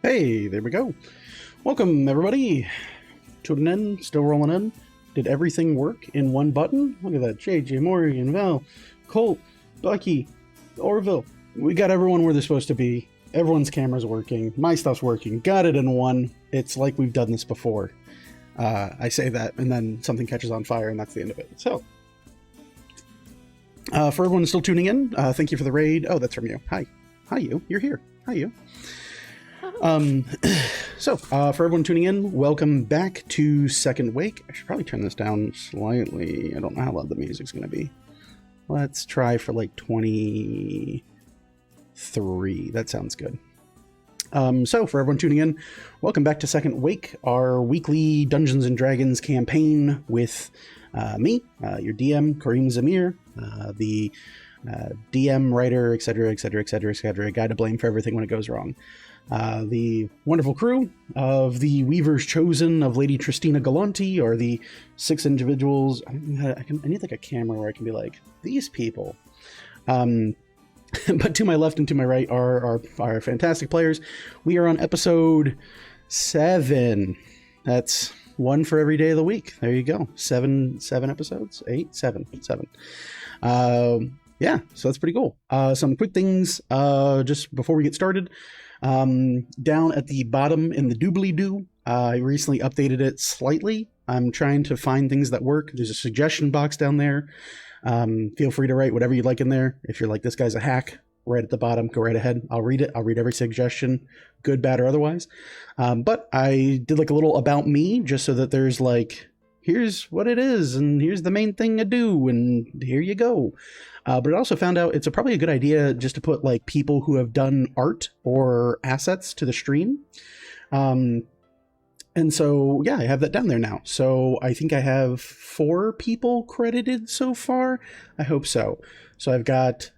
Hey, there we go. Welcome, everybody. Tuning in, still rolling in. Did everything work in one button? Look at that. JJ, Morgan, Val, Colt, Bucky, Orville. We got everyone where they're supposed to be. Everyone's camera's working. My stuff's working. Got it in one. It's like we've done this before. I say that, and then something catches on fire, and that's the end of it. So, for everyone still tuning in, thank you for the raid. Oh, that's from you. Hi. Hi, you. You're here. Hi, you. For everyone tuning in, welcome back to Second Wake. I should probably turn this down slightly. I don't know how loud the music's going to be. Let's try for like 23. That sounds good. So for everyone tuning in, welcome back to Second Wake, our weekly Dungeons and Dragons campaign with me, your DM, Kareem Zamir, the DM, writer, etc., guy to blame for everything when it goes wrong. The wonderful crew of the Weavers Chosen of Lady Tristina Galanti are the 6 individuals. I need like a camera where I can be like, these people. But to my left and to my right are our fantastic players. We are on episode 7. That's one for every day of the week. There you go. 7 episodes? 8? 7. Yeah, so that's pretty cool. Some quick things just before we get started. Down at the bottom in the doobly-doo, I recently updated it slightly. I'm trying to find things that work. There's a suggestion box down there. Feel free to write whatever you'd like in there. If you're like, this guy's a hack, right at the bottom, go right ahead. I'll read it. I'll read every suggestion, good, bad, or otherwise. But I did like a little about me, just so that there's like, here's what it is, and here's the main thing to do, and here you go. But I also found out it's probably a good idea just to put like people who have done art or assets to the stream. And so, yeah, I have that down there now. So I think I have 4 people credited so far. I hope so. So I've got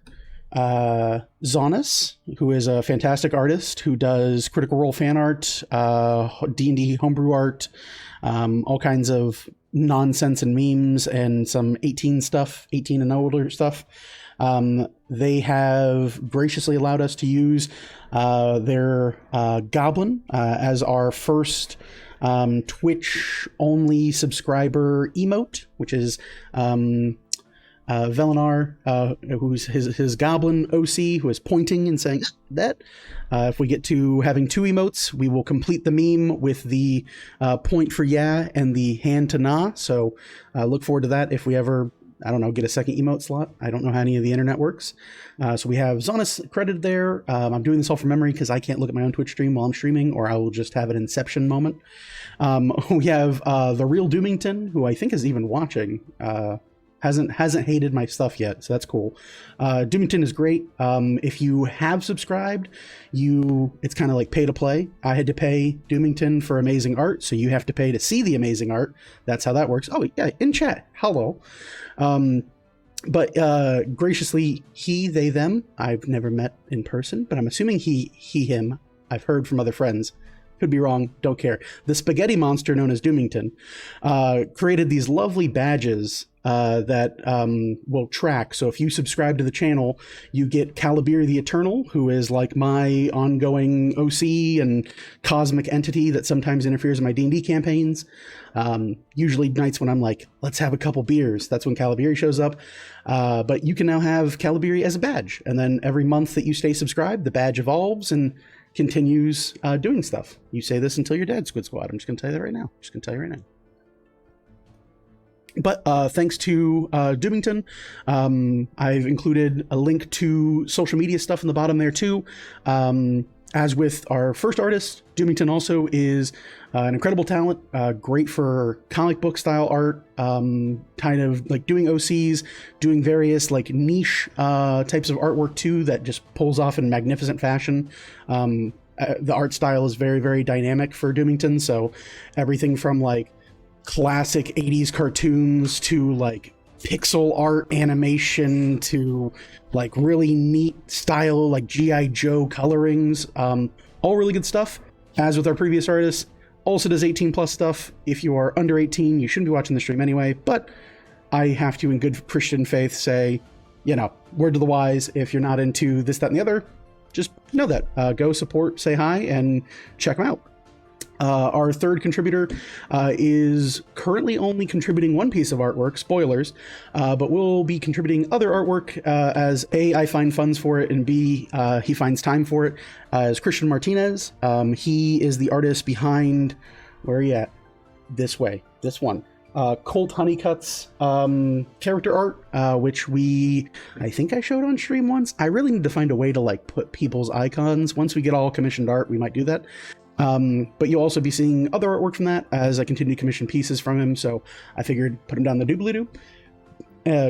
Zonis, who is a fantastic artist who does Critical Role fan art, D&D homebrew art, all kinds of nonsense and memes, and some 18 and older stuff. They have graciously allowed us to use their Goblin as our first Twitch-only subscriber emote, which is Velenar, who's his Goblin OC, who is pointing and saying that. If we get to having 2 emotes, we will complete the meme with the point for yeah and the hand to nah. So look forward to that if we ever, I don't know, get a second emote slot. I don't know how any of the internet works. So we have Zonis credited there. I'm doing this all from memory because I can't look at my own Twitch stream while I'm streaming, or I will just have an inception moment. We have the real Doomington, who I think is even watching. Hasn't hated my stuff yet, so that's cool. Doomington is great. If you have subscribed, it's kind of like pay to play. I had to pay Doomington for amazing art, so you have to pay to see the amazing art. That's how that works. Oh yeah, in chat, hello. But graciously, he, they, them, I've never met in person, but I'm assuming he, him. I've heard from other friends. Could be wrong, don't care. The spaghetti monster known as Doomington created these lovely badges that will track. So if you subscribe to the channel, you get Calibir the Eternal, who is like my ongoing OC and cosmic entity that sometimes interferes in my D&D campaigns. Usually nights when I'm like, let's have a couple beers. That's when Calibiri shows up. But you can now have Calibiri as a badge. And then every month that you stay subscribed, the badge evolves and continues doing stuff. You say this until you're dead, Squid Squad. I'm just going to tell you that right now. But thanks to Doomington, I've included a link to social media stuff in the bottom there too. As with our first artist, Doomington also is an incredible talent, great for comic book style art, kind of like doing OCs, doing various like niche types of artwork too that just pulls off in magnificent fashion. The art style is very, very dynamic for Doomington, so everything from like classic 80s cartoons to like pixel art animation to like really neat style like G.I. Joe colorings, all really good stuff. As with our previous artists, also does 18 plus stuff. If you are under 18, you shouldn't be watching the stream anyway, but I have to in good Christian faith say, you know, word to the wise, if you're not into this, that, and the other, just know that. Go support, say hi, and check them out. Our third contributor is currently only contributing one piece of artwork, spoilers, but will be contributing other artwork as A, I find funds for it, and B, he finds time for it, as Christian Martinez. He is the artist behind, where are you at? This way, this one. Colt Honeycutt's character art, which I think I showed on stream once. I really need to find a way to like put people's icons. Once we get all commissioned art, we might do that. But you'll also be seeing other artwork from that as I continue to commission pieces from him, so I figured put him down the doobly-doo.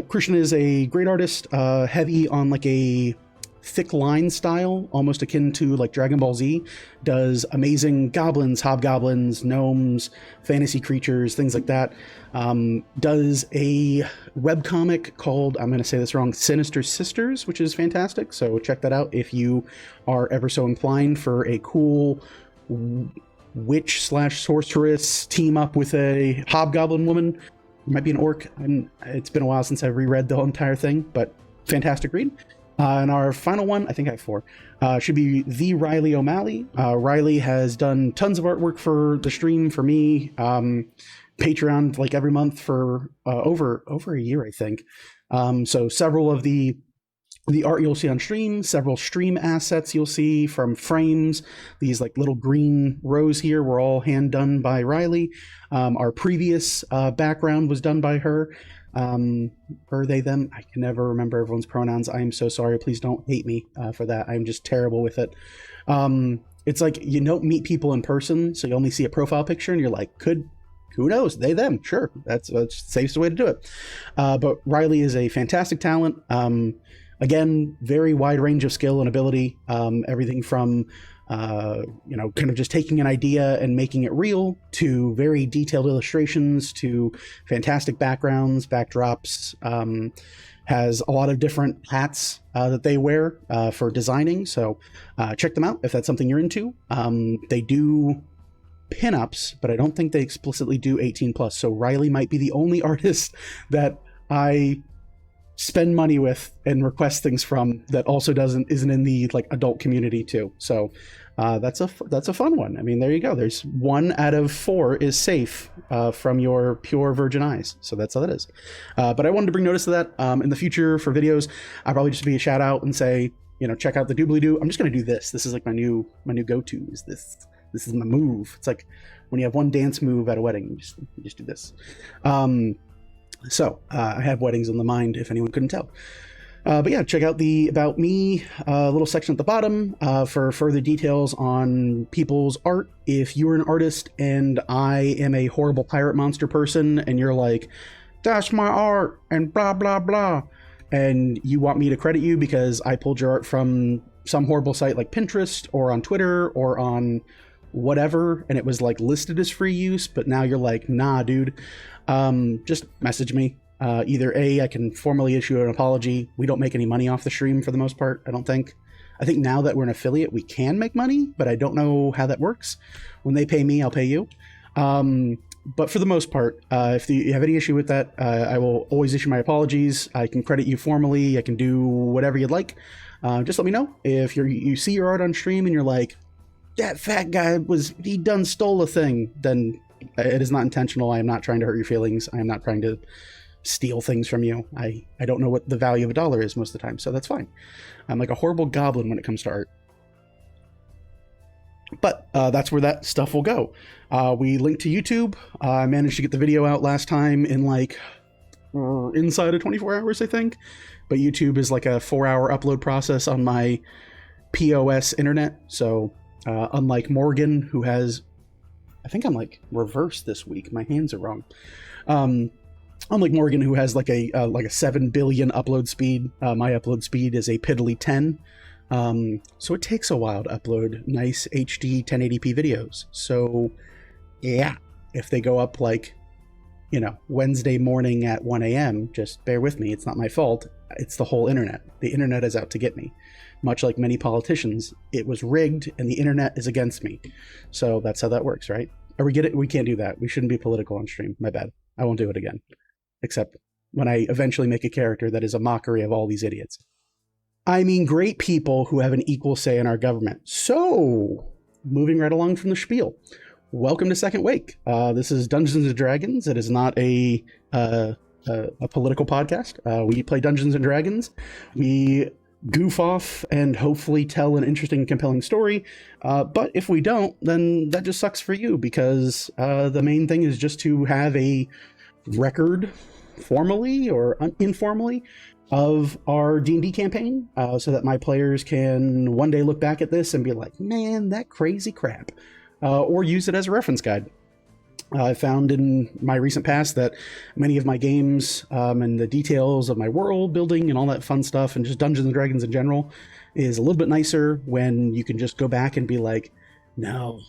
Christian is a great artist, heavy on like a thick line style, almost akin to like Dragon Ball Z. Does amazing goblins, hobgoblins, gnomes, fantasy creatures, things like that. Does a webcomic called, I'm going to say this wrong, Sinister Sisters, which is fantastic, so check that out if you are ever so inclined for a cool witch slash sorceress team up with a hobgoblin woman. It might be an orc. It's been a while since I've reread the entire thing, but fantastic read. And our final one, I think I have 4, should be the Riley O'Malley. Riley has done tons of artwork for the stream, for me, Patreon like every month for over a year, I think. So several of the art you'll see on stream, several stream assets you'll see from frames. These like little green rows here were all hand done by Riley. Our previous background was done by her. Her, they, them. I can never remember everyone's pronouns. I am so sorry. Please don't hate me for that. I'm just terrible with it. It's like you don't meet people in person, so you only see a profile picture and you're like, who knows? They, them. Sure. That's the safest way to do it. But Riley is a fantastic talent. Again, very wide range of skill and ability. Everything from, kind of just taking an idea and making it real to very detailed illustrations to fantastic backgrounds, backdrops. Has a lot of different hats that they wear for designing. So check them out if that's something you're into. They do pinups, but I don't think they explicitly do 18 plus. So Riley might be the only artist that I spend money with and request things from that also isn't in the like adult community too. So that's a fun one. I mean, there you go. There's 1 out of 4 is safe from your pure virgin eyes. So that's how that is. But I wanted to bring notice of that. In the future for videos, I'll probably just be a shout out and say, check out the doobly-doo. I'm just going to do this. This is like my new go-to is this. This is my move. It's like when you have one dance move at a wedding, you just do this. So I have weddings on the mind, if anyone couldn't tell. But yeah, check out the About Me little section at the bottom for further details on people's art. If you're an artist and I am a horrible pirate monster person and you're like, that's my art and blah, blah, blah, and you want me to credit you because I pulled your art from some horrible site like Pinterest or on Twitter or on whatever, and it was like listed as free use, but now you're like, nah, dude, just message me. Either A, I can formally issue an apology. We don't make any money off the stream for the most part, I don't think. I think now that we're an affiliate, we can make money, but I don't know how that works. When they pay me, I'll pay you. But for the most part, if you have any issue with that, I will always issue my apologies. I can credit you formally. I can do whatever you'd like. Just let me know. If you see your art on stream and you're like, that fat guy he done stole a thing, then it is not intentional. I am not trying to hurt your feelings. I am not trying to steal things from you. I don't know what the value of $1 is most of the time, so that's fine. I'm like a horrible goblin when it comes to art. But that's where that stuff will go. We linked to YouTube. I managed to get the video out last time in like inside of 24 hours, I think. But YouTube is like a 4-hour upload process on my POS internet. So unlike Morgan, who has, I think I'm like reversed this week. My hands are wrong. Unlike Morgan, who has like a 7 billion upload speed, my upload speed is a piddly 10. So it takes a while to upload nice HD 1080p videos. So yeah, if they go up like, Wednesday morning at 1 a.m., just bear with me. It's not my fault. It's the whole internet. The internet is out to get me. Much like many politicians, it was rigged and the internet is against me. So that's how that works, right? Or we get it. We can't do that. We shouldn't be political on stream. My bad. I won't do it again. Except when I eventually make a character that is a mockery of all these idiots. I mean, great people who have an equal say in our government. So, moving right along from the spiel. Welcome to Second Wake. This is Dungeons and Dragons. It is not a political podcast. We play Dungeons and Dragons. We goof off and hopefully tell an interesting, compelling story. But if we don't, then that just sucks for you, because the main thing is just to have a record, formally or informally, of our D&D campaign, so that my players can one day look back at this and be like, man, that crazy crap, or use it as a reference guide. I found in my recent past that many of my games and the details of my world building and all that fun stuff, and just Dungeons and Dragons in general, is a little bit nicer when you can just go back and be like, no,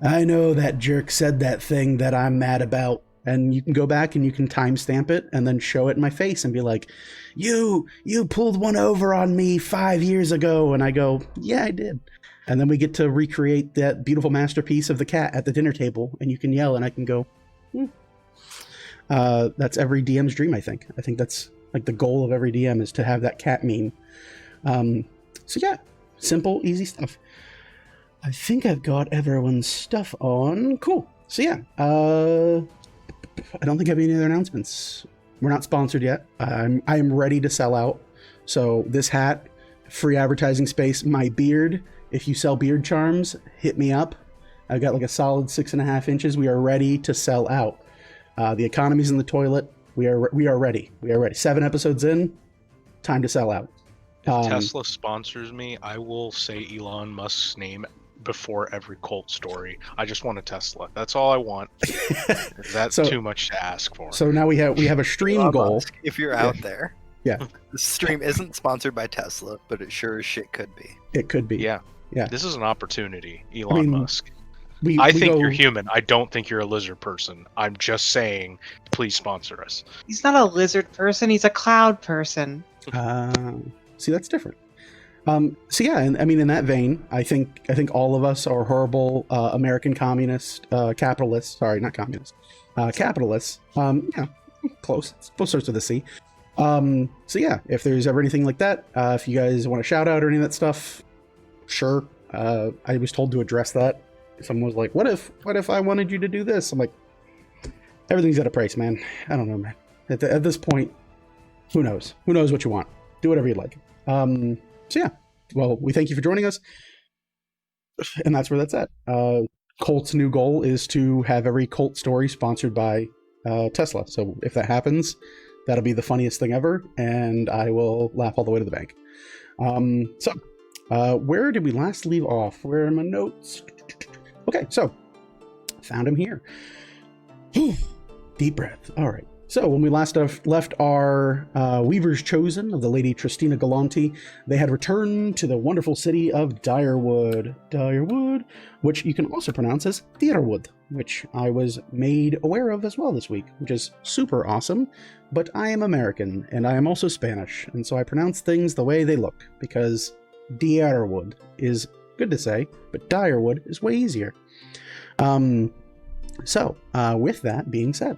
I know that jerk said that thing that I'm mad about. And you can go back and you can timestamp it and then show it in my face and be like, you pulled one over on me 5 years ago. And I go, yeah, I did. And then we get to recreate that beautiful masterpiece of the cat at the dinner table, and you can yell and I can go, that's every DM's dream, I think. I think that's like the goal of every DM, is to have that cat meme. So yeah, simple, easy stuff. I think I've got everyone's stuff on. Cool. So yeah, I don't think I have any other announcements. We're not sponsored yet. I am ready to sell out. So this hat, free advertising space, my beard. If you sell beard charms, hit me up. I've got like a solid 6.5 inches. We are ready to sell out. The economy's in the toilet. We are ready. We are ready. 7 episodes in, time to sell out. If Tesla sponsors me, I will say Elon Musk's name before every cult story. I just want a Tesla. That's all I want. That's too much to ask for. So now we have a stream goal. Musk, if you're out there. Yeah. The stream isn't sponsored by Tesla, but it sure as shit could be. It could be. Yeah. Yeah. This is an opportunity, Elon Musk. I think you're human. I don't think you're a lizard person. I'm just saying, please sponsor us. He's not a lizard person. He's a cloud person. See, that's different. So yeah, and I mean, in that vein, I think all of us are horrible American communist capitalists. Sorry, not communists. Capitalists. Yeah, close. It's both sorts of the C. So yeah, if there's ever anything like that, if you guys want to shout out or any of that stuff, sure. I was told to address that. Someone was like, "What if I wanted you to do this?" I'm like, everything's at a price, man. I don't know, man. At this point, who knows? Who knows what you want? Do whatever you like. So yeah, well, we thank you for joining us, and that's where that's at. Colt's new goal is to have every Colt story sponsored by Tesla. So if that happens, that'll be the funniest thing ever, and I will laugh all the way to the bank. Where did we last leave off? Where are my notes? Okay, so found him here. Deep breath. All right. So when we last left our Weavers Chosen of the Lady Tristina Galanti, they had returned to the wonderful city of Direwood, which you can also pronounce as Direwood, which I was made aware of as well this week, which is super awesome. But I am American, and I am also Spanish, and so I pronounce things the way they look, because Direwood is good to say, but Direwood is way easier. With that being said,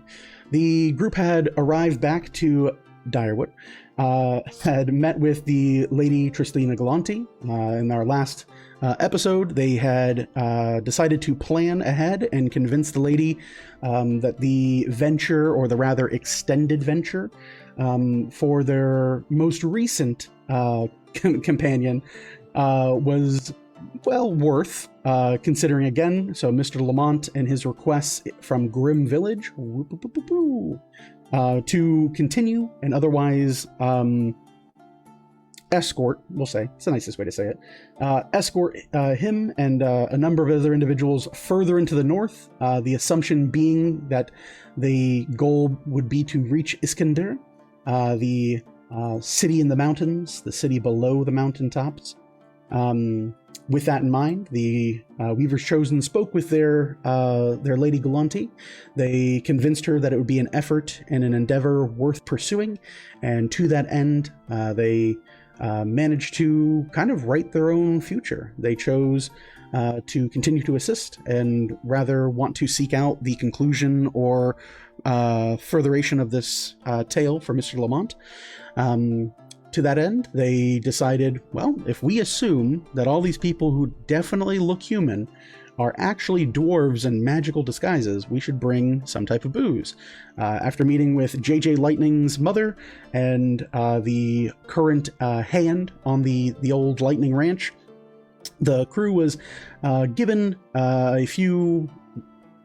the group had arrived back to Direwood, had met with the Lady Tristina Galanti. In our last episode, they had decided to plan ahead and convince the lady that the venture, or the rather extended venture, for their most recent companion was well worth considering again. So Mr. Lamont and his requests from Grim Village to continue and otherwise escort, we'll say, it's the nicest way to say it, escort him and a number of other individuals further into the north, the assumption being that the goal would be to reach Iskander, the city in the mountains, the city below the mountaintops. With that in mind, the Weavers Chosen spoke with their Lady Galanti. They convinced her that it would be an effort and an endeavor worth pursuing, and to that end, they managed to kind of write their own future. They chose to continue to assist and rather want to seek out the conclusion or furtheration of this tale for Mr. Lamont. to that end, they decided, well, if we assume that all these people who definitely look human are actually dwarves in magical disguises, we should bring some type of booze. After meeting with JJ Lightning's mother and the current hand on the old Lightning Ranch, the crew was given a few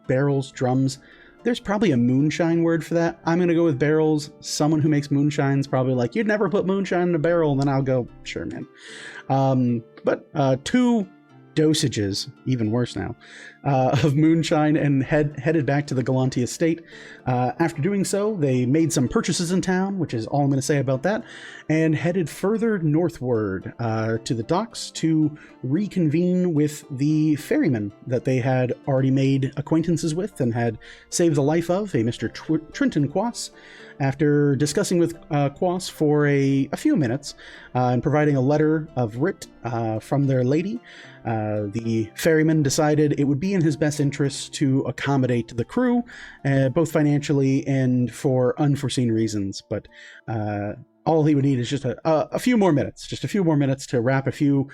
barrels, drums. There's probably a moonshine word for that. I'm going to go with barrels. Someone who makes moonshine's probably like, you'd never put moonshine in a barrel. And then I'll go, sure, man. But 2 dosages, even worse now, of moonshine and headed back to the Galanti estate. After doing so, they made some purchases in town, which is all I'm going to say about that, and headed further northward to the docks to reconvene with the ferryman that they had already made acquaintances with and had saved the life of, a Mr. Trenton Quass. After discussing with Quass for a few minutes and providing a letter of writ from their lady, the ferryman decided it would be in his best interest to accommodate the crew, both financially and for unforeseen reasons. But all he would need is just a few more minutes, to wrap a few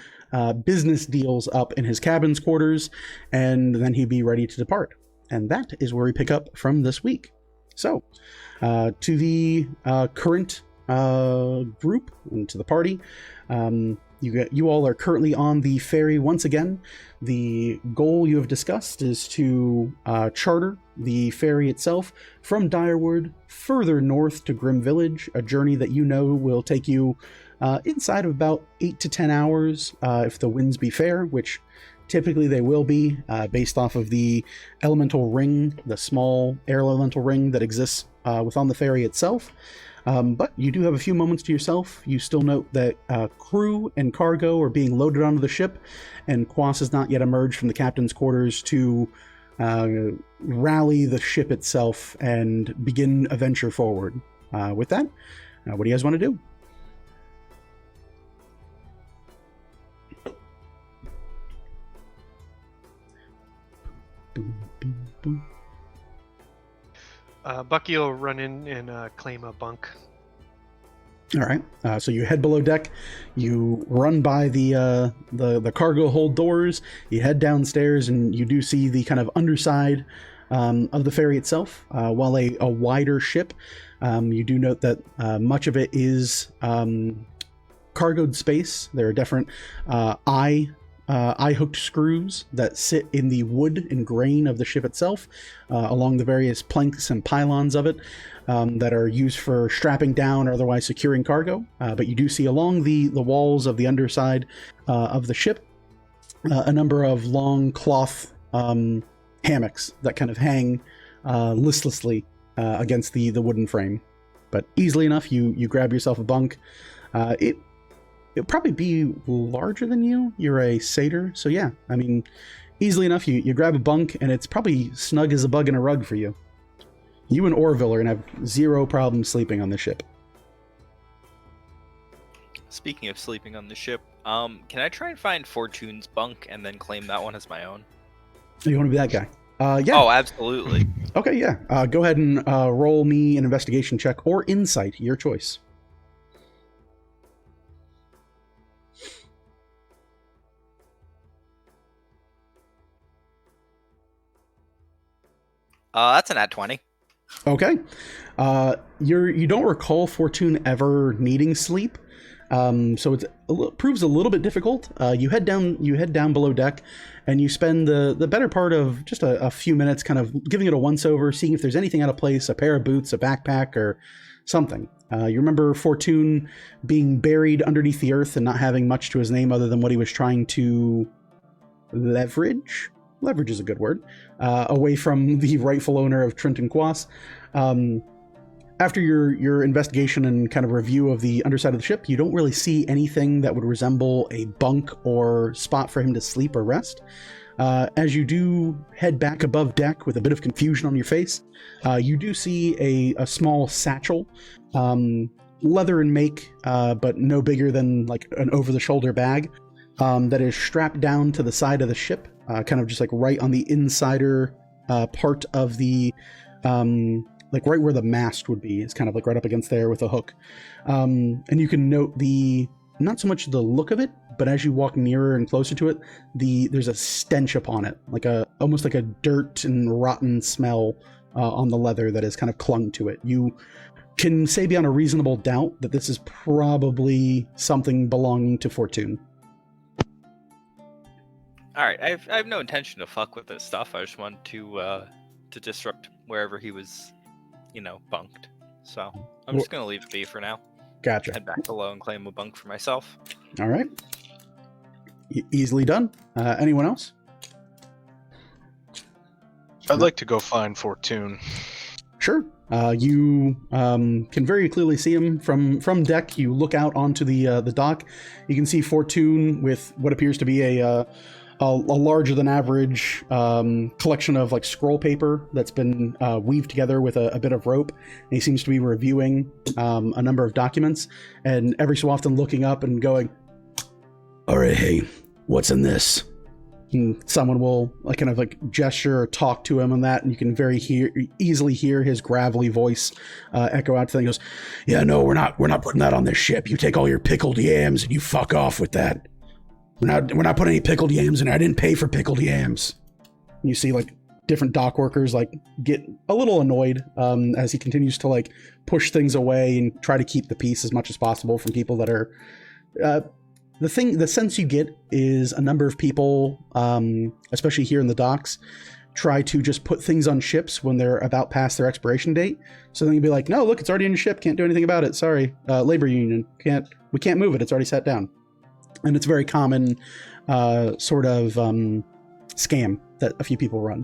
business deals up in his cabin's quarters, and then he'd be ready to depart. And that is where we pick up from this week. So, to the current group and to the party, you all are currently on the ferry once again. The goal you have discussed is to charter the ferry itself from Direwood further north to Grim Village, a journey that you know will take you inside of about 8 to 10 hours if the winds be fair, which typically they will be, based off of the elemental ring, the small air elemental ring that exists within the ferry itself. But you do have a few moments to yourself. You still note that crew and cargo are being loaded onto the ship, and Quass has not yet emerged from the captain's quarters to rally the ship itself and begin a venture forward. With that, what do you guys want to do? Bucky will run in and claim a bunk. All right. So you head below deck. You run by the cargo hold doors. You head downstairs, and you do see the kind of underside of the ferry itself. While a wider ship, you do note that much of it is cargoed space. There are different eye-hooked screws that sit in the wood and grain of the ship itself, along the various planks and pylons of it, that are used for strapping down or otherwise securing cargo. But you do see along the walls of the underside of the ship a number of long cloth hammocks that kind of hang listlessly against the wooden frame. But easily enough, you grab yourself a bunk. It'll probably be larger than you. You're a satyr, so yeah. I mean, easily enough, you grab a bunk, and it's probably snug as a bug in a rug for you. You and Orville are going to have zero problem sleeping on the ship. Speaking of sleeping on the ship, can I try and find Fortune's bunk and then claim that one as my own? You want to be that guy? Yeah. Oh, absolutely. Okay, yeah. Go ahead and roll me an investigation check or insight, your choice. That's an at 20. Okay. You don't recall Fortune ever needing sleep, so proves a little bit difficult. You head down below deck, and you spend the better part of just a few minutes kind of giving it a once-over, seeing if there's anything out of place, a pair of boots, a backpack, or something. You remember Fortune being buried underneath the earth and not having much to his name other than what he was trying to leverage is a good word, away from the rightful owner of Trenton Quass. After your investigation and kind of review of the underside of the ship, you don't really see anything that would resemble a bunk or spot for him to sleep or rest. As you do head back above deck with a bit of confusion on your face, you do see a small satchel, leather in make, but no bigger than like an over-the-shoulder bag, that is strapped down to the side of the ship, kind of just like right on the insider part of the like right where the mast would be. It's kind of like right up against there with a hook. And you can note not so much the look of it, but as you walk nearer and closer to it, there's a stench upon it, like almost like a dirt and rotten smell on the leather that has kind of clung to it. You can say beyond a reasonable doubt that this is probably something belonging to Fortune. All right, I have no intention to fuck with this stuff. I just want to disrupt wherever he was, bunked. So I'm just gonna leave it be for now. Gotcha. Head back below and claim a bunk for myself. All right. Easily done. Anyone else? I'd like to go find Fortune. Sure. You can very clearly see him from deck. You look out onto the dock. You can see Fortune with what appears to be a larger than average collection of like scroll paper that's been weaved together with a bit of rope. And he seems to be reviewing a number of documents, and every so often looking up and going, "All right, hey, what's in this?" And someone will kind of gesture or talk to him on that, and you can easily hear his gravelly voice echo out to them. He goes, "Yeah, no, we're not putting that on this ship. You take all your pickled yams and you fuck off with that. We're not putting any pickled yams in there. I didn't pay for pickled yams." And you see different dock workers get a little annoyed as he continues to push things away and try to keep the peace as much as possible from people that are. The sense you get is a number of people, especially here in the docks, try to just put things on ships when they're about past their expiration date. So then you'll be like, "No, look, it's already in your ship. Can't do anything about it. Sorry, labor union. We can't move it. It's already sat down." And it's a very common sort of scam that a few people run.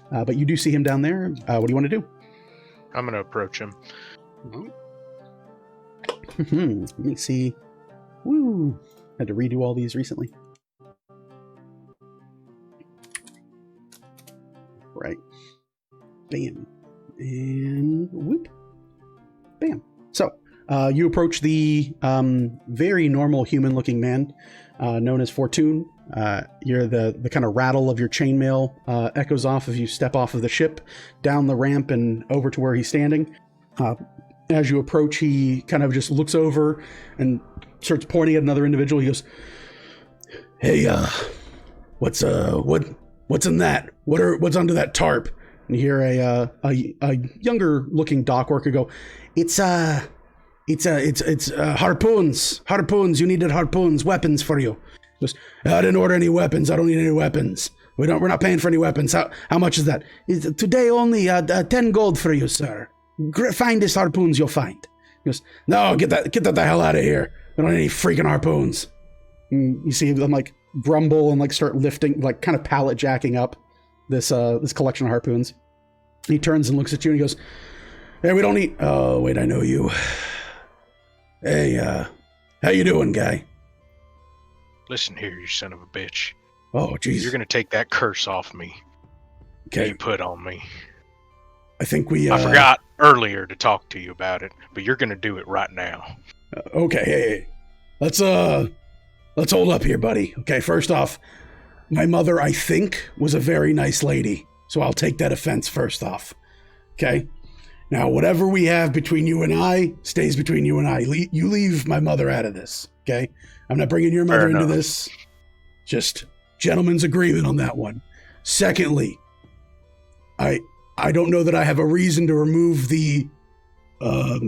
But you do see him down there. What do you want to do? I'm going to approach him. Let me see. Woo! Had to redo all these recently. Right. Bam. And whoop. Bam. So, you approach the very normal human-looking man known as Fortune. You're the kind of rattle of your chainmail echoes off as you step off of the ship, down the ramp and over to where he's standing. As you approach, he kind of just looks over and starts pointing at another individual. He goes, "Hey, what's in that? What's under that tarp?" And you hear a younger looking dock worker go, It's harpoons. Harpoons. You needed harpoons. Weapons for you." He goes, "I didn't order any weapons. I don't need any weapons. We're not paying for any weapons. How much is that?" "Today only 10 gold for you, sir. Find this harpoons you'll find." He goes, "No, get that the hell out of here. We don't need any freaking harpoons." And you see them grumble and start lifting, kind of pallet jacking up this collection of harpoons. He turns and looks at you and he goes, "Hey, we don't need. Oh, wait, I know you. Hey, how you doing, guy?" Listen here, you son of a bitch. Oh, jeez. You're going to take that curse off me. Okay. You put on me. I think we. I forgot earlier to talk to you about it, but you're going to do it right now. Okay, hey. Let's hold up here, buddy. Okay, first off, my mother, I think, was a very nice lady, so I'll take that offense first off. Okay? Now, whatever we have between you and I stays between you and I. You leave my mother out of this, okay? I'm not bringing your mother into this. Just gentleman's agreement on that one. Secondly, I don't know that I have a reason to remove the, but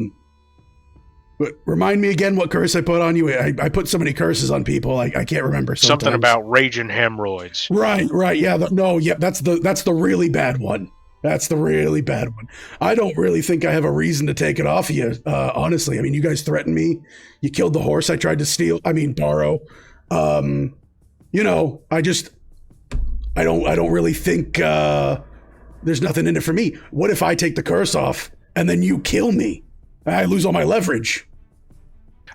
remind me again what curse I put on you. I put so many curses on people, I can't remember sometimes. Something about raging hemorrhoids. Right, yeah, that's the really bad one. That's the really bad one. I don't really think I have a reason to take it off of you, honestly. I mean, you guys threatened me. You killed the horse I tried to borrow. I don't really think there's nothing in it for me. What if I take the curse off and then you kill me? I lose all my leverage.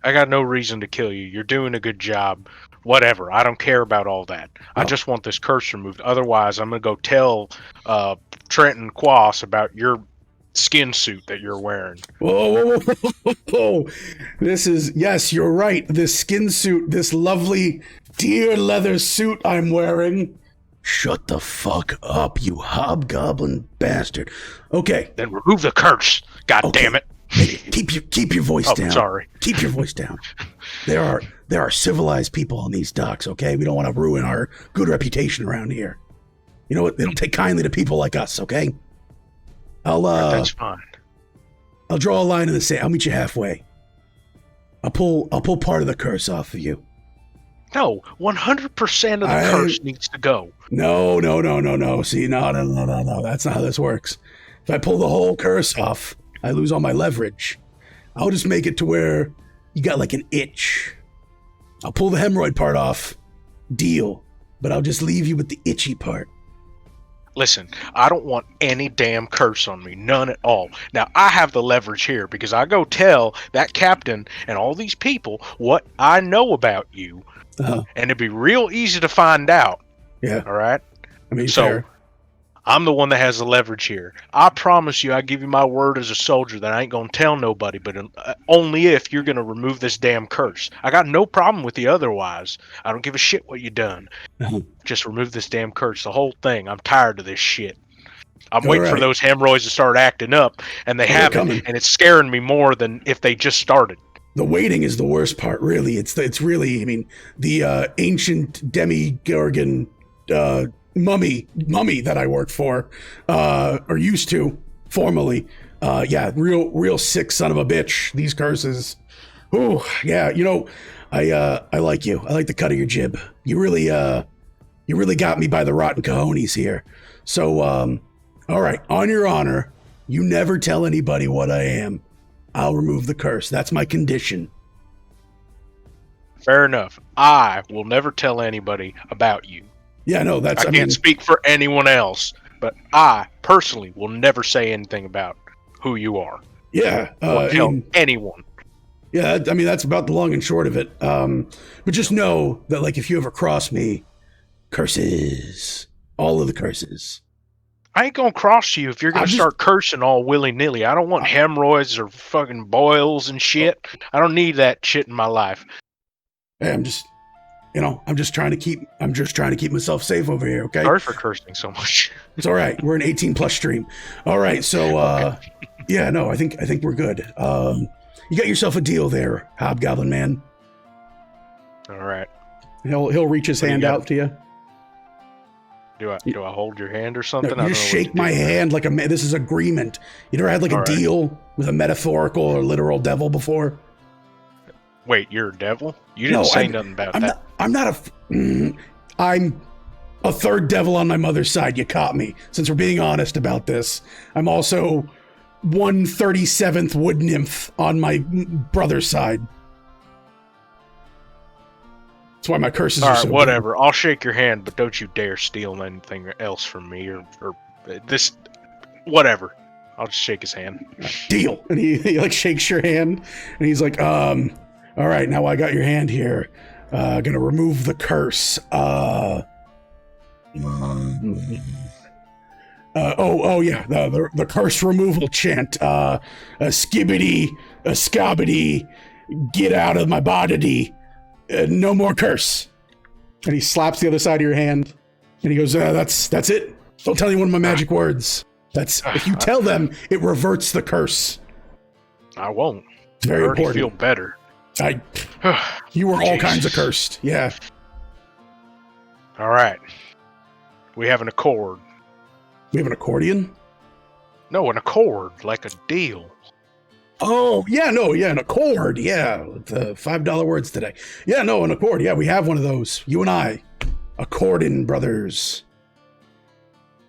I got no reason to kill you. You're doing a good job. Whatever. I don't care about all that. I just want this curse removed. Otherwise, I'm going to go tell Trenton Quass about your skin suit that you're wearing. Whoa. Yes, you're right. This skin suit, this lovely deer leather suit I'm wearing Shut the fuck up, you hobgoblin bastard. Okay. Then remove the curse. God Okay. damn it. Hey, keep your voice down. Sorry. Keep your voice down. There are civilized people on these docks, okay? We don't want to ruin our good reputation around here. You know what? They don't take kindly to people like us, okay? That's fine. I'll draw a line in the sand. I'll meet you halfway. I'll pull part of the curse off of you. No, 100% of the curse needs to go. No. See, no. That's not how this works. If I pull the whole curse off, I lose all my leverage. I'll just make it to where you got like an itch. I'll pull the hemorrhoid part off. Deal. But I'll just leave you with the itchy part. Listen, I don't want any damn curse on me. None at all. Now, I have the leverage here because I go tell that captain and all these people what I know about you. And it'd be real easy to find out. Yeah. All right? I mean, so, fair. I'm the one that has the leverage here. I promise you, I give you my word as a soldier that I ain't going to tell nobody, but only if you're going to remove this damn curse. I got no problem with you otherwise. I don't give a shit what you done. Just remove this damn curse, the whole thing. I'm tired of this shit. I'm waiting for those hemorrhoids to start acting up, and they haven't, and it's scaring me more than if they just started. The waiting is the worst part, really. It's really, I mean, the ancient demi-gorgon mummy that I worked for, or used to, formerly. Real sick son of a bitch, these curses. Oh, yeah, you know, I like you. I like the cut of your jib. You really got me by the rotten cojones here. So, all right, on your honor, you never tell anybody what I am. I'll remove the curse. That's my condition. Fair enough. I will never tell anybody about you. Yeah, no, I can't speak for anyone else, but I personally will never say anything about who you are. Yeah, tell anyone. Yeah, I mean, that's about the long and short of it. But just know that, like, if you ever cross me, curses, all of the curses. I ain't gonna cross you if you're gonna start cursing all willy-nilly. I don't want hemorrhoids or fucking boils and shit. I don't need that shit in my life. Hey, I'm just trying to keep myself safe over here, okay? Sorry for cursing so much. It's all right. We're an 18+ stream. All right, so yeah, no, I think we're good. You got yourself a deal there, Hobgoblin man. All right. He'll reach his hand out to you. Do I hold your hand or something? No, you just shake my hand like a man. This is agreement. You never had like a deal with a metaphorical or literal devil before? Wait, you're a devil? You didn't say nothing about that. I'm a third devil on my mother's side. You caught me. Since we're being honest about this, I'm also 1/37th wood nymph on my brother's side. That's why my curses are so All right, whatever. I'll shake your hand, but don't you dare steal anything else from me or this. Whatever. I'll just shake his hand. Deal. And he like shakes your hand, and he's like, all right, now I got your hand here. Gonna remove the curse. The curse removal chant. A skibbity, a scobbity, get out of my body. No more curse. And he slaps the other side of your hand, and he goes, that's it. Don't tell anyone my magic words. If you tell them, it reverts the curse. I won't. It's very important. I feel better. You were all kinds of cursed. Yeah. All right. We have an accord. We have an accordion? No, an accord, like a deal. Oh, yeah, no, yeah, an accord, yeah, with the $5 words today. Yeah, no, an accord, yeah, we have one of those. You and I, accordin brothers.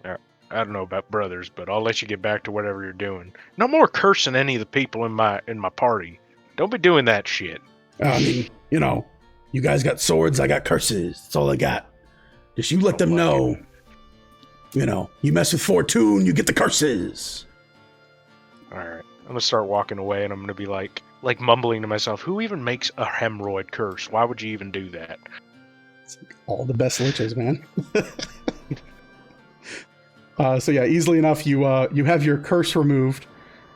I don't know about brothers, but I'll let you get back to whatever you're doing. No more cursing any of the people in my party. Don't be doing that shit. I mean, you know, you guys got swords, I got curses. That's all I got. Just you let them know. You know, you mess with Fortune, you get the curses. All right. I'm going to start walking away, and I'm going to be like mumbling to myself, who even makes a hemorrhoid curse? Why would you even do that? It's like all the best liches, man. So yeah, easily enough, you have your curse removed,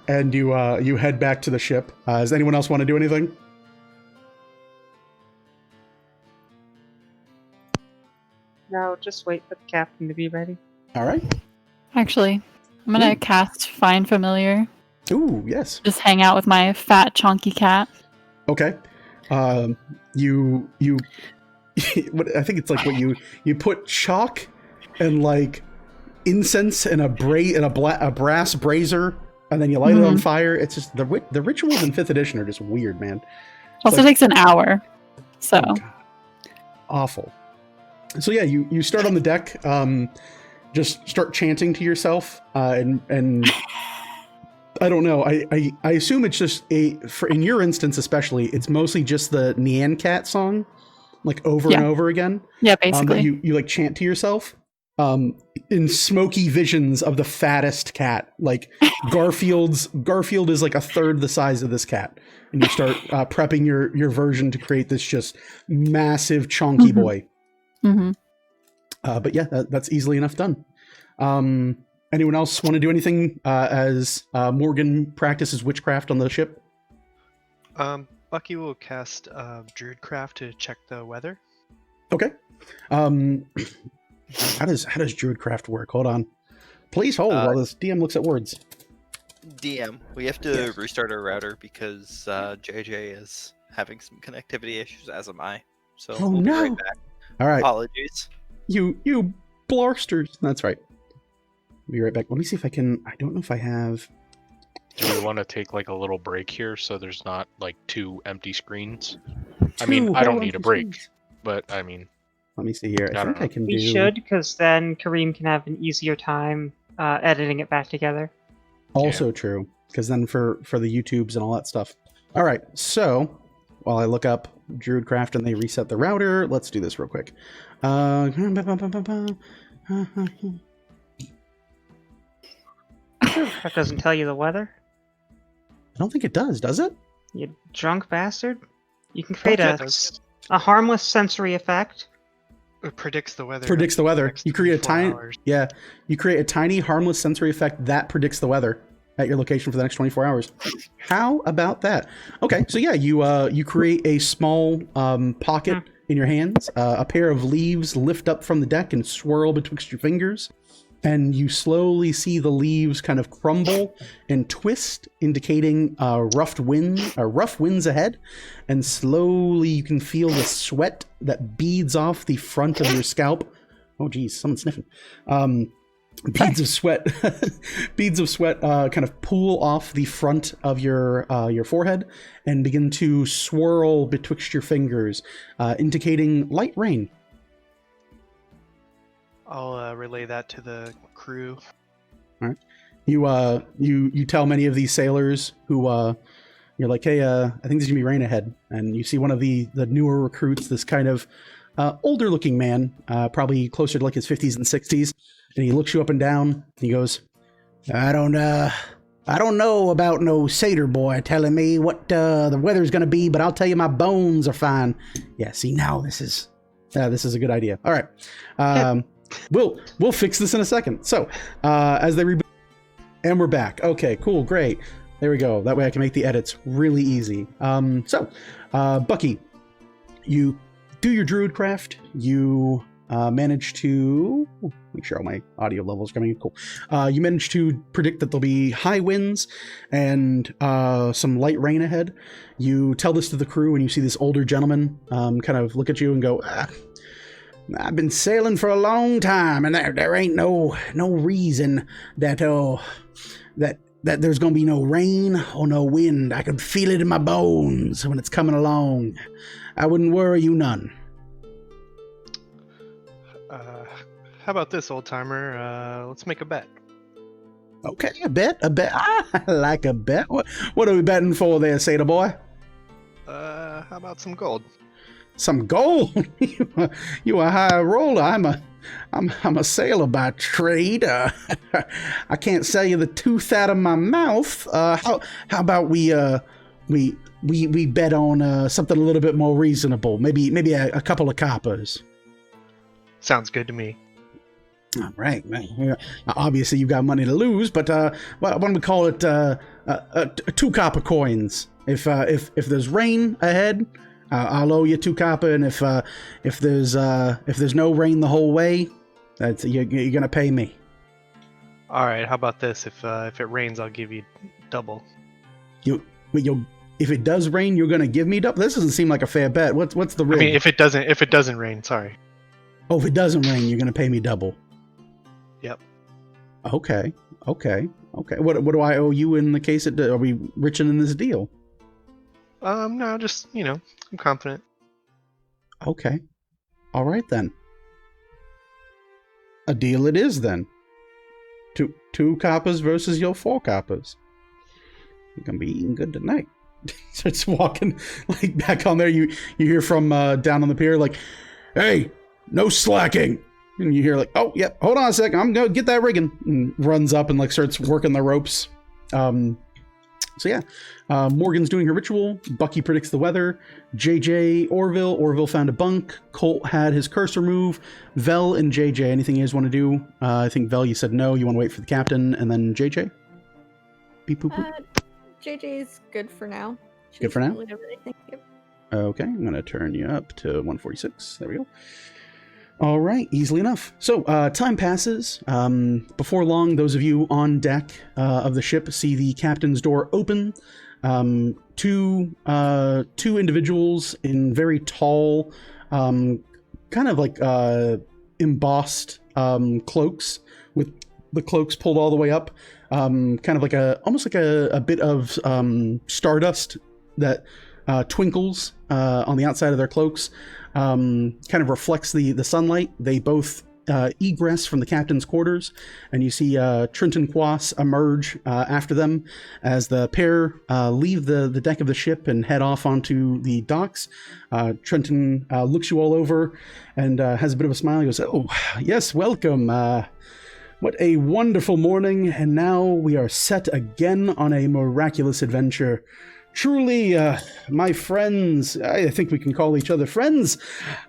and you head back to the ship. Does anyone else want to do anything? No, just wait for the captain to be ready. All right. Actually, I'm gonna cast Find Familiar. Ooh, yes. Just hang out with my fat, chunky cat. Okay. You what I think it's like what you put chalk and like incense in a brass brazier, and then you light it on fire. It's just the rituals in 5th edition are just weird, man. Also takes an hour, so awful. So yeah, you start on the deck. Just start chanting to yourself, and I don't know. I assume it's just in your instance especially, it's mostly just the Nyan Cat song, like over and over again. Yeah, basically. You like chant to yourself. In smoky visions of the fattest cat, like Garfield is like a third the size of this cat, and you start prepping your version to create this just massive chonky boy. Mm-hmm. But yeah, that's easily enough done. Anyone else want to do anything as Morgan practices witchcraft on the ship? Bucky will cast Druidcraft to check the weather. Okay. How does Druidcraft work? Hold on. Please hold while this DM looks at words. DM, we have to restart our router because JJ is having some connectivity issues, as am I. So we'll be right back. All right. Apologies. You blarsters. That's right. Be right back. Let me see if I can. I don't know if I have. Do we want to take like a little break here so there's not like 2 empty screens? I mean, I don't need a break, but I mean. Let me see here. I think I can do. We should, because then Kareem can have an easier time editing it back together. Also true, because then for the YouTubes and all that stuff. All right, so while I look up Druidcraft and they reset the router, let's do this real quick. That doesn't tell you the weather. I don't think it does it? You drunk bastard. You can create Yeah, a harmless sensory effect. It predicts the weather. Predicts the weather. Next You create a 24 tiny hours. you create a tiny harmless sensory effect that predicts the weather at your location for the next 24 hours. How about that? Okay, so yeah, you create a small pocket in your hands. A pair of leaves lift up from the deck and swirl betwixt your fingers, and you slowly see the leaves kind of crumble and twist, indicating rough winds ahead. And slowly you can feel the sweat that beads off the front of your scalp. Oh geez, someone's sniffing. Beads of sweat kind of pool off the front of your forehead and begin to swirl betwixt your fingers, indicating light rain. I'll relay that to the crew. All right. You tell many of these sailors who you're like, hey, I think there's gonna be rain ahead, and you see one of the newer recruits, this kind of older looking man, probably closer to like his 50s and 60s, and he looks you up and down and he goes, I don't know about no satyr boy telling me what the weather's gonna be, but I'll tell you my bones are fine. Yeah, see, now this is a good idea. All right. We'll fix this in a second. So, as they reboot, and we're back. Okay, cool, great. There we go. That way I can make the edits really easy. Bucky, you do your Druidcraft. You manage to make sure all my audio levels are coming in. Cool. You manage to predict that there'll be high winds and some light rain ahead. You tell this to the crew, and you see this older gentleman kind of look at you and go, I've been sailing for a long time, and there ain't no reason that that there's gonna be no rain or no wind. I can feel it in my bones when it's coming along. I wouldn't worry you none. How about this, old timer? Let's make a bet. Okay, a bet. I like a bet. What are we betting for there, Satyr boy? How about some gold? Some gold? You a high roller. I'm a sailor by trade. I can't sell you the tooth out of my mouth. How about we bet on something a little bit more reasonable? Maybe a couple of coppers. Sounds good to me. All right. Obviously, you've got money to lose, but why don't we call it 2 copper coins? If there's rain ahead, I'll owe you 2 copper, and if there's no rain the whole way, you're gonna pay me. All right. How about this? If it rains, I'll give you double. If it does rain, you're gonna give me double. This doesn't seem like a fair bet. What's the rig? I mean, if it doesn't rain, sorry. Oh, if it doesn't rain, you're gonna pay me double. Yep. Okay. What do I owe you in the case are we richer in this deal? No, just I'm confident. Okay. All right then. A deal it is then. 2 coppers versus your 4 coppers. You're gonna be eating good tonight. Starts walking like back on there. You hear from down on the pier like, "Hey, no slacking." And you hear like, "Oh, yep, hold on a second, I'm gonna get that rigging." And runs up and like starts working the ropes. Morgan's doing her ritual. Bucky predicts the weather. JJ Orville found a bunk. Colt had his curse removed. Vel and JJ, anything you guys want to do? I think Vel, you said no. You want to wait for the captain, and then JJ. Beep boop boop. JJ's good for now. Good for now? Everything. Yep. Okay, I'm going to turn you up to 146. There we go. All right, easily enough. So, time passes. Before long, those of you on deck of the ship see the captain's door open. Two individuals in very tall, kind of like embossed cloaks, with the cloaks pulled all the way up. Kind of like almost like a bit of stardust that twinkles on the outside of their cloaks, kind of reflects the sunlight. They both egress from the captain's quarters, and you see Trenton Quas emerge after them as the pair leave the deck of the ship and head off onto the docks. Trenton looks you all over and has a bit of a smile. He goes, "Oh, yes, welcome. What a wonderful morning, and now we are set again on a miraculous adventure. Truly, my friends, I think we can call each other friends.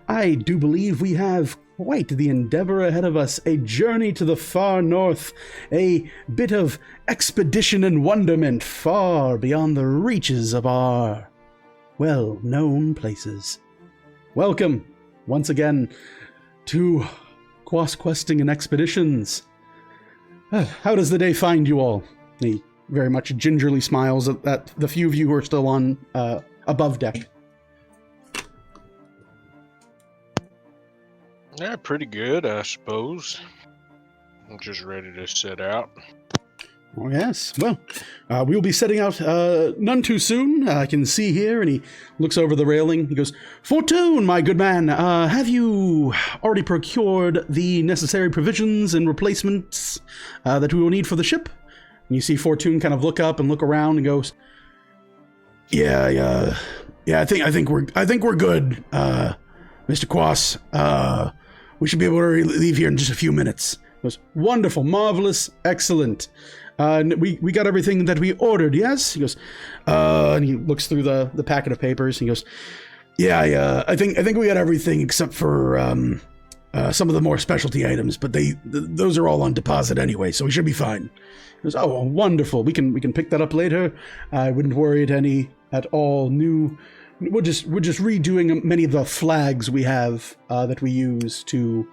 I do believe we have quite the endeavor ahead of us, a journey to the far north, a bit of expedition and wonderment far beyond the reaches of our well-known places. Welcome, once again, to Quas Questing and Expeditions. How does the day find you all?" He very much gingerly smiles at the few of you who are still on above deck. Yeah, pretty good, I suppose. I'm just ready to set out. Oh, yes. Well, we'll be setting out none too soon. I can see here, and he looks over the railing. He goes, "Fortune, my good man, have you already procured the necessary provisions and replacements that we will need for the ship?" And you see Fortune kind of look up and look around and goes, "Yeah. I think we're good, Mr. Quas. We should be able to leave here in just a few minutes." He goes, "Wonderful, marvelous, excellent. We got everything that we ordered, yes?" He goes, and he looks through the packet of papers. He goes, "Yeah, I think we got everything except for some of the more specialty items, but those are all on deposit anyway, so we should be fine." He goes, "Oh, wonderful. We can pick that up later. I wouldn't worry at all. We're just redoing many of the flags we have that we use to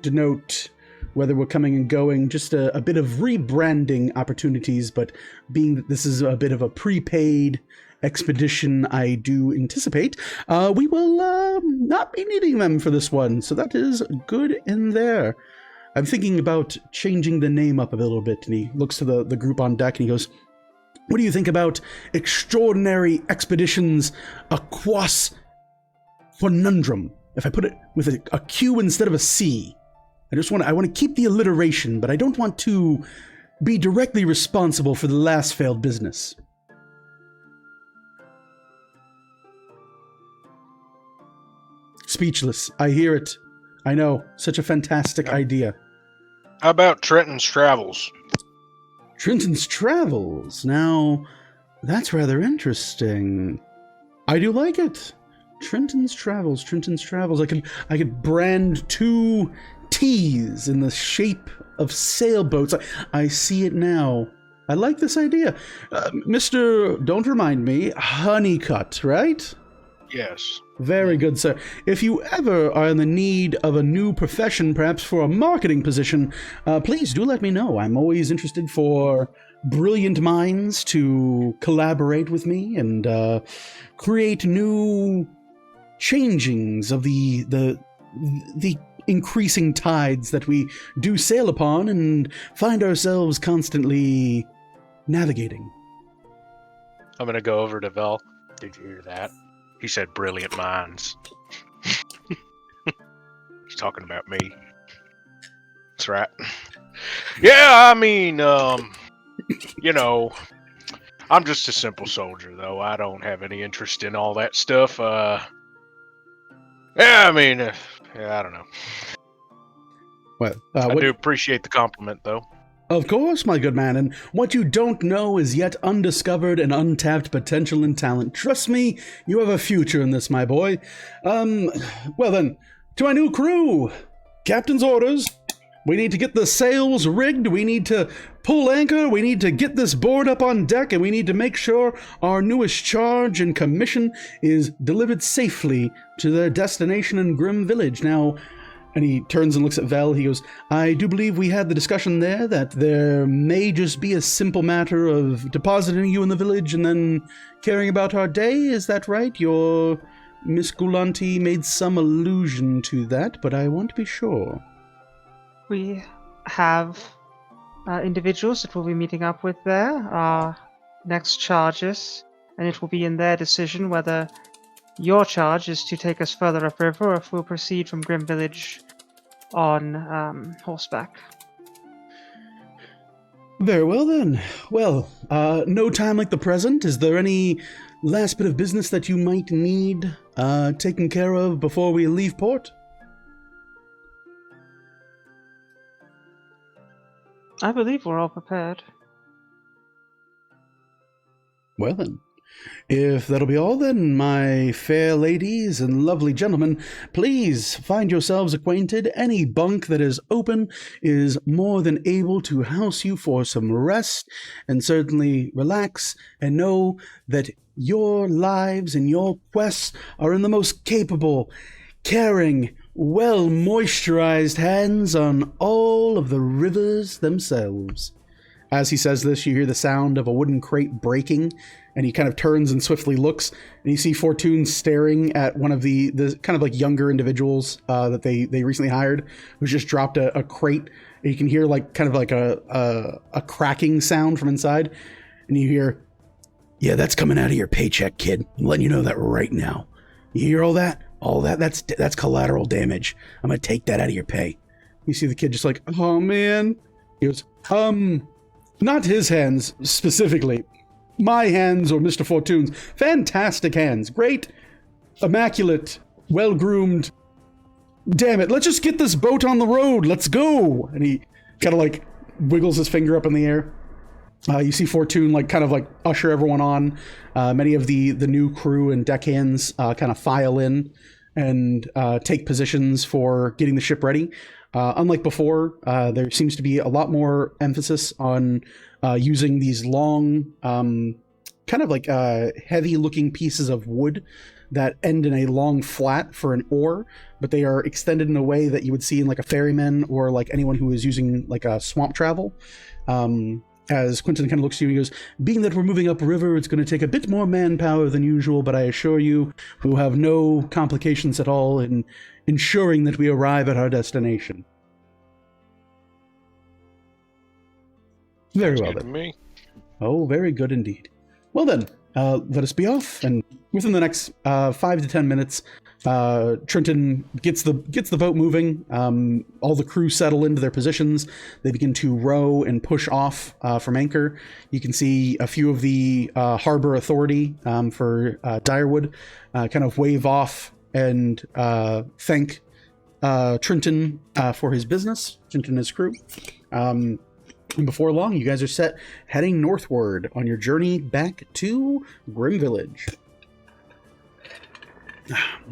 denote whether we're coming and going, just a bit of rebranding opportunities, but being that this is a bit of a prepaid expedition, I do anticipate we will not be needing them for this one, so that is good in there. I'm thinking about changing the name up a little bit." And he looks to the group on deck and he goes, "What do you think about Extraordinary Expeditions, a Quas Conundrum? If I put it with a Q instead of a C. I want to keep the alliteration, but I don't want to be directly responsible for the last failed business." Speechless. I hear it. I know. Such a fantastic idea. How about Trenton's Travels? Trenton's Travels. Now, that's rather interesting. I do like it. Trenton's Travels. I could brand 2 T's in the shape of sailboats. I see it now. I like this idea. Mr. Don't remind me, Honeycutt, right? Yes. Very good, sir. If you ever are in the need of a new profession, perhaps for a marketing position, please do let me know. I'm always interested for brilliant minds to collaborate with me and create new changings of the increasing tides that we do sail upon and find ourselves constantly navigating. I'm gonna go over to Vel. Did you hear that? He said brilliant minds. He's talking about me. That's right. Yeah, I mean, you know, I'm just a simple soldier, though. I don't have any interest in all that stuff. Yeah, I mean, yeah, I don't know. Well, I do appreciate the compliment, though. Of course, my good man, and what you don't know is yet undiscovered and untapped potential and talent. Trust me, you have a future in this, my boy. Well then, to my new crew. Captain's orders. We need to get the sails rigged, we need to pull anchor, we need to get this board up on deck, and we need to make sure our newest charge and commission is delivered safely to their destination in Grim Village. Now, and he turns and looks at Vel. He goes, I do believe we had the discussion there that there may just be a simple matter of depositing you in the village and then caring about our day. Is that right? Your Miss Gulanti made some allusion to that, but I want to be sure. We have individuals that we'll be meeting up with there, our next charges, and it will be in their decision whether your charge is to take us further upriver or if we'll proceed from Grim Village on horseback. Very well then. Well, no time like the present. Is there any last bit of business that you might need taken care of before we leave port? I believe we're all prepared. Well then, if that'll be all then, my fair ladies and lovely gentlemen, please find yourselves acquainted. Any bunk that is open is more than able to house you for some rest, and certainly relax and know that your lives and your quests are in the most capable, caring, well-moisturized hands on all of the rivers themselves. As he says this, you hear the sound of a wooden crate breaking, and he kind of turns and swiftly looks, and you see Fortune staring at one of the kind of like younger individuals that they recently hired, who's just dropped a crate. And you can hear like kind of like a cracking sound from inside, and you hear, "Yeah, that's coming out of your paycheck, kid. I'm letting you know that right now. You hear all that? All that? That's collateral damage. I'm gonna take that out of your pay." You see the kid just like, "Oh man." He goes, not his hands specifically. My hands or Mr. Fortune's. Fantastic hands. Great, immaculate, well-groomed. Damn it, let's just get this boat on the road. Let's go. And he kind of like wiggles his finger up in the air. You see Fortune like kind of like usher everyone on. Many of the new crew and deckhands kind of file in and take positions for getting the ship ready. Unlike before, there seems to be a lot more emphasis on using these long, kind of like heavy-looking pieces of wood that end in a long flat for an oar, but they are extended in a way that you would see in like a ferryman or like anyone who is using like a swamp travel. As Quentin kind of looks to you, he goes, being that we're moving upriver, it's going to take a bit more manpower than usual, but I assure you, we'll have no complications at all in ensuring that we arrive at our destination. Very well then. Me. Oh, very good indeed. Well then, let us be off, and within the next 5 to 10 minutes, Trenton gets the boat moving. All the crew settle into their positions. They begin to row and push off from anchor. You can see a few of the harbor authority for Direwood kind of wave off and thank Trenton for his business. Trenton and his crew. And before long, you guys are set heading northward on your journey back to Grim Village.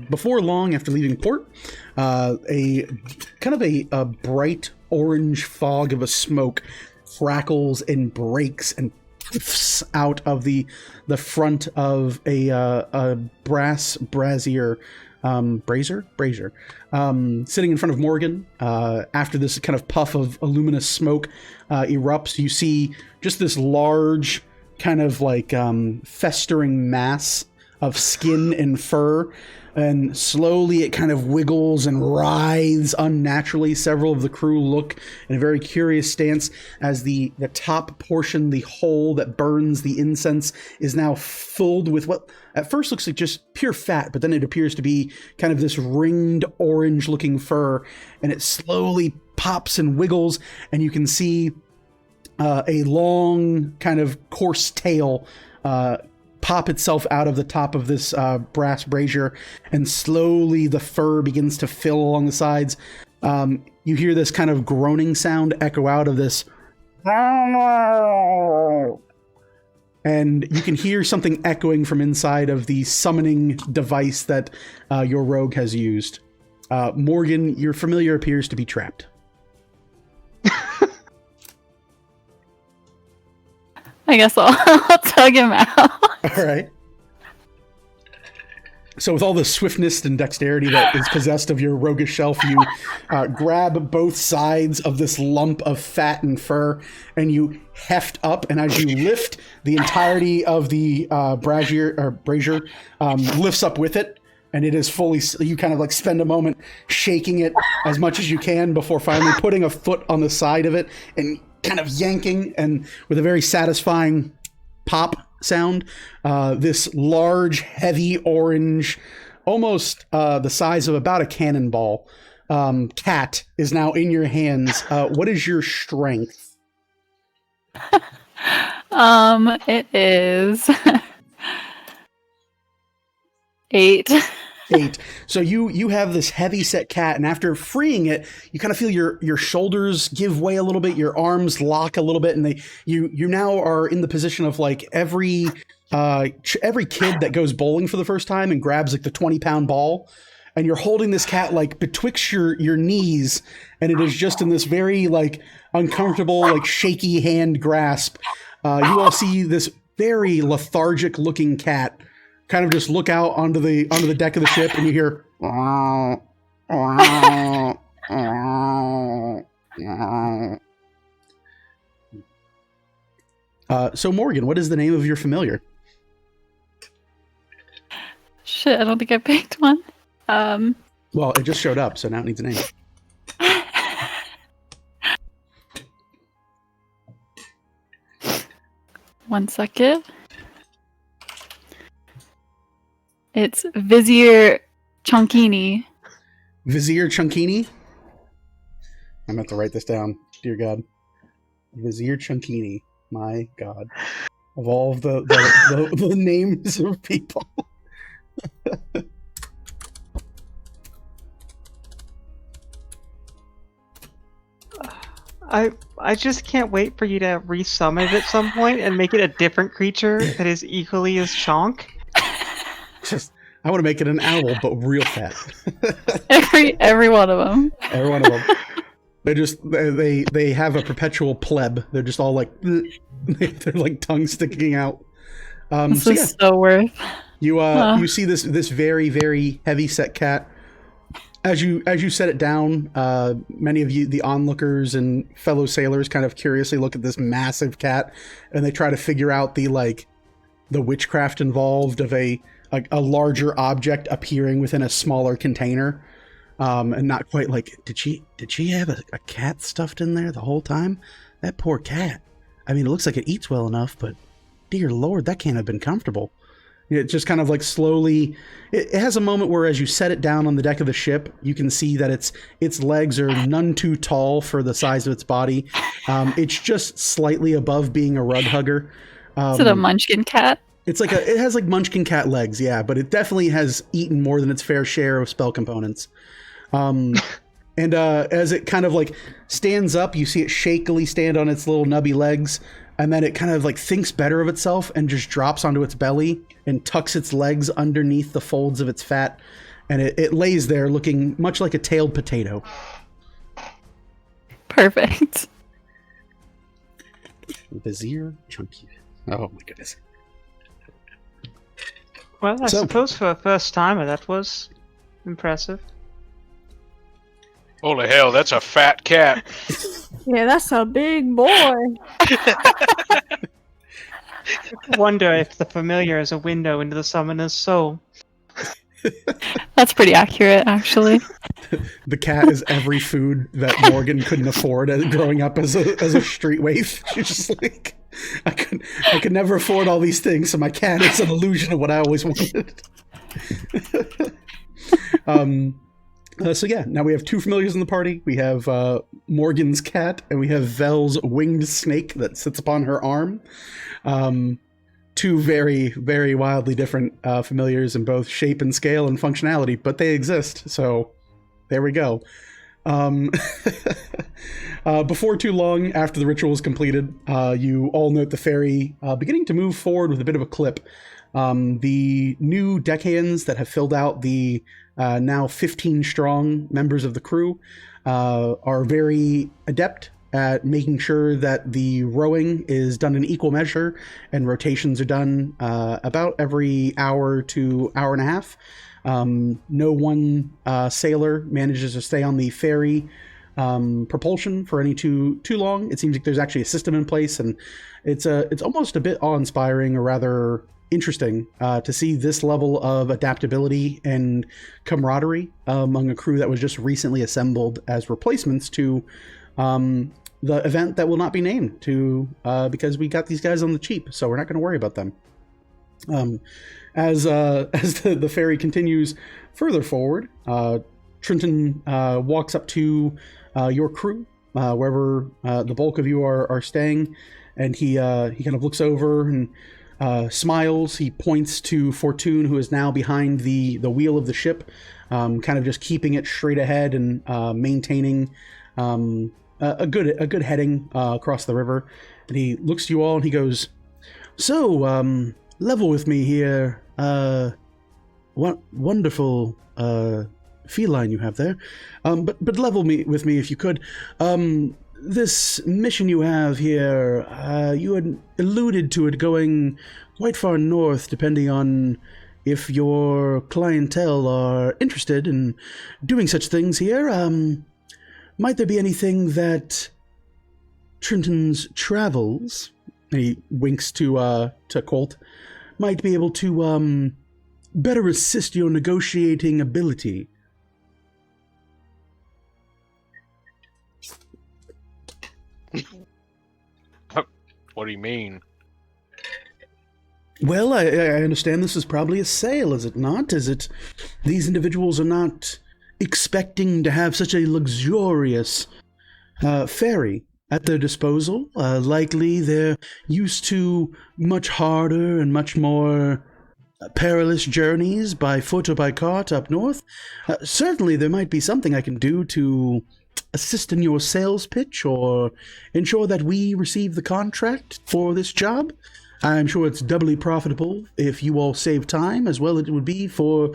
Before long, after leaving port, a kind of a bright orange fog of a smoke crackles and breaks and puffs out of the front of a brass brazier. Brazier, sitting in front of Morgan. After this kind of puff of luminous smoke erupts, you see just this large kind of like festering mass of skin and fur, and slowly it kind of wiggles and writhes unnaturally. Several of the crew look in a very curious stance as the top portion, the hole that burns the incense, is now filled with what at first looks like just pure fat, but then it appears to be kind of this ringed orange looking fur, and it slowly pops and wiggles, and you can see a long kind of coarse tail pop itself out of the top of this brass brazier, and slowly the fur begins to fill along the sides. You hear this kind of groaning sound echo out of this, and you can hear something echoing from inside of the summoning device that your rogue has used. Morgan, your familiar appears to be trapped. I guess I'll tug him out. All right. So with all the swiftness and dexterity that is possessed of your roguish self, you grab both sides of this lump of fat and fur, and you heft up, and as you lift, the entirety of the brazier lifts up with it, and it is fully, you kind of like spend a moment shaking it as much as you can before finally putting a foot on the side of it and kind of yanking, and with a very satisfying pop sound, this large, heavy orange, almost the size of about a cannonball, cat is now in your hands. What is your strength? It is 8. 8. So you have this heavy set cat, and after freeing it, you kind of feel your shoulders give way a little bit, your arms lock a little bit, and you now are in the position of like every kid that goes bowling for the first time and grabs like the 20-pound ball, and you're holding this cat like betwixt your knees, and it is just in this very like uncomfortable, like shaky hand grasp. You all see this very lethargic looking cat kind of just look out onto the deck of the ship, and you hear so Morgan, what is the name of your familiar? Shit, I don't think I picked one. Well, it just showed up, so now it needs a name. One second. It's Vizier Chunkini. Vizier Chunkini? I'm going to have to write this down. Dear God. Vizier Chunkini. My God. Of all of the names of people. I just can't wait for you to resummon it at some point and make it a different creature that is equally as chonk. I want to make it an owl, but real fat. every one of them. Every one of them. They have a perpetual pleb. They're just all like they're like tongue sticking out. This is so worth. You see this very, very heavy set cat. As you set it down, many of you, the onlookers and fellow sailors, kind of curiously look at this massive cat, and they try to figure out the witchcraft involved of a larger object appearing within a smaller container, and not quite like, did she have a cat stuffed in there the whole time? That poor cat. I mean, it looks like it eats well enough, but dear Lord, that can't have been comfortable. It just kind of like slowly, it has a moment where as you set it down on the deck of the ship, you can see that its legs are none too tall for the size of its body. It's just slightly above being a rug hugger. Is it a munchkin cat? It's like it has like munchkin cat legs, yeah, but it definitely has eaten more than its fair share of spell components. And as it kind of like stands up, you see it shakily stand on its little nubby legs, and then it kind of like thinks better of itself and just drops onto its belly and tucks its legs underneath the folds of its fat, and it lays there looking much like a tailed potato. Perfect. Vizier Chunky. Oh my goodness. Well, I So- suppose for a first timer, that was impressive. Holy hell, that's a fat cat. Yeah, that's a big boy. Wonder if the familiar is a window into the summoner's soul. That's pretty accurate, actually. The cat is every food that Morgan couldn't afford growing up as a street waif. She's just like, I could never afford all these things, so my cat is an illusion of what I always wanted. So yeah, now we have two familiars in the party. We have Morgan's cat, and we have Vel's winged snake that sits upon her arm. Two very, very wildly different familiars in both shape and scale and functionality, but they exist, so there we go. Before too long, after the ritual is completed, you all note the fairy beginning to move forward with a bit of a clip. The new deckhands that have filled out the now 15 strong members of the crew are very adept at making sure that the rowing is done in equal measure and rotations are done about every hour to hour and a half. No one sailor manages to stay on the ferry propulsion for any too long. It seems like there's actually a system in place, and it's almost a bit awe-inspiring, or rather interesting, to see this level of adaptability and camaraderie among a crew that was just recently assembled as replacements to the event that will not be named, because we got these guys on the cheap, so we're not going to worry about them. As the ferry continues further forward, Trenton walks up to your crew, wherever the bulk of you are staying, and he kind of looks over and smiles. He points to Fortune, who is now behind the wheel of the ship, kind of just keeping it straight ahead and maintaining a good heading across the river. And he looks to you all and he goes, "So, level with me here. What wonderful feline you have there. But level with me if you could. This mission you have here, you had alluded to it going quite far north, depending on if your clientele are interested in doing such things here. Might there be anything that Trenton's travels," and he winks to Colt, "might be able to better assist your negotiating ability?" What do you mean? Well, I understand this is probably a sale, is it not? Is it these individuals are not expecting to have such a luxurious ferry at their disposal? Likely they're used to much harder and much more perilous journeys by foot or by cart up north. Certainly there might be something I can do to assist in your sales pitch or ensure that we receive the contract for this job. I'm sure it's doubly profitable if you all save time, as well as it would be for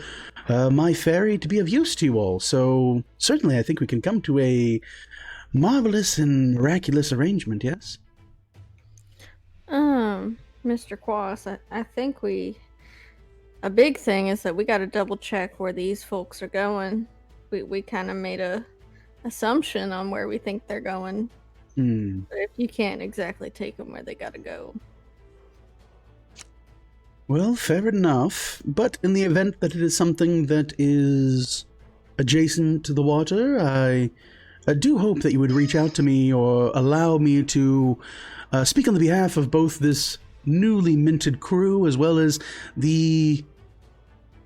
my ferry to be of use to you all. So certainly I think we can come to a marvelous and miraculous arrangement, yes? Mr. Quas, I think a big thing is that we got to double check where these folks are going. We kind of made a assumption on where we think they're going. But if you can't exactly take them where they got to go. Well, fair enough, but in the event that it is something that is adjacent to the water, I do hope that you would reach out to me or allow me to speak on the behalf of both this newly minted crew as well as the,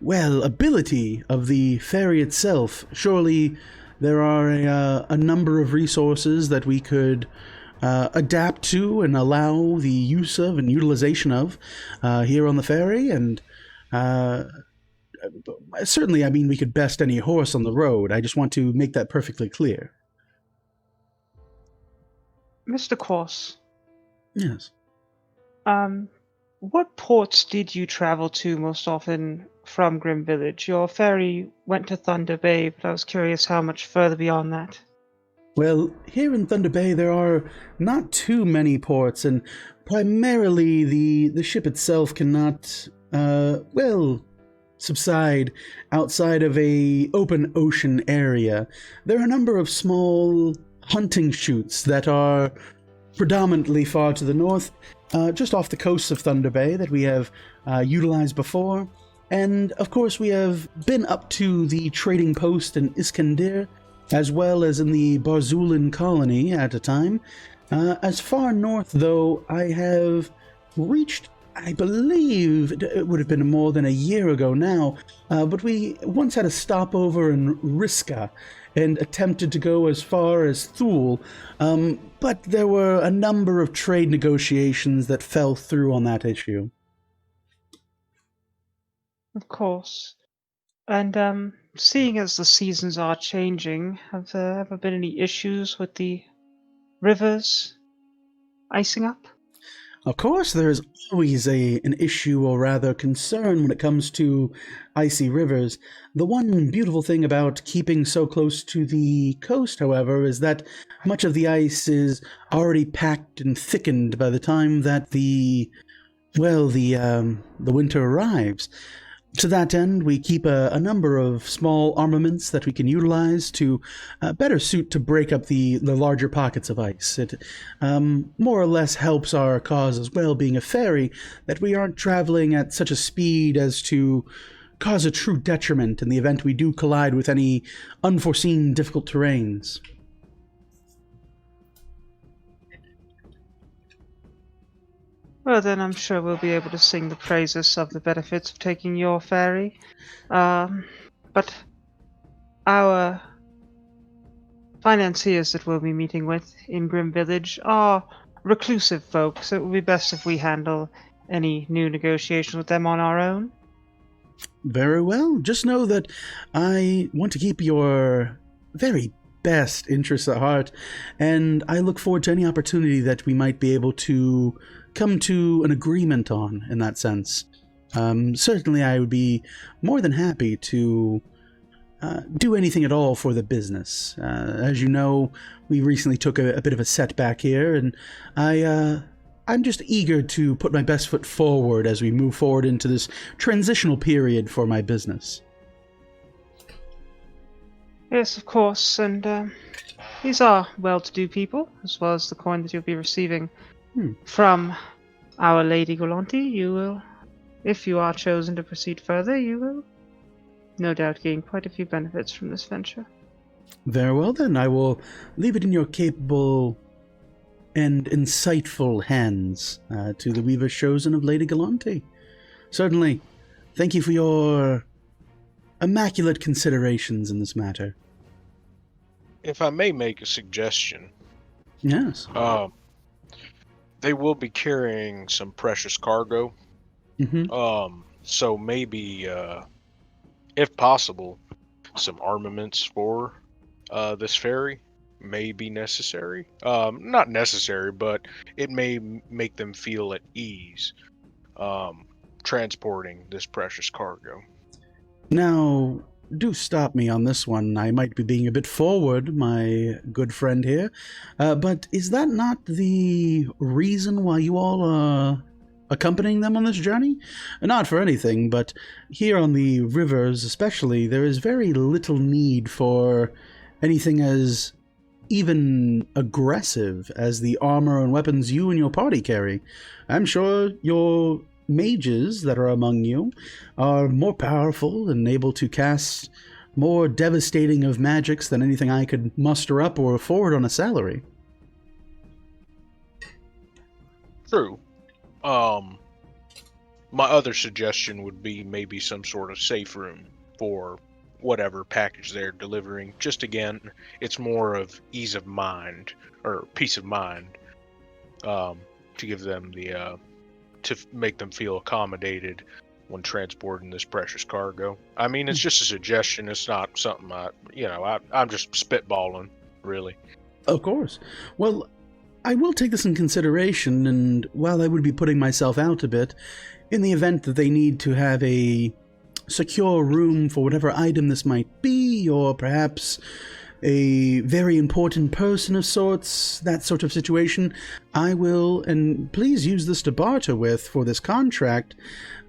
well, ability of the ferry itself. Surely there are a number of resources that we could adapt to and allow the use of and utilization of here on the ferry, and certainly, I mean, we could best any horse on the road. I just want to make that perfectly clear. Mr. Quas, Yes. what ports did you travel to most often from Grim Village? Your ferry went to Thunder Bay, but I was curious how much further beyond that. Well, here in Thunder Bay, there are not too many ports, and primarily the ship itself cannot, subside outside of a open ocean area. There are a number of small hunting chutes that are predominantly far to the north, just off the coast of Thunder Bay that we have utilized before. And, of course, we have been up to the trading post in Iskandir, as well as in the Barzulin colony at a time. As far north, though, I have reached, I believe, it would have been more than a year ago now, but we once had a stopover in Riska and attempted to go as far as Thule, but there were a number of trade negotiations that fell through on that issue. Of course. And seeing as the seasons are changing, have there ever been any issues with the rivers icing up? Of course, there is always an issue, or rather concern, when it comes to icy rivers. The one beautiful thing about keeping so close to the coast, however, is that much of the ice is already packed and thickened by the time that the winter arrives. To that end, we keep a number of small armaments that we can utilize to better suit to break up the larger pockets of ice. It more or less helps our cause as well, being a ferry, that we aren't traveling at such a speed as to cause a true detriment in the event we do collide with any unforeseen difficult terrains. Well, then I'm sure we'll be able to sing the praises of the benefits of taking your ferry. But our financiers that we'll be meeting with in Grim Village are reclusive folk, so it would be best if we handle any new negotiations with them on our own. Very well. Just know that I want to keep your very best interests at heart, and I look forward to any opportunity that we might be able to come to an agreement on in that sense. Certainly I would be more than happy to do anything at all for the business. As you know, we recently took a bit of a setback here, and I'm just eager to put my best foot forward as we move forward into this transitional period for my business. Yes, of course, and these are well-to-do people, as well as the coin that you'll be receiving from Our Lady Galanti. You will, if you are chosen to proceed further, you will no doubt gain quite a few benefits from this venture. Very well then, I will leave it in your capable and insightful hands to the Weaver chosen of Lady Galanti. Certainly, thank you for your immaculate considerations in this matter. If I may make a suggestion. Yes. They will be carrying some precious cargo. Mm-hmm. So maybe, if possible, some armaments for this ferry may be necessary. Not necessary, but it may make them feel at ease transporting this precious cargo. Now, do stop me on this one. I might be being a bit forward, my good friend here. But is that not the reason why you all are accompanying them on this journey? Not for anything, but here on the rivers especially, there is very little need for anything as even aggressive as the armor and weapons you and your party carry. I'm sure your mages that are among you are more powerful and able to cast more devastating of magics than anything I could muster up or afford on a salary. True. My other suggestion would be maybe some sort of safe room for whatever package they're delivering. Just again, it's more of ease of mind or peace of mind to give them the to make them feel accommodated when transporting this precious cargo. I mean, it's just a suggestion. It's not something I'm just spitballing, really. Of course. Well, I will take this in consideration, and while I would be putting myself out a bit, in the event that they need to have a secure room for whatever item this might be, or perhaps a very important person of sorts, that sort of situation, I will, and please use this to barter with for this contract,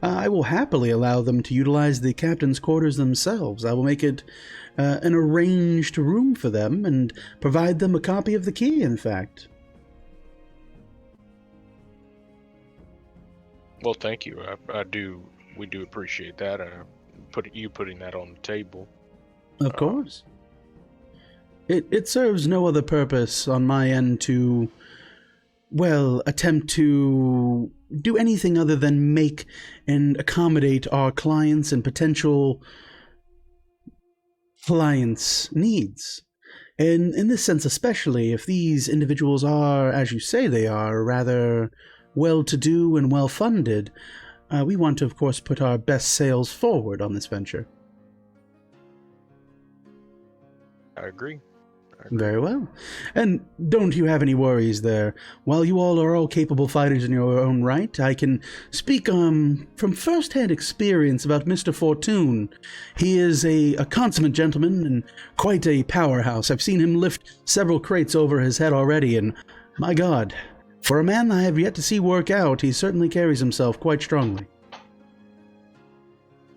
I will happily allow them to utilize the captain's quarters themselves. I will make it an arranged room for them and provide them a copy of the key, in fact. Well, thank you. We do appreciate that. Putting that on the table. Of course. It serves no other purpose on my end to, well, attempt to do anything other than make and accommodate our clients and potential clients' needs. And in this sense especially, if these individuals are, as you say they are, rather well-to-do and well-funded, we want to, of course, put our best sails forward on this venture. I agree. Very well. And don't you have any worries there. While you all are all capable fighters in your own right, I can speak from first-hand experience about Mr. Fortune. He is a consummate gentleman and quite a powerhouse. I've seen him lift several crates over his head already, and my God, for a man I have yet to see work out, he certainly carries himself quite strongly.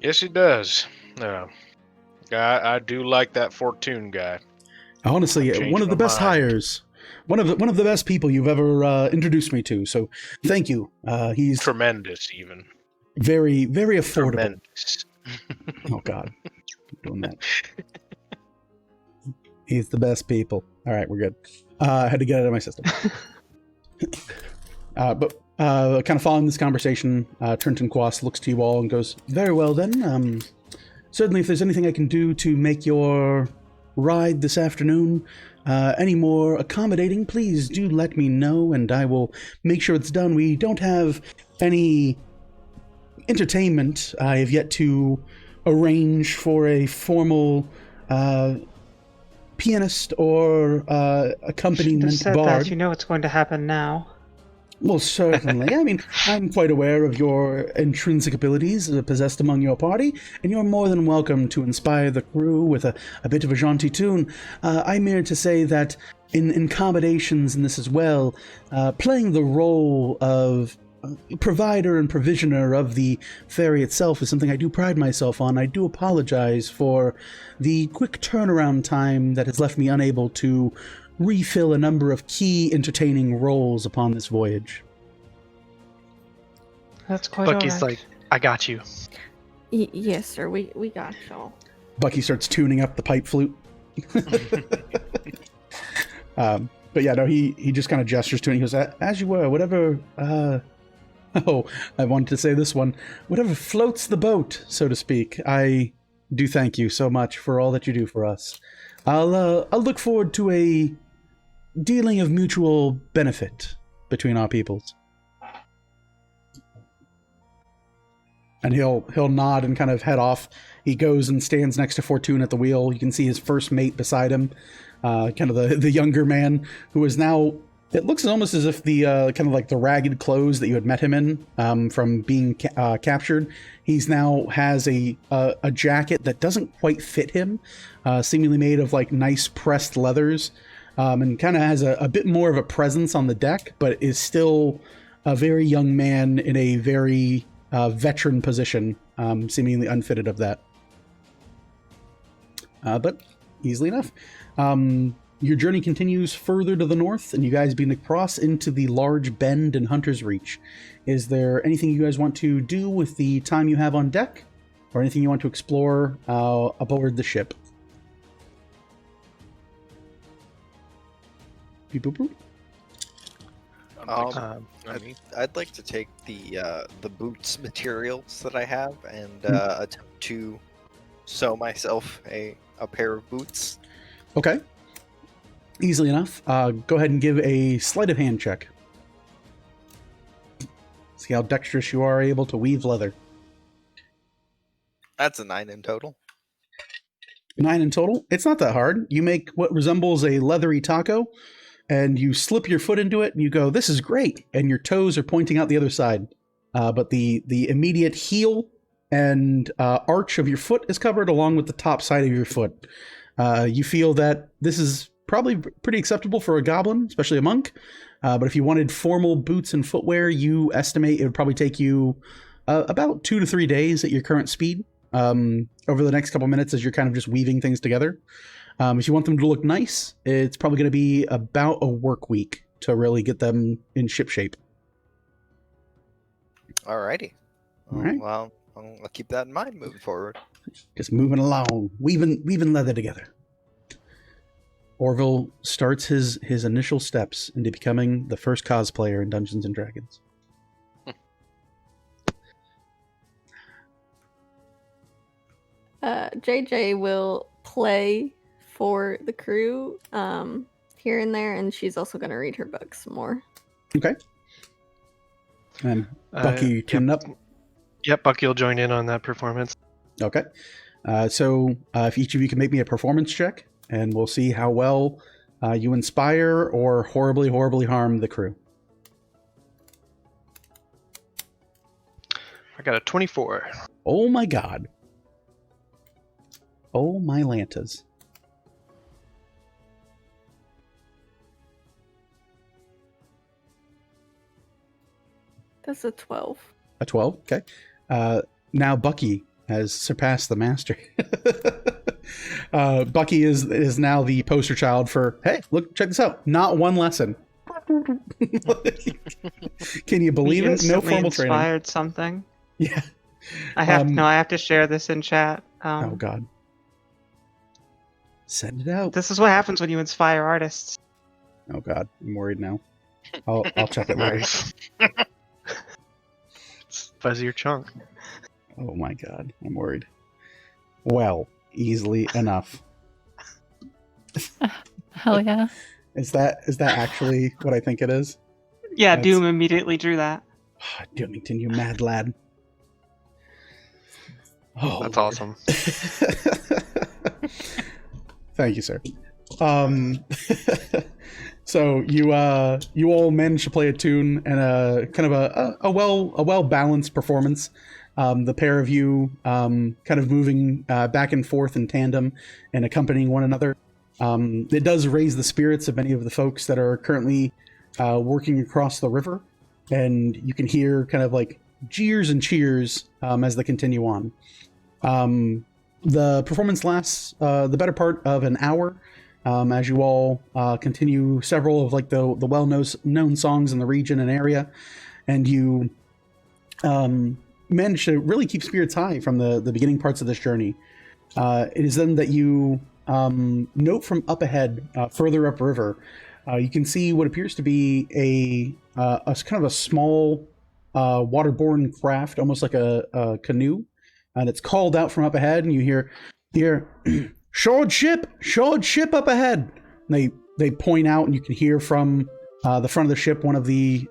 Yes, he does. I do like that Fortune guy. Honestly, one of the best hires. One of the best people you've ever introduced me to. So, thank you. He's tremendous, even very, very affordable. Tremendous. Oh God, keep doing that. He's the best people. All right, we're good. I had to get it out of my system. But kind of following this conversation, Trenton Quas looks to you all and goes, "Very well then. Certainly, if there's anything I can do to make your ride this afternoon any more accommodating, please do let me know and I will make sure it's done. We don't have any entertainment. I have yet to arrange for a formal pianist or accompaniment You said bard. that. You know what's going to happen now. Well, certainly. I mean, I'm quite aware of your intrinsic abilities possessed among your party, and you're more than welcome to inspire the crew with a bit of a jaunty tune. I'm here to say that in accommodations in this as well, playing the role of provider and provisioner of the ferry itself is something I do pride myself on. I do apologize for the quick turnaround time that has left me unable to refill a number of key entertaining roles upon this voyage. That's quite Bucky's all right. like, I got you. Yes, sir. We got y'all. Bucky starts tuning up the pipe flute. But yeah, no, he just kind of gestures to it and he goes, as you were, whatever, oh, I wanted to say this one, whatever floats the boat, so to speak. I do thank you so much for all that you do for us. I'll look forward to a dealing of mutual benefit between our peoples. And he'll nod and kind of head off. He goes and stands next to Fortune at the wheel. You can see his first mate beside him, kind of the younger man who is now. It looks almost as if the kind of like the ragged clothes that you had met him in from being captured. He's now has a jacket that doesn't quite fit him, seemingly made of like nice pressed leathers, and kind of has a bit more of a presence on the deck, but is still a very young man in a very veteran position, seemingly unfitted of that. But easily enough. Your journey continues further to the north, and you guys begin to cross into the large bend in Hunter's Reach. Is there anything you guys want to do with the time you have on deck, or anything you want to explore aboard the ship? Beep, boop, boop. I'd like to take the boots materials that I have and attempt to sew myself a pair of boots. Okay. Easily enough. Go ahead and give a sleight of hand check. See how dexterous you are able to weave leather. That's a 9 in total. 9 in total? It's not that hard. You make what resembles a leathery taco, and you slip your foot into it, and you go, "This is great!" And your toes are pointing out the other side. But the immediate heel and arch of your foot is covered, along with the top side of your foot. You feel that this is probably pretty acceptable for a goblin, especially a monk. But if you wanted formal boots and footwear, you estimate it would probably take you about 2 to 3 days at your current speed over the next couple minutes as you're kind of just weaving things together. If you want them to look nice, it's probably going to be about a work week to really get them in ship shape. Alrighty. All right. Well, I'll keep that in mind moving forward. Just moving along, weaving leather together. Orville starts his initial steps into becoming the first cosplayer in Dungeons and Dragons. JJ will play for the crew here and there, and she's also going to read her books some more. Okay. And Bucky tuning up. Yep, Bucky will join in on that performance. Okay. So if each of you can make me a performance check, and we'll see how well you inspire or horribly, horribly harm the crew. I got a 24. Oh my god. Oh my lantas. That's a 12. A 12? Okay. Now Bucky has surpassed the master. Bucky is now the poster child for, hey, look, check this out. Not one lesson. Can you believe it? No formal training. Inspired something. Yeah. I have to share this in chat. Oh god. Send it out. This is what happens when you inspire artists. Oh god, I'm worried now. I'll check it later. Nice. It's fuzzier chunk. Oh my god, I'm worried. Well, easily enough. Hell yeah. Is that actually what I think it is? Yeah, Doom immediately drew that. Doomington, you mad lad. Oh, That's Lord. awesome. Thank you, sir. So you all managed to play a tune and a kind of a well balanced performance. The pair of you kind of moving back and forth in tandem and accompanying one another. It does raise the spirits of many of the folks that are currently working across the river, and you can hear kind of like jeers and cheers as they continue on. The performance lasts the better part of an hour as you all continue several of like the well-known songs in the region and area, and you manage to really keep spirits high from the beginning parts of this journey. It is then that you note from up ahead, further upriver, you can see what appears to be a kind of a small waterborne craft, almost like a canoe, and it's called out from up ahead, and you hear shored ship up ahead. And they point out, and you can hear from the front of the ship, one of the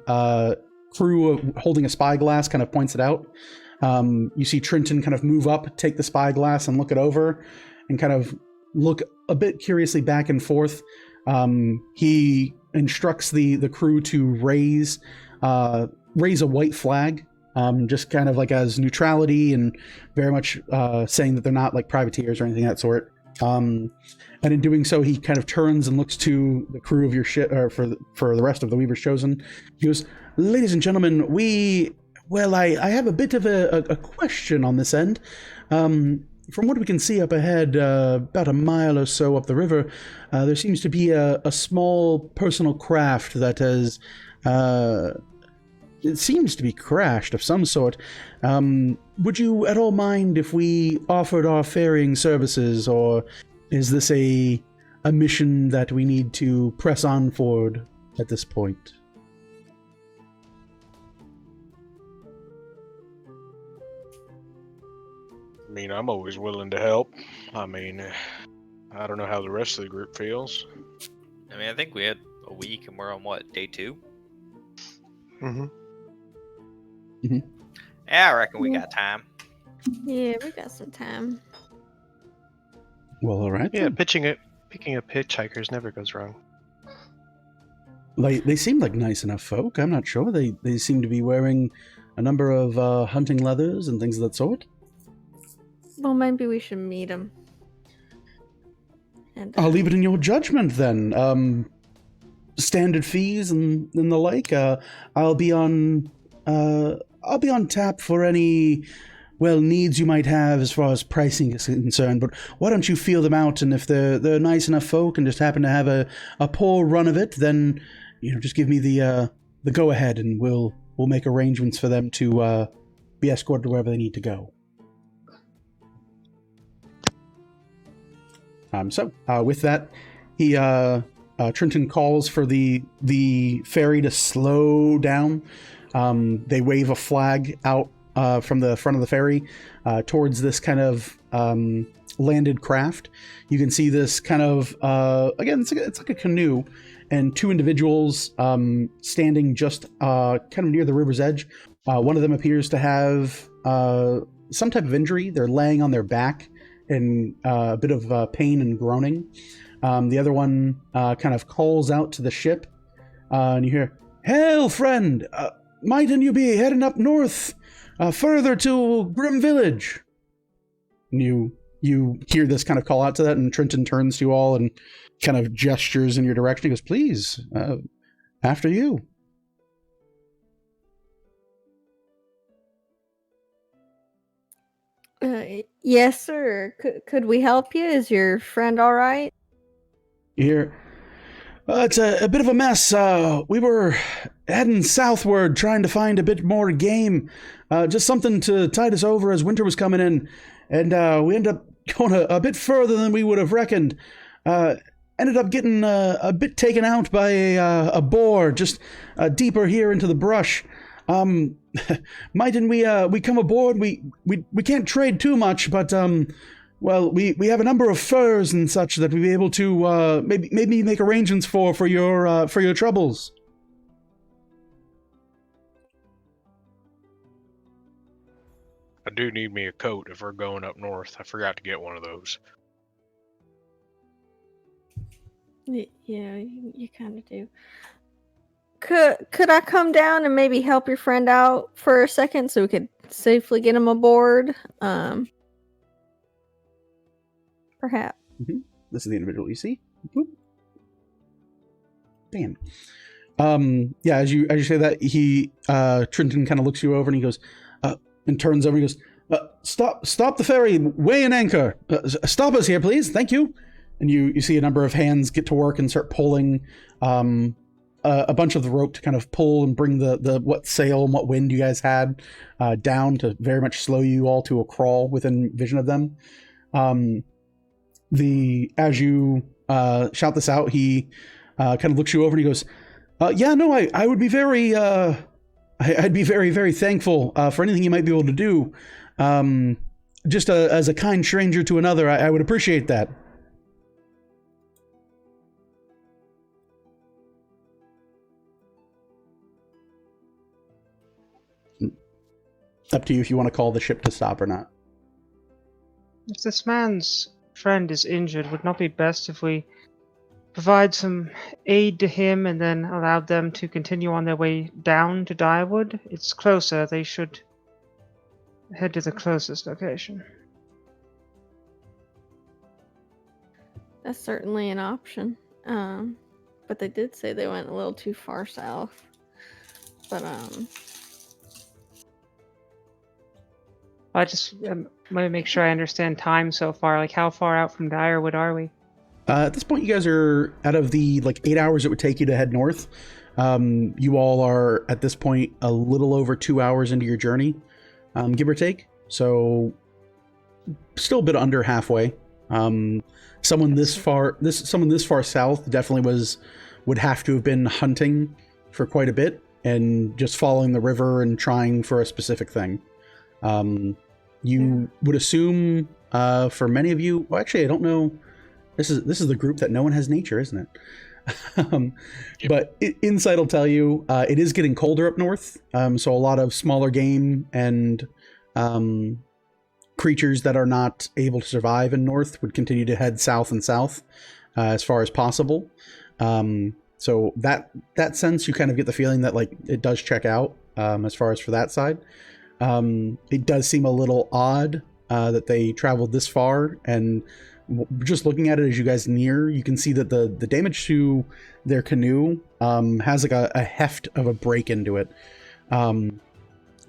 crew holding a spyglass kind of points it out. You see Trenton kind of move up, take the spyglass, and look it over, and kind of look a bit curiously back and forth. He instructs the crew to raise a white flag, just kind of like as neutrality, and very much saying that they're not like privateers or anything of that sort. And in doing so, he kind of turns and looks to the crew of your ship, or for the rest of the Weaver's Chosen. He goes, "Ladies and gentlemen, I have a bit of a question on this end. From what we can see up ahead, about a mile or so up the river, there seems to be a small personal craft that has, it seems to be crashed of some sort. Would you at all mind if we offered our ferrying services, or is this a mission that we need to press on forward at this point?" I mean, I'm always willing to help. I mean, I don't know how the rest of the group feels. I mean, I think we had a week and we're on what, day 2? Mm-hmm. Yeah, I reckon we got time. Yeah, we got some time. Well, all right. Yeah, then. picking up hitchhikers never goes wrong. Like, they seem like nice enough folk. I'm not sure. They seem to be wearing a number of hunting leathers and things of that sort. Well, maybe we should meet him. And I'll leave it in your judgment then. Standard fees and the like. I'll be on tap for any needs you might have as far as pricing is concerned. But why don't you feel them out? And if they're nice enough folk and just happen to have a poor run of it, then just give me the go ahead, and we'll make arrangements for them to be escorted to wherever they need to go. So with that, he Trenton calls for the ferry to slow down. They wave a flag out from the front of the ferry towards this kind of landed craft. You can see this kind of again, it's like a canoe, and two individuals standing just kind of near the river's edge. One of them appears to have some type of injury. They're laying on their back in a bit of pain and groaning. The other one kind of calls out to the ship, and you hear, "Hail, friend! Mightn't you be heading up north, further to Grim Village?" And you hear this kind of call out to that, and Trenton turns to you all and kind of gestures in your direction. He goes, "Please, after you." Yes, sir. Could we help you? Is your friend all right? You hear, "It's a bit of a mess. We were heading southward, trying to find a bit more game. Just something to tide us over as winter was coming in. And we ended up going a bit further than we would have reckoned. Ended up getting a bit taken out by a boar just deeper here into the brush. Mightn't we come aboard? We can't trade too much, but we have a number of furs and such that we'd be able to maybe make arrangements for your troubles." I do need me a coat if we're going up north. I forgot to get one of those. Yeah, you kind of do. Could I come down and maybe help your friend out for a second so we could safely get him aboard? Perhaps. Mm-hmm. This is the individual you see. Boop. Bam. Yeah, as you say that, he Trenton kind of looks you over and he goes, and turns over and he goes, stop the ferry, weigh an anchor. Stop us here, please. Thank you." And you see a number of hands get to work and start pulling a bunch of the rope to kind of pull and bring the what sail and what wind you guys had down to very much slow you all to a crawl within vision of them. As you shout this out, he kind of looks you over and he goes, I would be very I'd be very, very thankful for anything you might be able to do. Just as a kind stranger to another, I would appreciate that. Up to you if you want to call the ship to stop or not. If this man's friend is injured, would it not be best if we provide some aid to him and then allowed them to continue on their way down to Direwood? It's closer. They should head to the closest location. That's certainly an option. But they did say they went a little too far south. But I just want to make sure I understand time so far. Like, how far out from Direwood are we? At this point, you guys are out of the 8 hours it would take you to head north. You all are at this point a little over 2 hours into your journey, give or take. So, still a bit under halfway. Someone this far south definitely would have to have been hunting for quite a bit and just following the river and trying for a specific thing. You would assume for many of you, well, actually, I don't know. This is the group that no one has nature, isn't it? Yep. But Insight will tell you it is getting colder up north. So a lot of smaller game and creatures that are not able to survive in north would continue to head south and south as far as possible. So that sense, you kind of get the feeling that it does check out as far as for that side. It does seem a little odd that they traveled this far and just looking at it as you guys near, you can see that the damage to their canoe has like a heft of a break into it.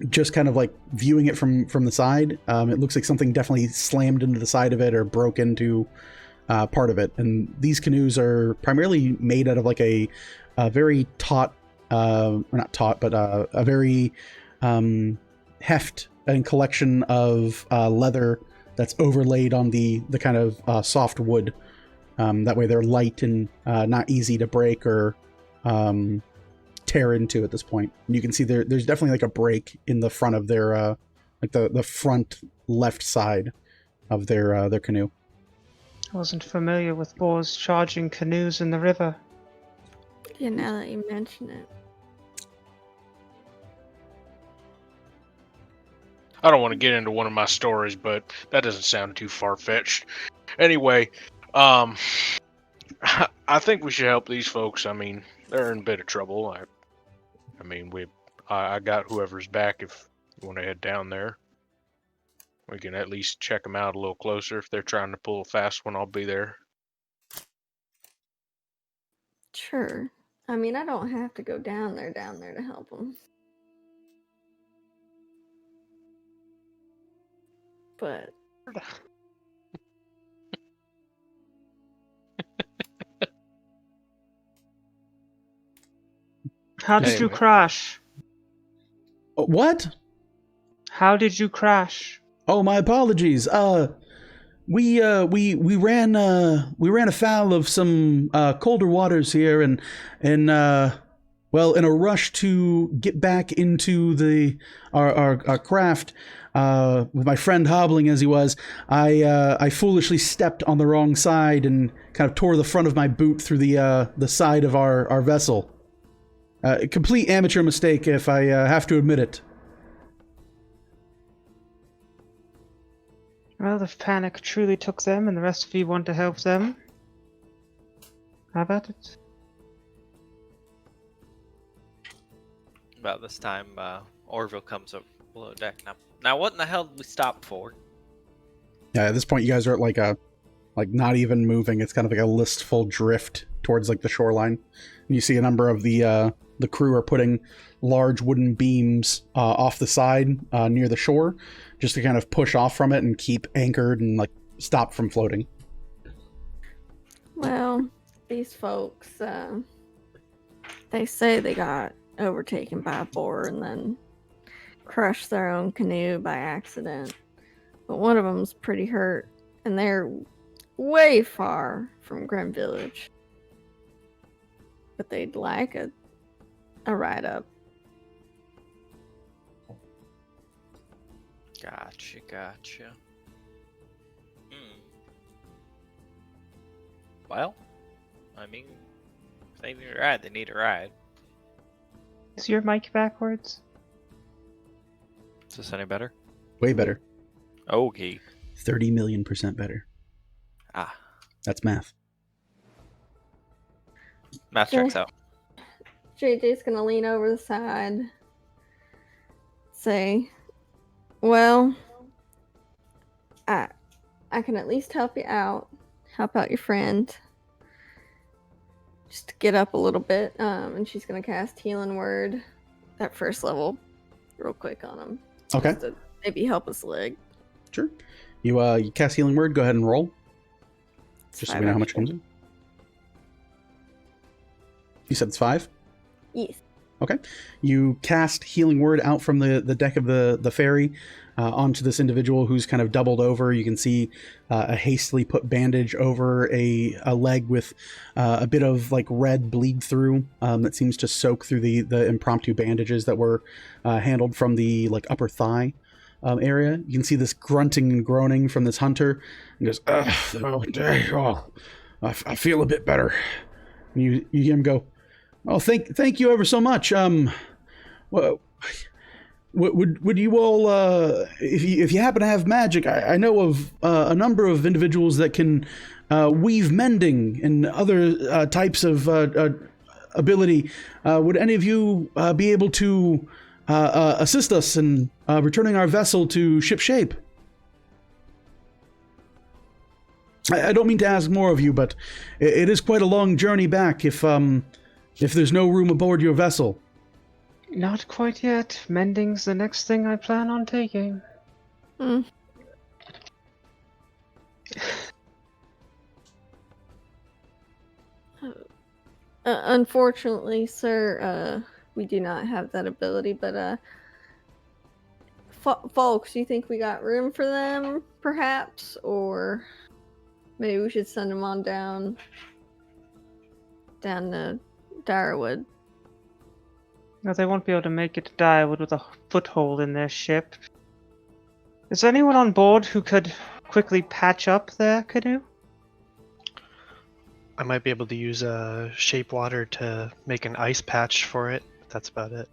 Just kind of like viewing it from the side, it looks like something definitely slammed into the side of it or broke into part of it. And these canoes are primarily made out of like a very taut, or not taut, but a very heft and collection of leather that's overlaid on the kind of soft wood. That way they're light and not easy to break or tear into at this point. And you can see there's definitely like a break in the front of their like the front left side of their canoe. I wasn't familiar with boars charging canoes in the river. Yeah, now that you mention it. I don't want to get into one of my stories, but that doesn't sound too far-fetched. Anyway, I think we should help these folks. I mean, they're in a bit of trouble. I mean, I got whoever's back if you want to head down there. We can at least check them out a little closer. If they're trying to pull a fast one, I'll be there. Sure. I mean, I don't have to go down there to help them. But How did you Anyway. crash? What? How did you crash? Oh, my apologies. We ran afoul of some colder waters here, and well, in a rush to get back into our craft, with my friend hobbling as he was, I foolishly stepped on the wrong side and kind of tore the front of my boot through the side of our vessel. A complete amateur mistake, if I have to admit it. Well, if panic truly took them and the rest of you want to help them, how about it? About this time, Orville comes up below deck. Now, what in the hell did we stop for? Yeah, at this point, you guys are at like not even moving. It's kind of like a listful drift towards like the shoreline. And you see a number of the crew are putting large wooden beams off the side near the shore, just to kind of push off from it and keep anchored and like stop from floating. well, these folks, they say they got overtaken by a boar and then crushed their own canoe by accident. But one of them's pretty hurt, and they're way far from Grim Village. But they'd like a ride up. Gotcha. Well, I mean, if they need a ride, they need a ride. Is your mic backwards? Is this any better? Way better. Okay. 30 million% better. Ah, That's math. math checks out. JJ's gonna lean over the side, say, well, I can at least help out your friend. Just to get up a little bit, and she's gonna cast Healing Word, that first level, real quick on him. Okay. Just to maybe help his leg. Sure. You cast Healing Word. Go ahead and roll. It's Just so 5 we know how much extra. comes in. You said it's 5? Yes. Okay. You cast Healing Word out from the deck of the ferry onto this individual who's kind of doubled over. You can see a hastily put bandage over a leg with a bit of like red bleed through that seems to soak through the impromptu bandages that were handled from the like upper thigh area. You can see this grunting and groaning from this hunter. He goes, I feel a bit better. And you hear him go, oh, thank you ever so much. Well, would you all, if you happen to have magic, I know of a number of individuals that can weave mending and other types of ability. Would any of you be able to assist us in returning our vessel to ship shape? I don't mean to ask more of you, but it is quite a long journey back if there's no room aboard your vessel. Not quite yet. Mending's the next thing I plan on taking. Hmm. Unfortunately, sir, we do not have that ability, but folks, you think we got room for them, perhaps? Or maybe we should send them on down to Direwood. No, they won't be able to make it to Direwood with a foothold in their ship. Is there anyone on board who could quickly patch up their canoe? I might be able to use a shape water to make an ice patch for it. But that's about it.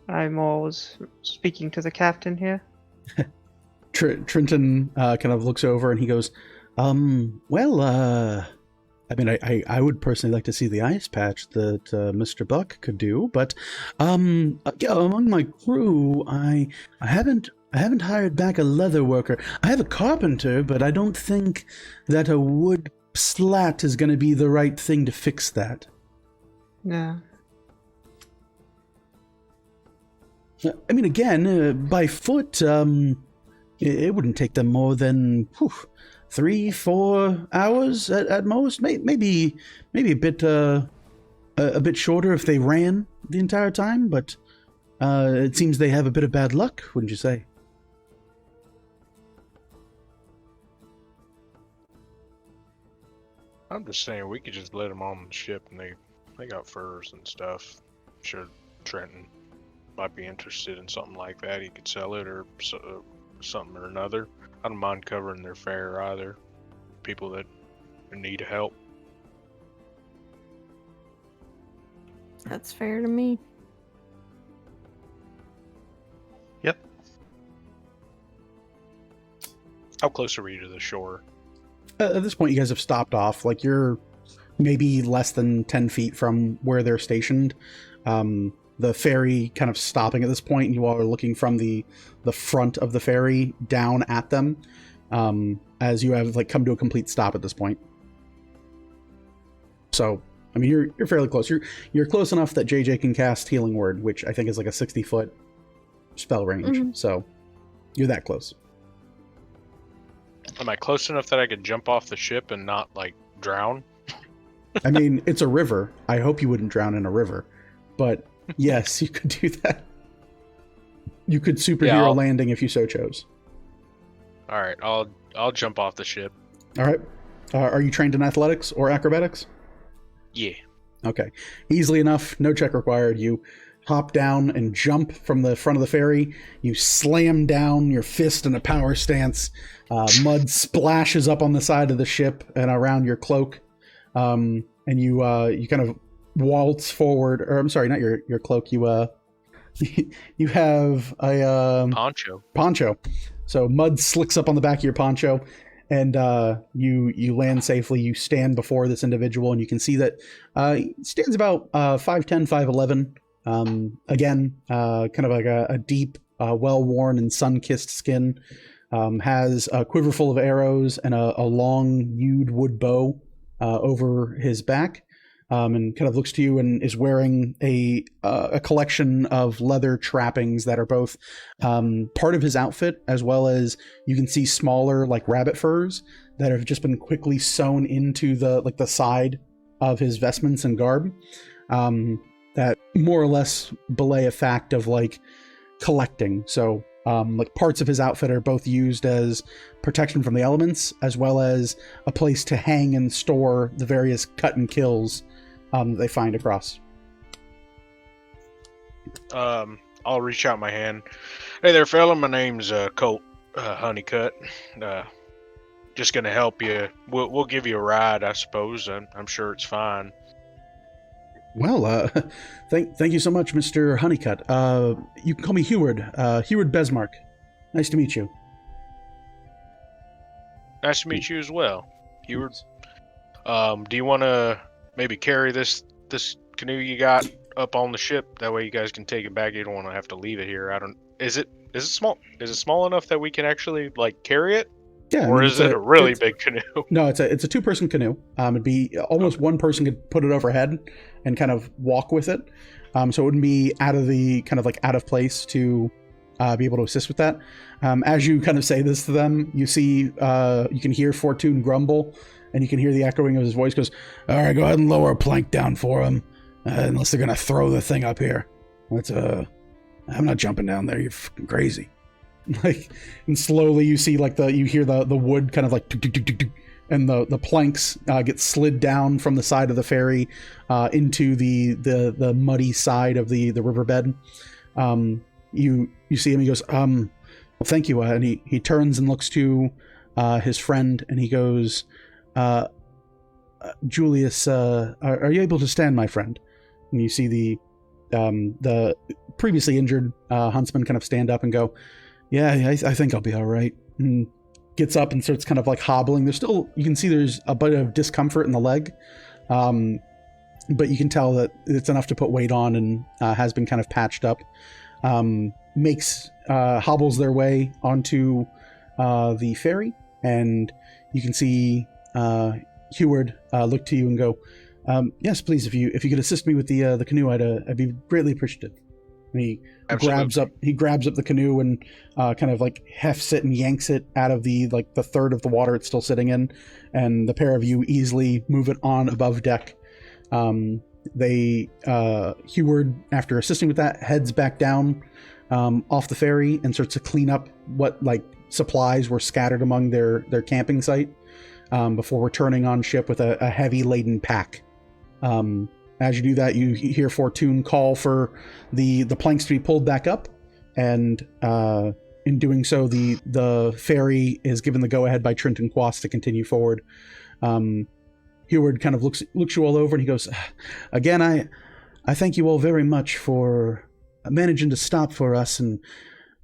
I'm always speaking to the captain here. Trenton kind of looks over and he goes, well, I mean, I would personally like to see the ice patch that Mr. Buck could do, but yeah, among my crew, I haven't hired back a leather worker. I have a carpenter, but I don't think that a wood slat is going to be the right thing to fix that. Yeah. I mean, again, by foot, it wouldn't take them more than 3-4 hours at most. Maybe a bit shorter if they ran the entire time. But it seems they have a bit of bad luck, wouldn't you say? I'm just saying we could just let them on the ship, and they got furs and stuff. Sure, Trenton might be interested in something like that. He could sell it or something or another. I don't mind covering their fare either. People that need help. That's fair to me. Yep. How close are we to the shore? At this point, you guys have stopped off. Like, you're maybe less than 10 feet from where they're stationed. The ferry kind of stopping at this point, and you all are looking from the front of the ferry down at them, as you have come to a complete stop at this point. So, I mean, you're fairly close. You're close enough that JJ can cast Healing Word, which I think is like a 60-foot spell range. Mm-hmm. So, you're that close. Am I close enough that I could jump off the ship and not drown? I mean, it's a river. I hope you wouldn't drown in a river, but yes, you could do that. You could superhero landing if you so chose. All right, I'll jump off the ship. All right. Are you trained in athletics or acrobatics? Yeah. Okay. Easily enough, no check required. You hop down and jump from the front of the ferry. You slam down your fist in a power stance. Mud splashes up on the side of the ship and around your cloak. And you kind of waltz forward, or I'm sorry, not your cloak. You have a poncho. So mud slicks up on the back of your poncho, and you land safely. You stand before this individual, and you can see that he stands about 5'10", 5'11". Again, kind of like a deep, well-worn and sun-kissed skin. Has a quiver full of arrows and a long hewed wood bow over his back. And kind of looks to you and is wearing a collection of leather trappings that are both part of his outfit, as well as you can see smaller rabbit furs that have just been quickly sewn into the side of his vestments and garb, that more or less belay a fact of collecting. So parts of his outfit are both used as protection from the elements, as well as a place to hang and store the various cut and kills they find across. I'll reach out my hand. Hey there, fella. My name's Colt Honeycutt. Just gonna help you. We'll give you a ride, I suppose. I'm sure it's fine. Well, thank you so much, Mr. Honeycutt. You can call me Heward. Heward Besmark. Nice to meet you. Nice to meet you as well, Heward. Do you want to maybe carry this canoe you got up on the ship? That way you guys can take it back. You don't want to have to leave it here. Is it small? Is it small enough that we can actually carry it? Yeah, Or is it a really it's- big canoe? No, it's a 2-person canoe. It'd be almost one person could put it overhead and kind of walk with it. So it wouldn't be out of place to be able to assist with that. As you kind of say this to them, you see, you can hear Fortune grumble, and you can hear the echoing of his voice. Goes, "All right, go ahead and lower a plank down for him, unless they're gonna throw the thing up here. I'm not jumping down there. You're fucking crazy." Like, and slowly you see you hear the wood kind of like tuk, tuk, tuk, tuk, tuk, and the planks get slid down from the side of the ferry into the muddy side of the riverbed. You see him. He goes, "Well, thank you." And he turns and looks to his friend, and he goes, "Julius, are you able to stand, my friend?" And you see the previously injured huntsman kind of stand up and go, "Yeah, I think I'll be all right." And gets up and starts kind of like hobbling. You can see there's a bit of discomfort in the leg, but you can tell that it's enough to put weight on, and has been kind of patched up. Hobbles their way onto the ferry, and you can see Heward look to you and go, "Yes, please, if you could assist me with the canoe, I'd be greatly appreciative." And he grabs up the canoe and kind of like hefts it and yanks it out of the third of the water it's still sitting in, and the pair of you easily move it on above deck. Heward, after assisting with that, heads back down off the ferry and starts to clean up what supplies were scattered among their camping site before returning on ship with a heavy laden pack. As you do that, you hear Fortune call for the planks to be pulled back up, and in doing so, the ferry is given the go-ahead by Trenton Quast to continue forward. Heward kind of looks you all over, and he goes, "Again, I thank you all very much for managing to stop for us, and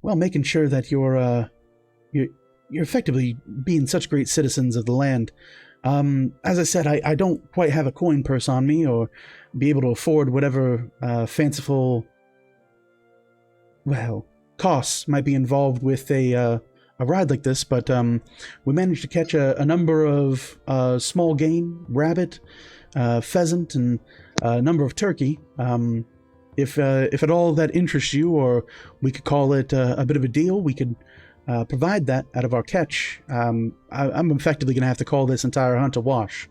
making sure that you're effectively being such great citizens of the land. As I said, I don't quite have a coin purse on me, or be able to afford whatever fanciful costs might be involved with a ride like this, but we managed to catch a number of small game, rabbit, pheasant, and a number of turkey. If at all that interests you, or we could call it a bit of a deal, we could provide that out of our catch. I'm effectively going to have to call this entire hunt a wash."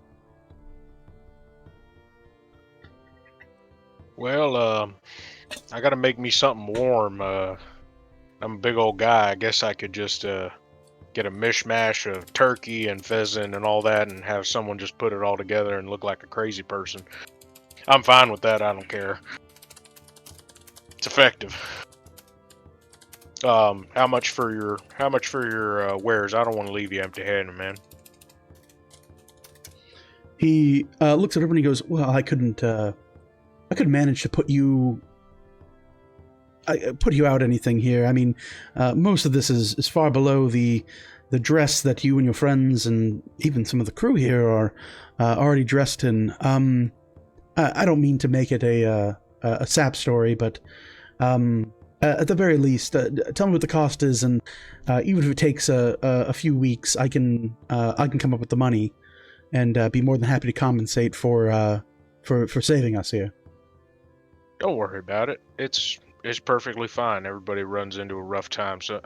Well, I gotta make me something warm. I'm a big old guy. I guess I could just get a mishmash of turkey and pheasant and all that, and have someone just put it all together and look like a crazy person. I'm fine with that. I don't care. It's effective. How much for your wares? I don't want to leave you empty-handed, man. He looks at everyone and he goes, "Well, I couldn't manage to put you out anything here. I mean, most of this is far below the dress that you and your friends and even some of the crew here are already dressed in. I don't mean to make it a sap story, but at the very least, tell me what the cost is, and even if it takes a few weeks, I can come up with the money, and be more than happy to compensate for saving us here." Don't worry about it. It's perfectly fine. Everybody runs into a rough time, so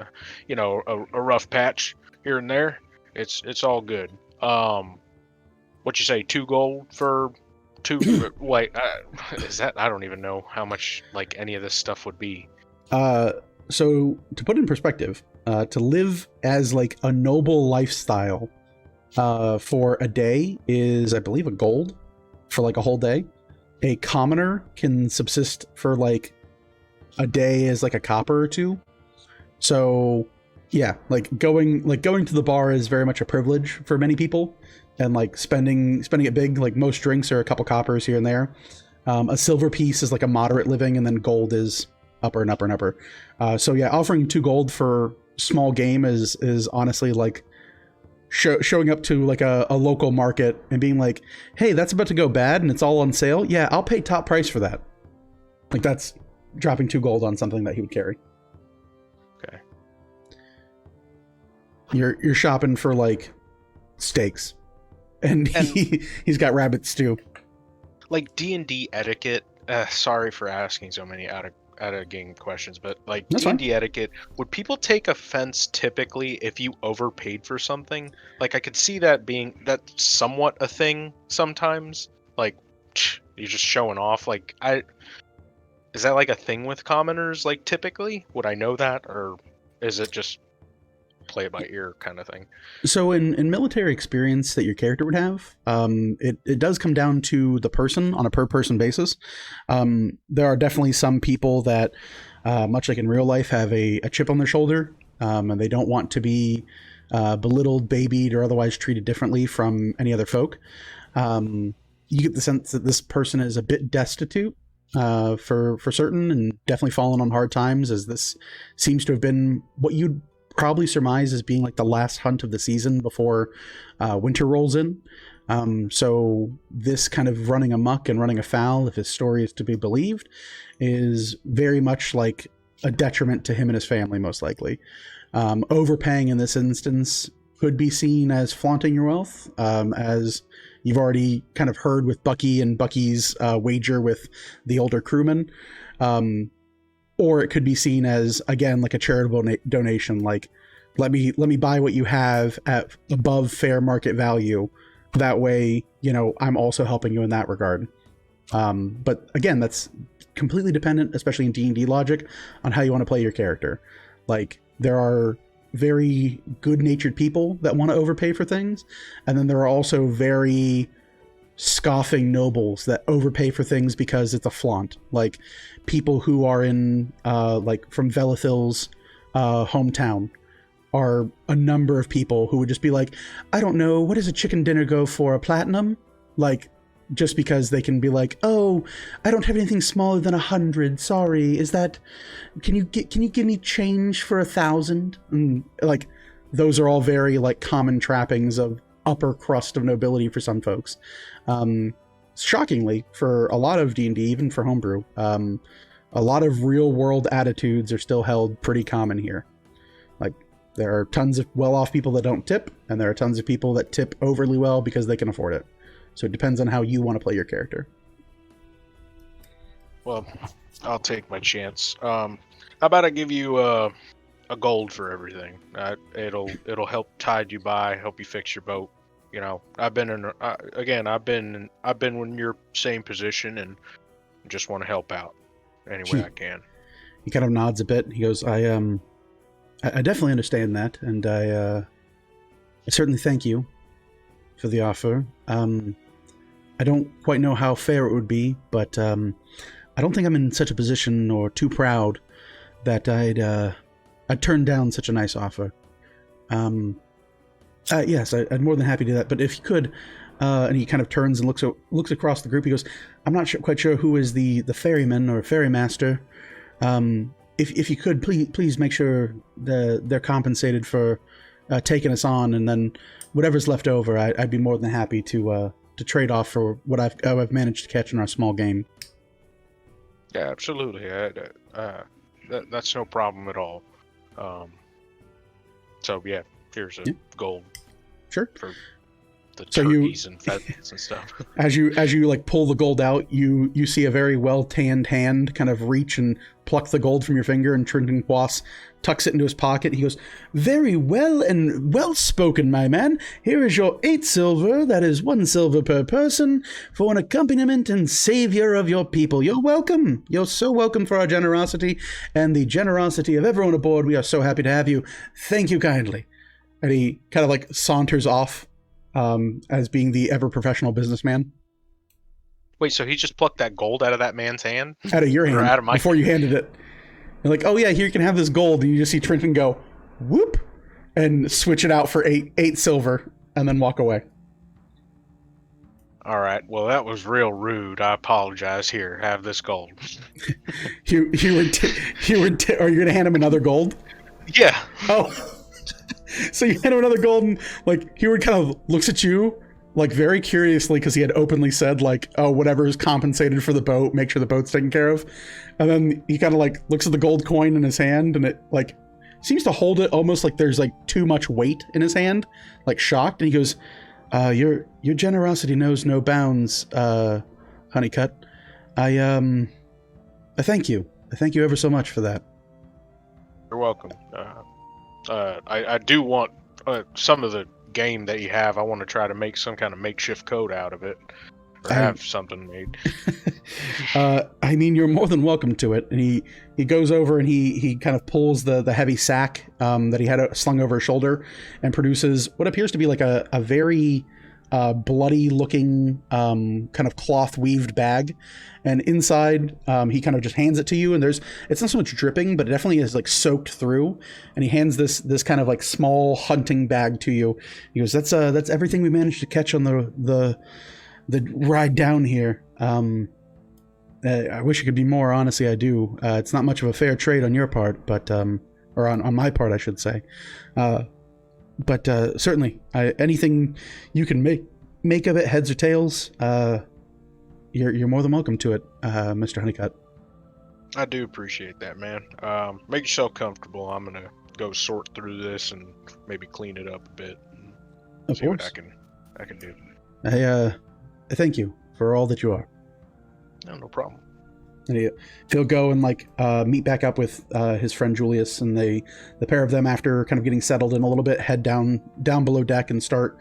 a rough patch here and there. It's all good. What you say? 2 gold for 2? Wait, is that? I don't even know how much any of this stuff would be. So to put it in perspective, to live as a noble lifestyle for a day is, I believe, a gold for a whole day. A commoner can subsist for a day as a copper or 2. So yeah, going to the bar is very much a privilege for many people, and spending it big. Most drinks are a couple coppers here and there. A silver piece is a moderate living, and then gold is upper and upper and upper. So yeah, offering 2 gold for small game is honestly showing up to a local market and being like, "Hey, that's about to go bad and it's all on sale. Yeah, I'll pay top price for that." That's dropping 2 gold on something that he would carry. Okay. You're shopping for like steaks, and he's got rabbit stew. Like D&D etiquette. Sorry for asking so many out of game questions, but like That's D&D etiquette, would people take offense typically if you overpaid for something? Like I could see that being somewhat a thing sometimes. Like you're just showing off. Like is that like a thing with commoners? Like typically, would I know that, or is it just play it by ear kind of thing? So in military experience that your character would have, it does come down to the person on a per person basis. There are definitely some people that, much like in real life, have a chip on their shoulder, and they don't want to be belittled, babied, or otherwise treated differently from any other folk. You get the sense that this person is a bit destitute, for certain, and definitely fallen on hard times, as this seems to have been what you'd probably surmise as being like the last hunt of the season before winter rolls in. So this kind of running amok and running afoul, if his story is to be believed, is very much like a detriment to him and his family, most likely. Overpaying in this instance could be seen as flaunting your wealth, as you've already kind of heard with Bucky and Bucky's wager with the older crewman. Or it could be seen as, again, like a charitable donation, like let me buy what you have at above fair market value. That way, I'm also helping you in that regard. But again, that's completely dependent, especially in D&D logic, on how you want to play your character. Like, there are very good-natured people that want to overpay for things, and then there are also very scoffing nobles that overpay for things because it's a flaunt. Like people who are in like from Velithil's hometown are a number of people who would just be like, I don't know, what does a chicken dinner go for, a platinum? Like, just because they can be like, oh, I don't have anything smaller than 100, sorry, is that, can you give me change for 1,000? And like, those are all very like common trappings of upper crust of nobility for some folks. Shockingly, for a lot of D&D, even for homebrew, a lot of real world attitudes are still held pretty common here. Like, there are tons of well-off people that don't tip, and there are tons of people that tip overly well because they can afford it. So it depends on how you want to play your character. Well, I'll take my chance. How about I give you a gold for everything? It'll help tide you by, help you fix your boat. I've been in your same position, and just want to help out any way I can. He kind of nods a bit. He goes, I definitely understand that, and I certainly thank you for the offer. I don't quite know how fair it would be, but I don't think I'm in such a position or too proud that I'd turn down such a nice offer. Yes, I'd more than happy to do that. But if you could, and he kind of turns and looks across the group, he goes, I'm not quite sure who is the ferryman or ferrymaster. If you could, please make sure they're compensated for taking us on, and then whatever's left over, I'd be more than happy to trade off for what I've managed to catch in our small game. Yeah, absolutely. That's no problem at all. So yeah, here's a gold. Sure. For the turkeys and pheasants and stuff. As you like pull the gold out, you see a very well tanned hand kind of reach and pluck the gold from your finger, and Trenton Quas tucks it into his pocket. He goes, very well and well spoken, my man. Here is your 8 silver, that is 1 silver per person, for an accompaniment and savior of your people. You're welcome. You're so welcome for our generosity and the generosity of everyone aboard. We are so happy to have you. Thank you kindly. And he kind of like saunters off, as being the ever professional businessman. Wait, so he just plucked that gold out of that man's hand? Out of your hand, out of my before you handed it. You're like, oh yeah, here you can have this gold, and you just see Trenton go, whoop, and switch it out for 8 silver, and then walk away. All right, well, that was real rude. I apologize. Here, have this gold. Are you gonna hand him another gold? Yeah. Oh. So you hand him another gold, and like Heward kind of looks at you like very curiously, because he had openly said like, oh, whatever is compensated for the boat, make sure the boat's taken care of. And then he kind of like looks at the gold coin in his hand, and it like seems to hold it almost like there's like too much weight in his hand, like shocked, and he goes, your generosity knows no bounds, Honeycutt. I thank you. I thank you ever so much for that. You're welcome. I do want some of the game that you have. I want to try to make some kind of makeshift code out of it, or have something made. I mean, you're more than welcome to it. And he goes over and he kind of pulls the heavy sack that he had slung over his shoulder and produces what appears to be like a very bloody looking kind of cloth weaved bag, and inside he kind of just hands it to you, and it's not so much dripping, but it definitely is like soaked through, and he hands this kind of like small hunting bag to you. He goes, that's everything we managed to catch on the ride down here. I wish it could be more, honestly. I do. It's not much of a fair trade on your part, but or on my part, I should say. But certainly, anything you can make of it, heads or tails, you're more than welcome to it, Mr. Honeycutt. I do appreciate that, man. Make yourself comfortable. I'm gonna go sort through this and maybe clean it up a bit. And of see course, what I can do. I thank you for all that you are. No problem. And he'll go and like meet back up with his friend Julius, and the pair of them, after kind of getting settled in a little bit, head down below deck and start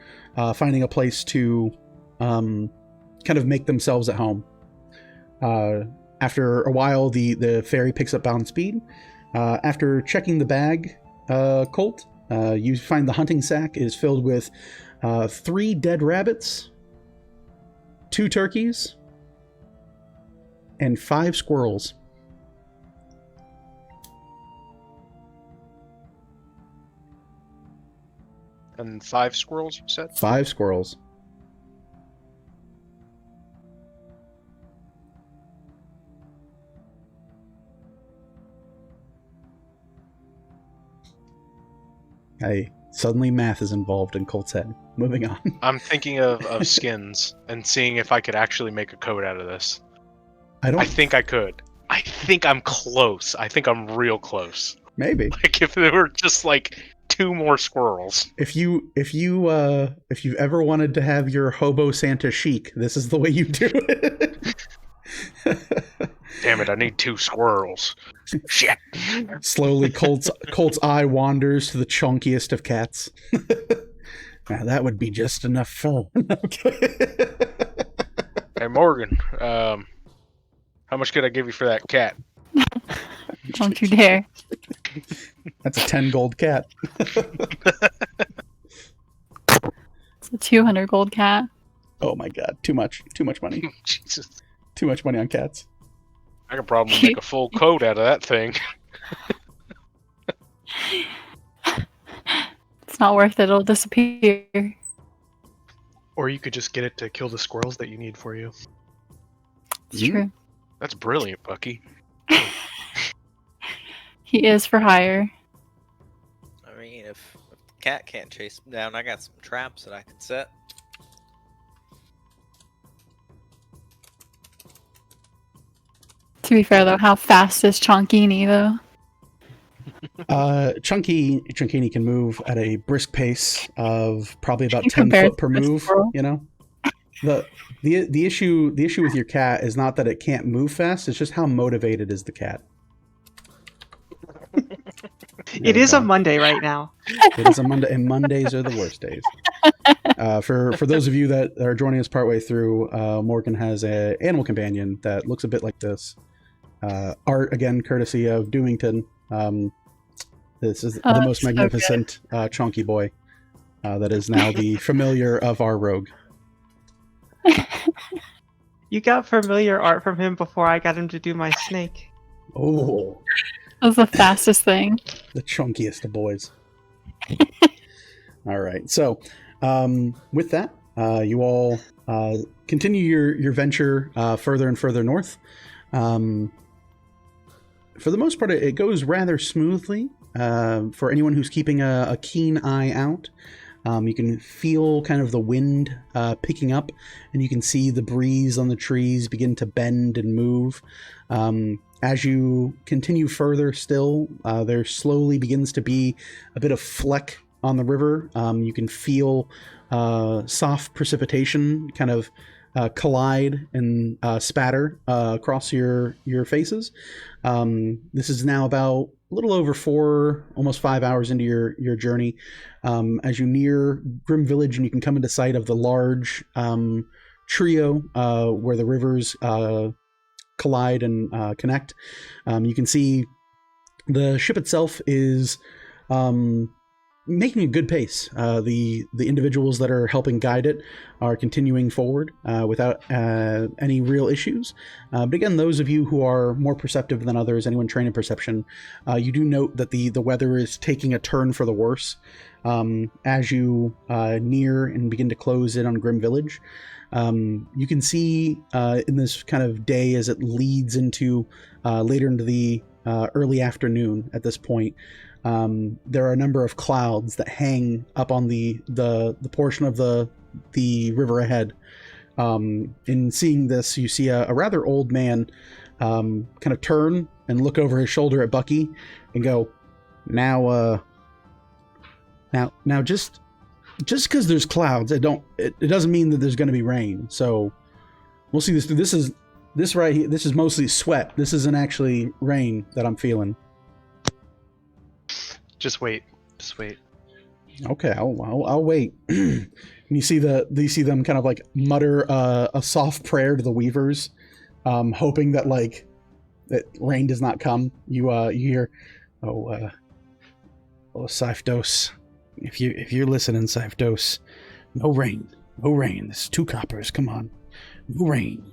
finding a place to kind of make themselves at home. After a while, the ferry picks up bound speed. After checking the bag, Colt, you find the hunting sack is filled with 3 dead rabbits, 2 turkeys, and 5 squirrels. And 5 squirrels, you said? 5 squirrels. Suddenly math is involved in Colt's head. Moving on. I'm thinking of skins and seeing if I could actually make a code out of this. I think I could. I think I'm close. I think I'm real close. Maybe. Like if there were just like 2 more squirrels. If you've ever wanted to have your hobo Santa chic, this is the way you do it. Damn it, I need 2 squirrels. Shit. Slowly Colt's eye wanders to the chunkiest of cats. Now that would be just enough fun. Okay. Hey Morgan, how much could I give you for that cat? Don't you dare. That's a 10 gold cat. It's a 200 gold cat. Oh my god, too much money. Jesus. Too much money on cats. I could probably make a full code out of that thing. It's not worth it. It'll disappear. Or you could just get it to kill the squirrels that you need for you. It's true. That's brilliant, Bucky. He is for hire. I mean, if the cat can't chase him down, I got some traps that I can set. To be fair, though, how fast is Chonkini, though? Chunkini can move at a brisk pace of probably about 10 Compared foot per to this move. squirrel. You know, the issue with your cat is not that it can't move fast; it's just how motivated is the cat. It is a Monday right now. It is a Monday, and Mondays are the worst days. For those of you that are joining us partway through, Morgan has an animal companion that looks a bit like this. Art, again, courtesy of Doomington. This is the most magnificent chunky boy that is now the familiar of our rogue. You got familiar art from him before I got him to do my snake. Oh, That was the fastest thing. the chunkiest of boys. All right. So, with that, you all continue your venture further and further north. For the most part, it goes rather smoothly. For anyone who's keeping a keen eye out, you can feel kind of the wind picking up, and you can see the breeze on the trees begin to bend and move. As you continue further still, there slowly begins to be a bit of fleck on the river. You can feel soft precipitation kind of collide and spatter across your faces. This is now about a little over 4, almost 5 hours into your journey. As you near Grim Village, and you can come into sight of the large trio where the rivers collide and connect. You can see the ship itself is making a good pace. The individuals that are helping guide it are continuing forward without any real issues. But again, those of you who are more perceptive than others, anyone trained in perception, you do note that the weather is taking a turn for the worse as you near and begin to close in on Grim Village. You can see in this kind of day as it leads into later into the early afternoon at this point, there are a number of clouds that hang up on the portion of the river ahead. In seeing this, you see a rather old man kind of turn and look over his shoulder at Bucky and go, now just because there's clouds, it doesn't mean that there's going to be rain. So we'll see this. This right here. This is mostly sweat. This isn't actually rain that I'm feeling. Just wait. Okay, I'll wait. And you see them kind of like mutter a soft prayer to the weavers, hoping that that rain does not come. You hear, Sifdos, if you're listening, Sifdos, no rain. This is 2 coppers. Come on, no rain.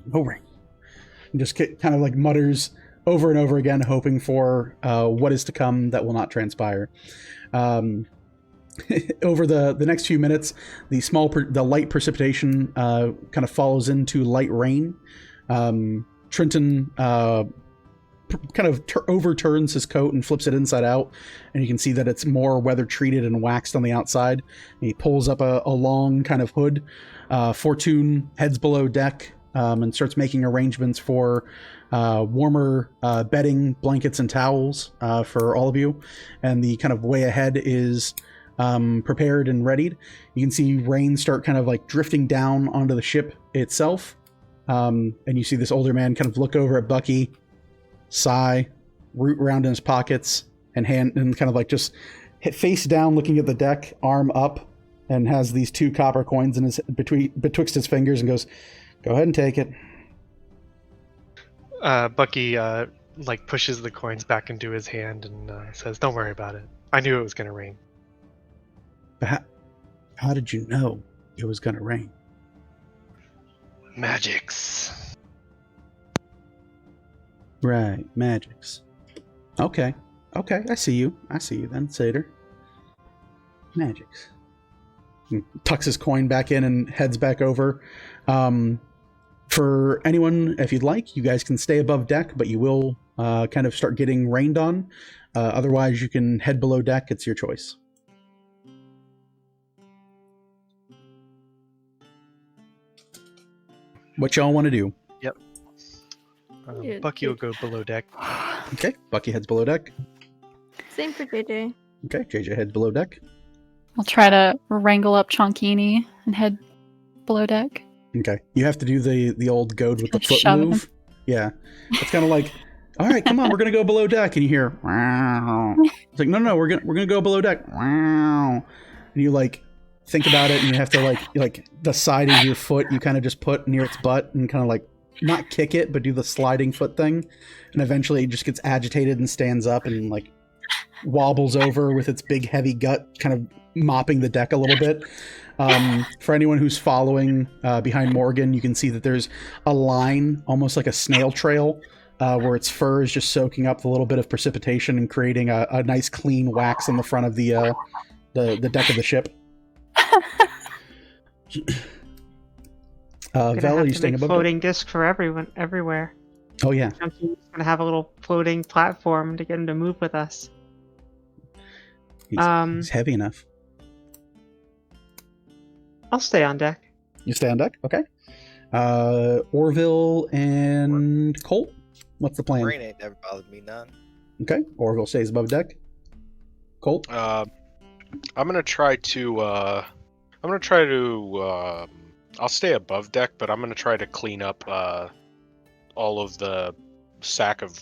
And just kind of like mutters over and over again, hoping for what is to come that will not transpire. Over the next few minutes, the light precipitation kind of follows into light rain. Trenton kind of overturns his coat and flips it inside out, and you can see that it's more weather treated and waxed on the outside. And he pulls up a long kind of hood. Fortune heads below deck and starts making arrangements for warmer bedding, blankets, and towels for all of you. And the kind of way ahead is prepared and readied. You can see rain start kind of like drifting down onto the ship itself. And you see this older man kind of look over at Bucky, sigh, root around in his pockets, and kind of like just hit face down looking at the deck, arm up, and has these 2 copper coins in betwixt his fingers and goes, "Go ahead and take it." Bucky pushes the coins back into his hand and says, "Don't worry about it. I knew it was going to rain." But how did you know it was going to rain? Magics. Right, magics. Okay, I see you then, Satyr. Magics. He tucks his coin back in and heads back over. For anyone, if you'd like, you guys can stay above deck, but you will kind of start getting rained on. Otherwise, you can head below deck. It's your choice. What y'all want to do? Yep. Yeah, Bucky will go below deck. Okay, Bucky heads below deck. Same for JJ. Okay, JJ heads below deck. I'll try to wrangle up Chonkini and head below deck. Okay, you have to do the old goad with the foot Shove move. him. Yeah, it's kind of like, all right, come on, we're gonna go below deck, and you hear, wow. It's like, no, we're gonna go below deck, wow. And you think about it, and you have to like the side of your foot, you kind of just put near its butt and kind of not kick it, but do the sliding foot thing, and eventually it just gets agitated and stands up and wobbles over with its big heavy gut, kind of mopping the deck a little bit. For anyone who's following behind Morgan, you can see that there's a line, almost like a snail trail, where its fur is just soaking up the little bit of precipitation and creating a nice clean wax on the front of the deck of the ship. Vel, are you staying above? Floating disc for everyone, everywhere. Oh yeah. He's gonna have a little floating platform to get him to move with us. He's heavy enough. I'll stay on deck. You stay on deck? Okay. Orville and Colt, What's the plan? Rain ain't never bothered me none. Okay, Orville stays above deck. Colt? I'm gonna try to. I'll stay above deck, but I'm gonna try to clean up all of the sack of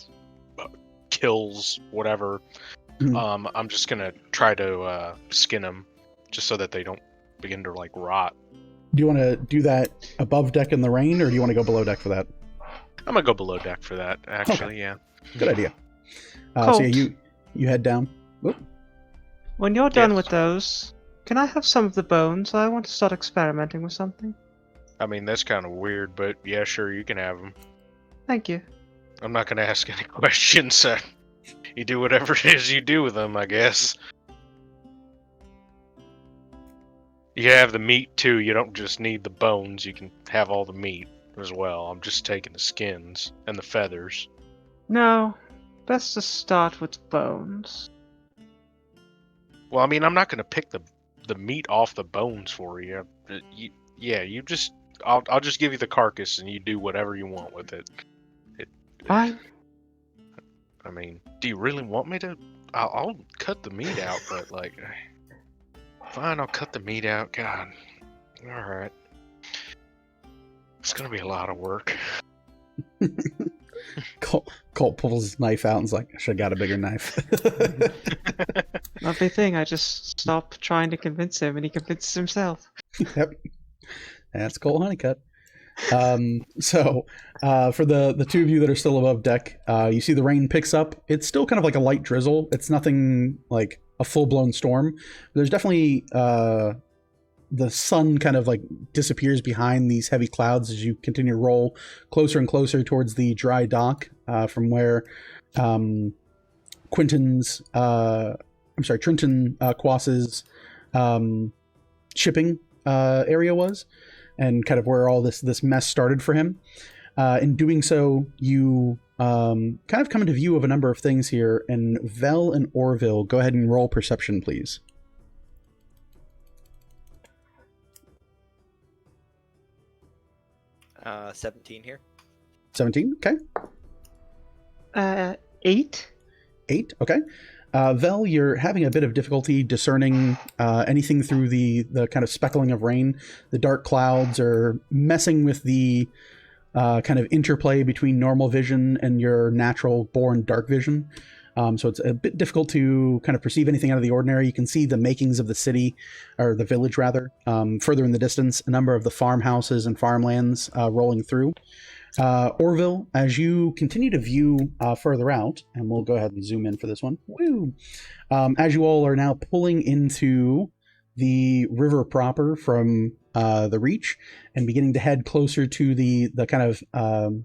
kills, whatever. Mhm. I'm just gonna try to skin them, just so that they don't begin to like rot. Do you want to do that above deck in the rain, or do you want to go below deck for that? I'm gonna go below deck for that. Actually, yeah. Good idea. So Colt. yeah, you head down. Oop. When you're done Yes. with those, can I have some of the bones? I want to start experimenting with something. I mean, that's kind of weird, but yeah, sure, you can have them. Thank you. I'm not gonna ask any questions. So you do whatever it is you do with them, I guess. You can have the meat too. You don't just need the bones. You can have all the meat as well. I'm just taking the skins and the feathers. No, best to start with bones. Well, I mean, I'm not gonna pick the meat off the bones for you. You just I'll just give you the carcass and you do whatever you want with it. Fine. I mean, do you really want me to? I'll cut the meat out, but like, fine, I'll cut the meat out. God, all right. It's gonna be a lot of work. Colt pulls his knife out and is like, I should have got a bigger knife. Lovely thing. I just stopped trying to convince him, and he convinces himself. Yep. That's Colt Honeycutt. So for the two of you that are still above deck, you see the rain picks up. It's still kind of like a light drizzle. It's nothing like a full-blown storm. There's definitely the sun kind of like disappears behind these heavy clouds as you continue to roll closer and closer towards the dry dock from where Trenton Quas's shipping area was, and kind of where all this mess started for him. In doing so, you kind of come into view of a number of things here, and Vel and Orville, go ahead and roll perception, please. Uh, 17 here. 17, okay. 8? 8, okay. Vel, you're having a bit of difficulty discerning anything through the kind of speckling of rain. The dark clouds are messing with the kind of interplay between normal vision and your natural born dark vision. So it's a bit difficult to kind of perceive anything out of the ordinary. You can see the makings of the city, or the village rather, further in the distance, a number of the farmhouses and farmlands rolling through. Orville, as you continue to view further out, and we'll go ahead and zoom in for this one. Woo! As you all are now pulling into the river proper from the Reach and beginning to head closer to the kind of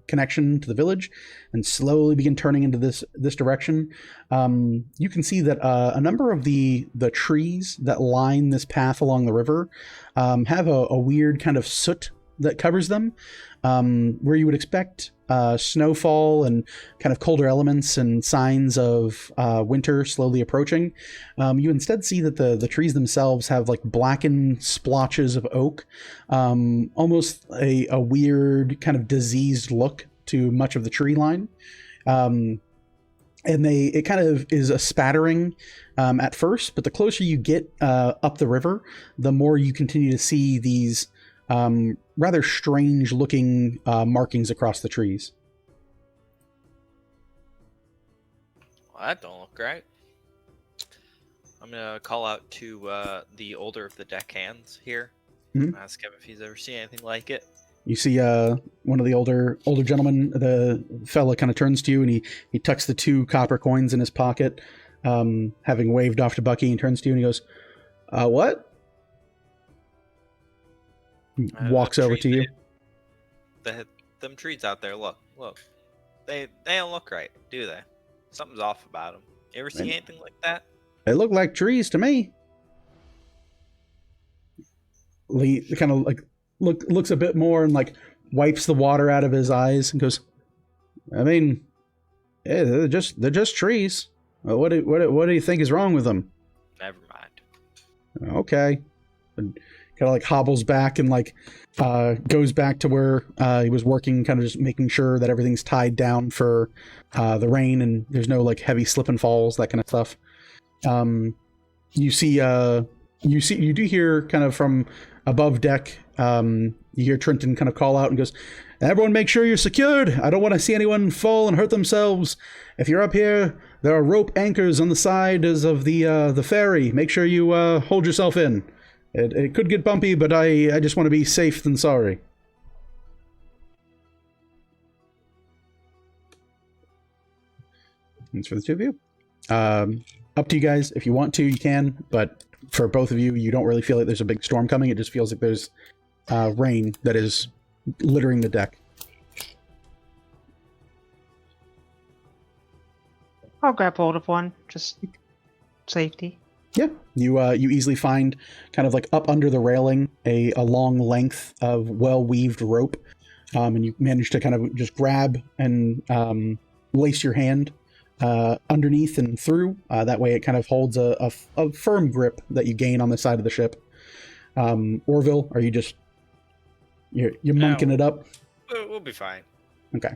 connection to the village and slowly begin turning into this direction, you can see that a number of the trees that line this path along the river have a weird kind of soot that covers them, where you would expect snowfall and kind of colder elements and signs of winter slowly approaching. You instead see that the trees themselves have like blackened splotches of oak, almost a weird kind of diseased look to much of the tree line. And it kind of is a spattering at first, but the closer you get up the river, the more you continue to see these rather strange looking markings across the trees. Well, that don't look right. I'm gonna call out to the older of the deckhands here. Mhm. Ask him if he's ever seen anything like it. You see one of the older gentlemen, the fella kind of turns to you and he tucks the 2 copper coins in his pocket, having waved off to Bucky, and turns to you and he goes, what? Walks over to you. Them trees out there, look. They don't look right, do they? Something's off about them. You ever see anything like that? They look like trees to me. Lee kind of like looks a bit more and like wipes the water out of his eyes and goes, I mean, yeah, they're just trees. What do you think is wrong with them? Never mind. Okay. But kind of like hobbles back and like goes back to where he was working, kind of just making sure that everything's tied down for the rain and there's no like heavy slip and falls, that kind of stuff. You do hear kind of from above deck, you hear Trenton kind of call out and goes, "Everyone make sure you're secured. I don't want to see anyone fall and hurt themselves. If you're up here, there are rope anchors on the sides of the ferry. Make sure you hold yourself in. It could get bumpy, but I just want to be safe than sorry." That's for the two of you. Up to you guys. If you want to, you can, but for both of you, you don't really feel like there's a big storm coming. It just feels like there's rain that is littering the deck. I'll grab hold of one, just safety. Yeah, you easily find kind of like up under the railing a long length of well-weaved rope, and you manage to kind of just grab and lace your hand underneath and through. That way it kind of holds a firm grip that you gain on the side of the ship. Orville, are you just you're monking it up? We'll be fine. Okay.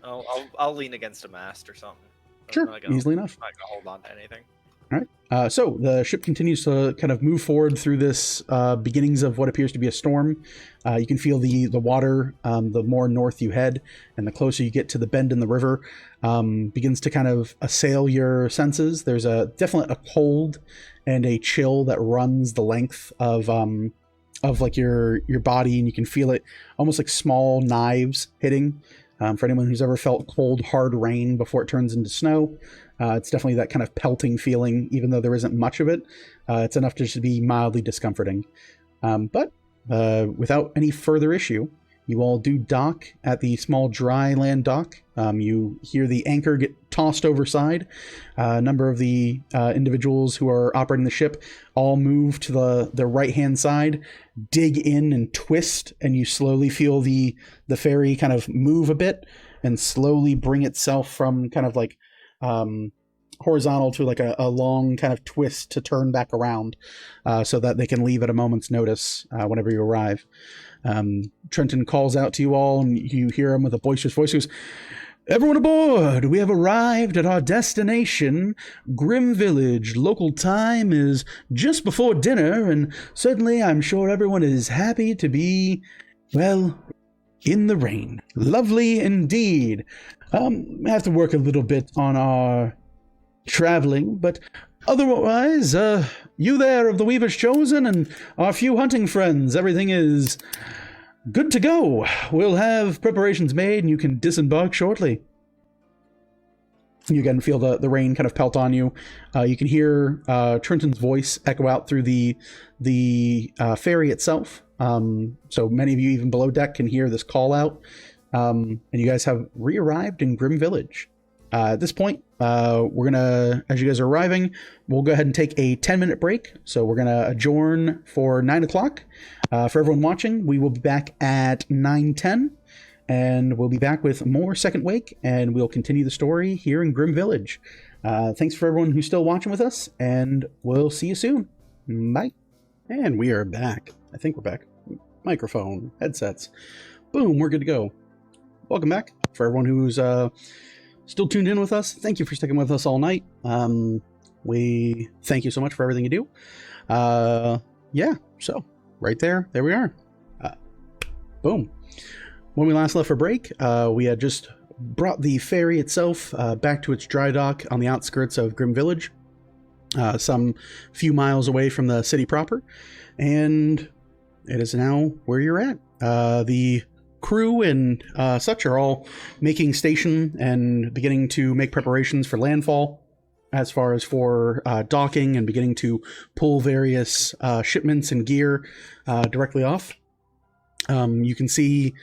I'll lean against a mast or something. Sure, I'm not gonna- easily enough. I'm not gonna hold on to anything. All right. So the ship continues to kind of move forward through this beginnings of what appears to be a storm. You can feel the water, the more north you head, and the closer you get to the bend in the river, begins to kind of assail your senses. There's definitely a cold and a chill that runs the length of like your body, and you can feel it almost like small knives hitting. For anyone who's ever felt cold, hard rain before it turns into snow, it's definitely that kind of pelting feeling, even though there isn't much of it. It's enough to just be mildly discomforting. But without any further issue, you all do dock at the small dry land dock. You hear the anchor get tossed overside. A number of the individuals who are operating the ship all move to the right-hand side, dig in and twist, and you slowly feel the ferry kind of move a bit and slowly bring itself from kind of like horizontal to like a long kind of twist to turn back around, so that they can leave at a moment's notice whenever you arrive. Trenton calls out to you all, and you hear him with a boisterous voice. He goes, "Everyone aboard! We have arrived at our destination, Grim Village. Local time is just before dinner, and certainly I'm sure everyone is happy to be, well, in the rain. Lovely indeed. We have to work a little bit on our traveling, but otherwise, you there of the Weaver's Chosen and our few hunting friends, everything is good to go. We'll have preparations made and you can disembark shortly." You again feel the rain kind of pelt on you. You can hear Trenton's voice echo out through the ferry itself. So many of you, even below deck, can hear this call out. And you guys have re-arrived in Grim Village. At this point, we're gonna, as you guys are arriving, we'll go ahead and take a 10-minute break. So we're gonna adjourn for 9 o'clock. For everyone watching, we will be back at 9:10, and we'll be back with more Second Wake, and we'll continue the story here in Grim Village. Thanks for everyone who's still watching with us, and we'll see you soon. Bye. And we are back. I think we're back. Microphone, headsets. Boom, we're good to go. Welcome back. For everyone who's still tuned in with us, thank you for sticking with us all night. We thank you so much for everything you do. Yeah, so right there we are. Boom. When we last left for break, we had just brought the ferry itself back to its dry dock on the outskirts of Grim Village, some few miles away from the city proper, and it is now where you're at. The crew and such are all making station and beginning to make preparations for landfall, as far as for docking and beginning to pull various shipments and gear directly off. You can see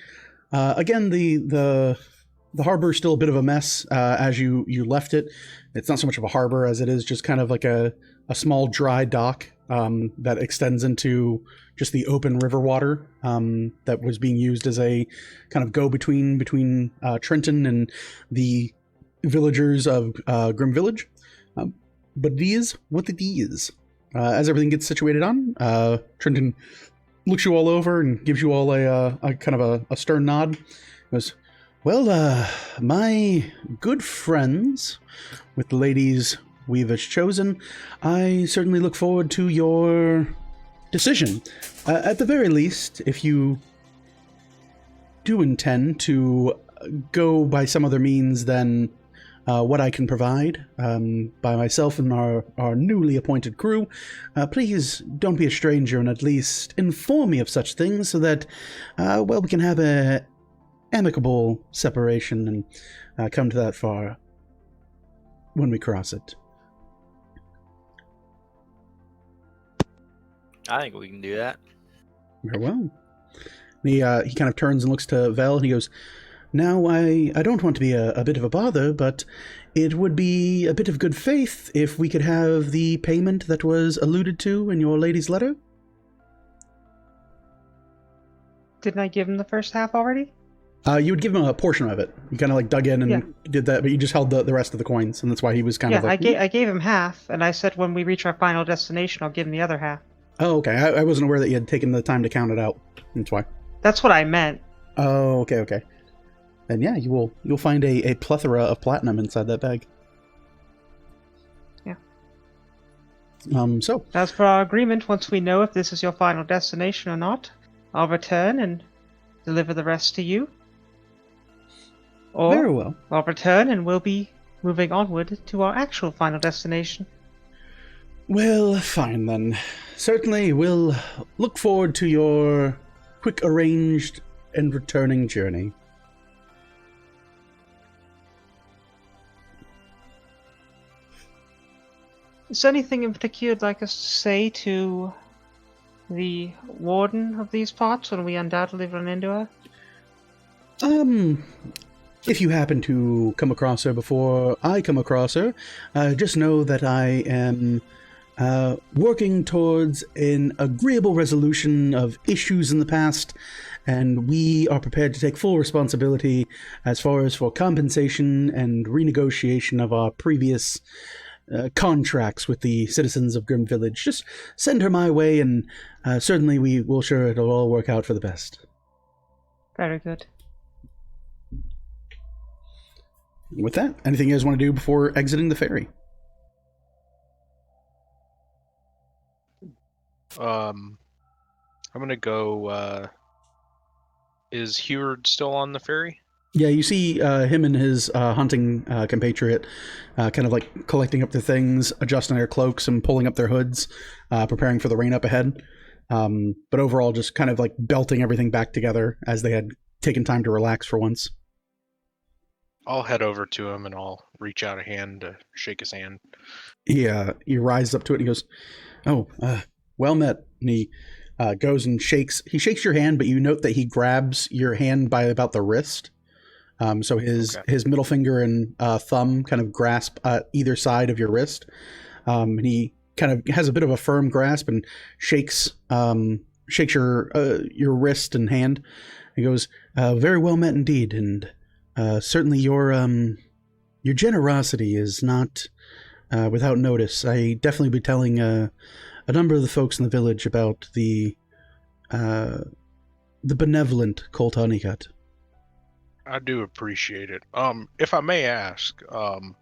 again the harbor is still a bit of a mess as you left it. It's not so much of a harbor as it is just kind of like a small dry dock that extends into just the open river water that was being used as a kind of go-between between Trenton and the villagers of Grim Village. But it is what it is. As everything gets situated on, Trenton looks you all over and gives you all a kind of a stern nod. He goes, well, my good friends with the ladies we've chosen, I certainly look forward to your decision. At the very least, if you do intend to go by some other means than what I can provide by myself and our newly appointed crew, please don't be a stranger and at least inform me of such things so that, well, we can have a amicable separation and come to that far when we cross it. I think we can do that. Very well. He kind of turns and looks to Vel, and he goes, now, I don't want to be a bit of a bother, but it would be a bit of good faith if we could have the payment that was alluded to in your lady's letter. Didn't I give him the first half already? You would give him a portion of it. You kind of like dug in and did that, but you just held the rest of the coins, and that's why he was kind of like... I gave him half, and I said when we reach our final destination, I'll give him the other half. Oh, okay. I wasn't aware that you had taken the time to count it out. That's why. That's what I meant. Oh, okay. And yeah, you'll find a plethora of platinum inside that bag. Yeah. So as for our agreement, once we know if this is your final destination or not, I'll return and deliver the rest to you. Or very well. I'll return and we'll be moving onward to our actual final destination. Well, fine then. Certainly, we'll look forward to your quick arranged and returning journey. Is there anything in particular you'd like us to say to the warden of these parts when we undoubtedly run into her? If you happen to come across her before I come across her, just know that I am working towards an agreeable resolution of issues in the past, and we are prepared to take full responsibility as far as for compensation and renegotiation of our previous contracts with the citizens of Grim Village. Just send her my way, and certainly we will sure it'll all work out for the best. Very good. With that, anything you guys want to do before exiting the ferry? I'm gonna go. Is Heward still on the ferry? Yeah, you see him and his hunting compatriot kind of like collecting up their things, adjusting their cloaks and pulling up their hoods, preparing for the rain up ahead. But overall, just kind of like belting everything back together as they had taken time to relax for once. I'll head over to him and I'll reach out a hand to shake his hand. He rises up to it and he goes, "Oh, well met." And he goes and shakes your hand, but you note that he grabs your hand by about the wrist. So his middle finger and thumb kind of grasp either side of your wrist. And he kind of has a bit of a firm grasp and shakes your wrist and hand. He goes, "Very well met indeed, and certainly your generosity is not without notice. I definitely be telling a number of the folks in the village about the benevolent Colt Honeycutt." I do appreciate it. If I may ask, I'm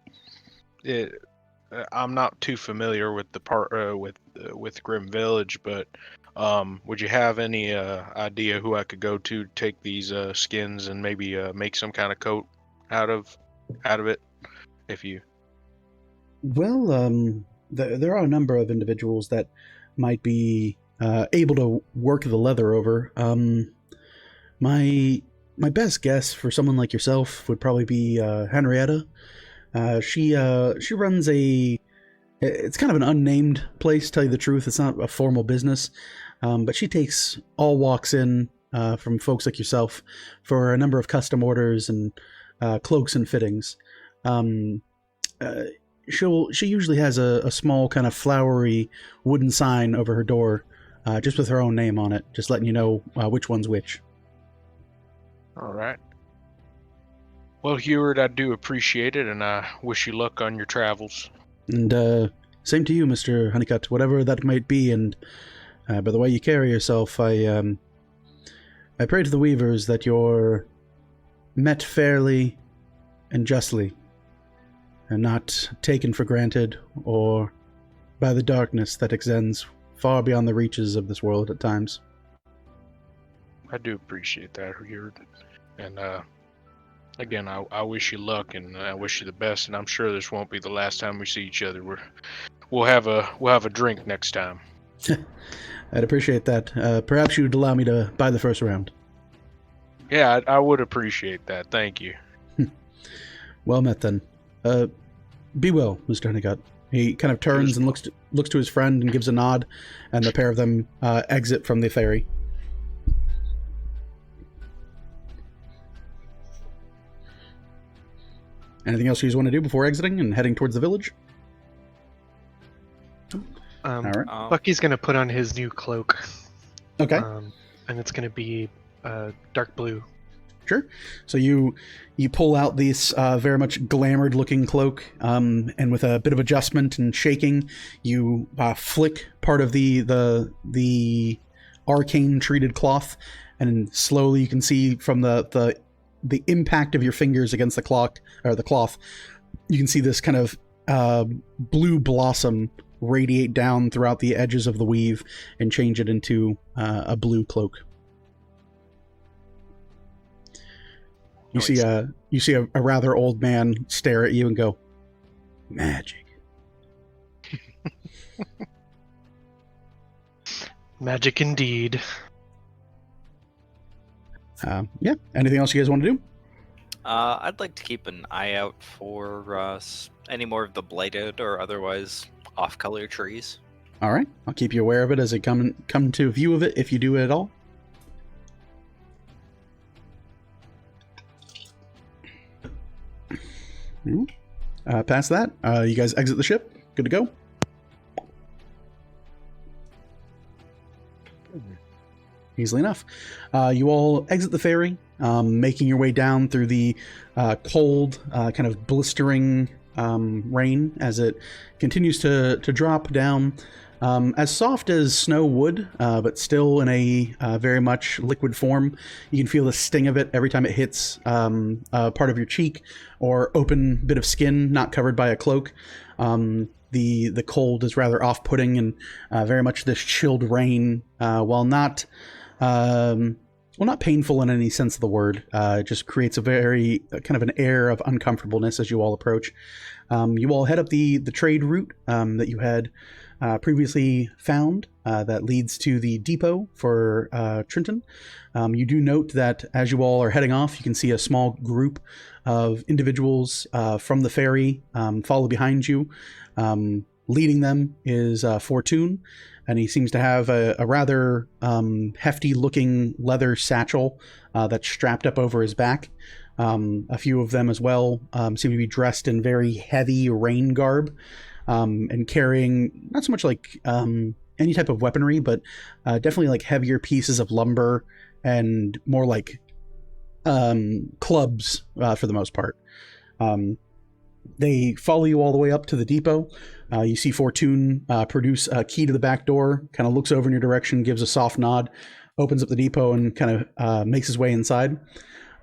not too familiar with the part with Grim Village, but would you have any idea who I could go to take these skins and maybe make some kind of coat out of it? If you Well, there are a number of individuals that might be able to work the leather over. My best guess for someone like yourself would probably be Henrietta. She runs it's kind of an unnamed place, to tell you the truth. It's not a formal business, but she takes all walks in from folks like yourself for a number of custom orders and cloaks and fittings. She usually has a small kind of flowery wooden sign over her door, just with her own name on it, just letting you know which one's which. All right. Well, Heward, I do appreciate it, and I wish you luck on your travels. And same to you, Mr. Honeycutt, whatever that might be, and by the way you carry yourself, I pray to the Weavers that you're met fairly and justly, and not taken for granted or by the darkness that extends far beyond the reaches of this world at times. I do appreciate that, and again, I wish you luck, and I wish you the best, and I'm sure this won't be the last time we see each other. We'll have a drink next time. I'd appreciate that. Perhaps you'd allow me to buy the first round. Yeah, I would appreciate that. Thank you. Well met then. Be well, Mr. Honeycutt. He kind of turns and looks to his friend and gives a nod, and the pair of them exit from the ferry. Anything else you guys want to do before exiting and heading towards the village? All right. Bucky's gonna put on his new cloak. Okay. And it's gonna be dark blue. Sure. So you pull out this very much glamored looking cloak, and with a bit of adjustment and shaking, you flick part of the arcane treated cloth, and slowly you can see from the impact of your fingers against the cloth, you can see this kind of blue blossom radiate down throughout the edges of the weave and change it into a blue cloak. You see a rather old man stare at you and go, "Magic." Magic indeed. Yeah. Anything else you guys want to do? I'd like to keep an eye out for any more of the blighted or otherwise off-color trees. All right. I'll keep you aware of it as they come to view of it, if you do it at all. Past that, you guys exit the ship. Good to go. Easily enough. You all exit the ferry, making your way down through the cold, kind of blistering rain as it continues to drop down. As soft as snow would, but still in a very much liquid form. You can feel the sting of it every time it hits a part of your cheek or open bit of skin not covered by a cloak. The cold is rather off-putting, and very much this chilled rain, while not painful in any sense of the word, it just creates a very kind of an air of uncomfortableness as you all approach. You all head up the trade route that you had previously found that leads to the depot for Trenton. You do note that as you all are heading off, you can see a small group of individuals from the ferry follow behind you. Leading them is Fortune, and he seems to have a rather hefty-looking leather satchel that's strapped up over his back. A few of them as well seem to be dressed in very heavy rain garb, and carrying not so much like any type of weaponry, but definitely like heavier pieces of lumber and more like clubs for the most part. They follow you all the way up to the depot. You see Fortune produce a key to the back door, kind of looks over in your direction, gives a soft nod, opens up the depot, and kind of makes his way inside.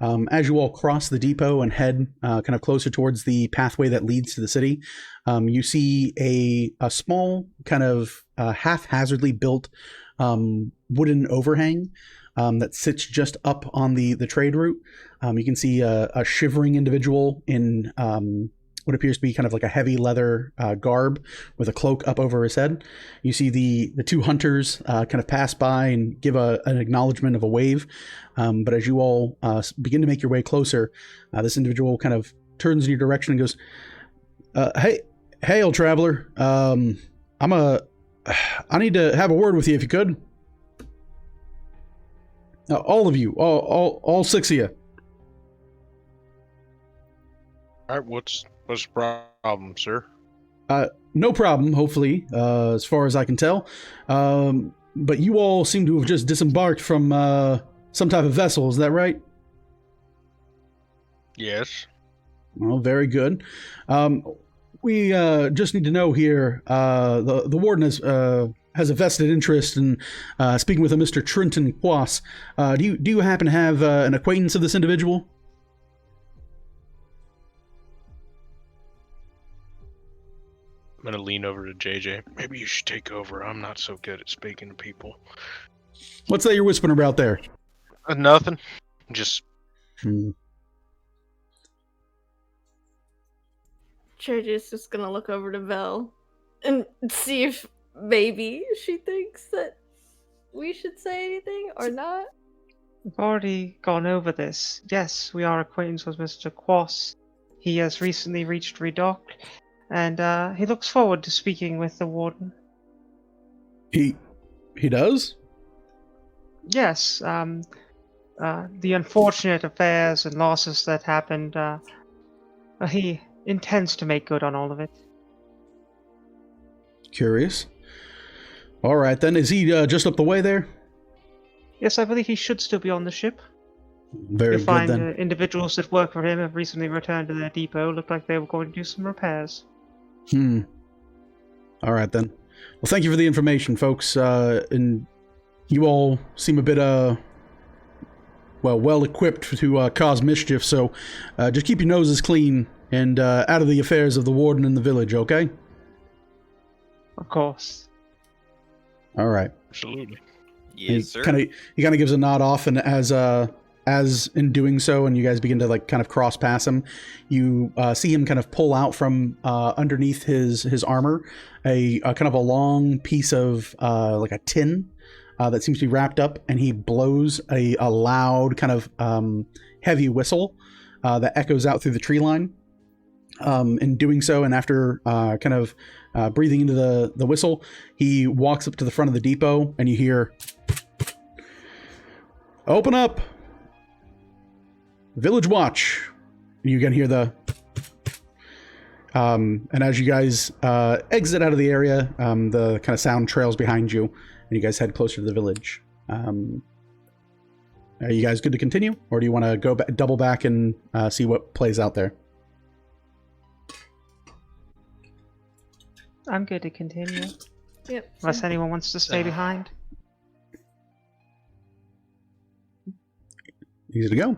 As you all cross the depot and head kind of closer towards the pathway that leads to the city, you see a small kind of haphazardly built wooden overhang that sits just up on the trade route. You can see a shivering individual in what appears to be kind of like a heavy leather garb with a cloak up over his head. You see the two hunters kind of pass by and give an acknowledgement of a wave. But as you all begin to make your way closer, this individual kind of turns in your direction and goes, "Hey, old traveler. I need to have a word with you if you could. All of you, all six of you." All right, what's the problem, sir? No problem, hopefully, as far as I can tell. But you all seem to have just disembarked from some type of vessel, is that right? Yes. Well, very good. we just need to know here. The warden has a vested interest in speaking with a Mr. Trenton Quas. Do you happen to have an acquaintance of this individual? I'm gonna lean over to JJ. Maybe you should take over. I'm not so good at speaking to people. What's that you're whispering about there? Nothing. Just Georgia's just gonna look over to Vel and see if maybe she thinks that we should say anything or not. We've already gone over this. Yes, we are acquainted with Mr. Quas. He has recently reached Redock, and he looks forward to speaking with the warden. He does? Yes, the unfortunate affairs and losses that happened, he intends to make good on all of it. Curious. All right, then. Is he just up the way there? Yes, I believe he should still be on the ship. Very You'll good, find then. individuals that work for him have recently returned to their depot. Looked like they were going to do some repairs. All right, then. Well, thank you for the information, folks. And you all seem a bit, well equipped to cause mischief, so just keep your noses clean and out of the affairs of the warden in the village, okay? Of course. All right. absolutely. Yes, sir. He kind of gives a nod off, and as in doing so, and you guys begin to kind of cross pass him, you see him kind of pull out from underneath his armor a kind of a long piece of like a tin that seems to be wrapped up, and he blows a loud kind of heavy whistle that echoes out through the tree line. In doing so, and after kind of breathing into the whistle, he walks up to the front of the depot, and you hear, "Open up! Village Watch!" You can hear the... and as you guys exit out of the area, the kind of sound trails behind you, and you guys head closer to the village. Are you guys good to continue, or do you want to go double back and see what plays out there? I'm good to continue. Yep. Unless anyone wants to stay behind. Easy to go.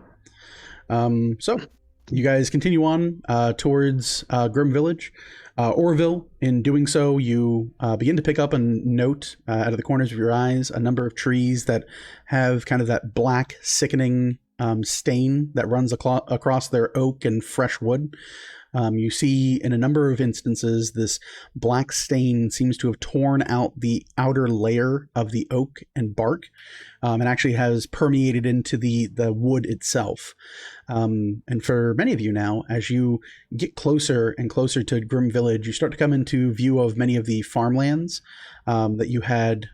So, you guys continue on towards Grim Village. Orville, in doing so, you begin to pick up and note out of the corners of your eyes a number of trees that have kind of that black, sickening stain that runs across their oak and fresh wood. You see in a number of instances this black stain seems to have torn out the outer layer of the oak and bark, and actually has permeated into the wood itself. And for many of you now, as you get closer and closer to Grim Village, you start to come into view of many of the farmlands that you had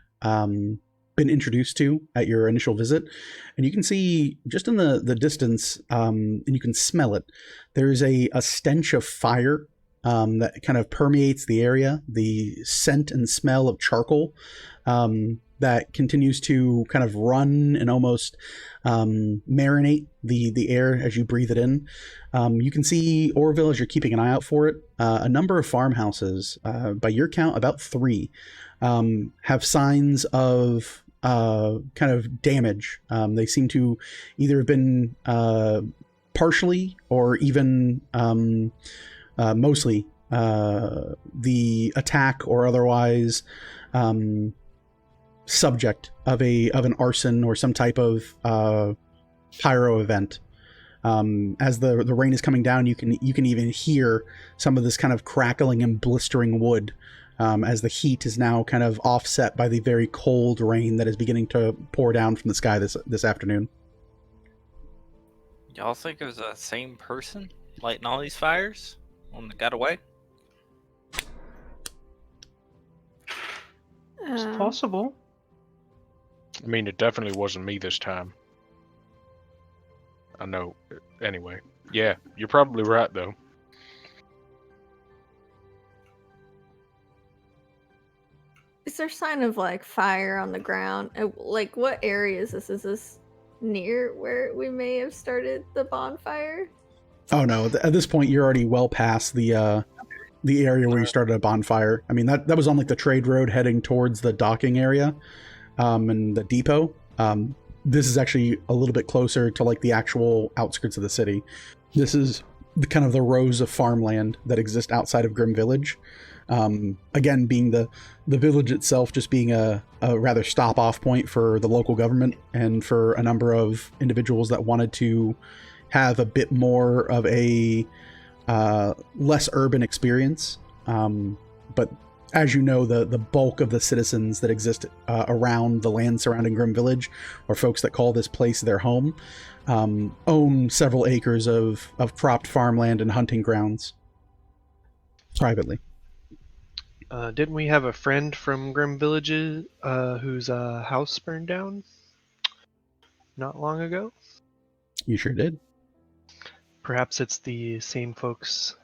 been introduced to at your initial visit, and you can see just in the distance, and you can smell it, there's a stench of fire that kind of permeates the area, the scent and smell of charcoal that continues to kind of run and almost marinate the air as you breathe it in. You can see Orville, as you're keeping an eye out for it, a number of farmhouses, by your count about 3, have signs of kind of damage. They seem to either have been partially or even mostly the attack or otherwise subject of an arson or some type of pyro event. As the rain is coming down, you can even hear some of this kind of crackling and blistering wood, as the heat is now kind of offset by the very cold rain that is beginning to pour down from the sky this afternoon. Y'all think it was the same person lighting all these fires when they got away? It's possible. I mean, it definitely wasn't me this time. I know. Anyway, yeah, you're probably right, though. Is there sign of like fire on the ground? Like, what area is this? Is this near where we may have started the bonfire? Oh no! At this point, you're already well past the the area where you started a bonfire. I mean, that was on like the trade road heading towards the docking area, and the depot. This is actually a little bit closer to like the actual outskirts of the city. This is kind of the rows of farmland that exist outside of Grim Village. Again, being the village itself just being a rather stop-off point for the local government and for a number of individuals that wanted to have a bit more of a less urban experience. But as you know, the bulk of the citizens that exist around the land surrounding Grim Village, or folks that call this place their home, own several acres of cropped farmland and hunting grounds privately. Didn't we have a friend from Grim Village whose house burned down not long ago? You sure did. Perhaps it's the same folks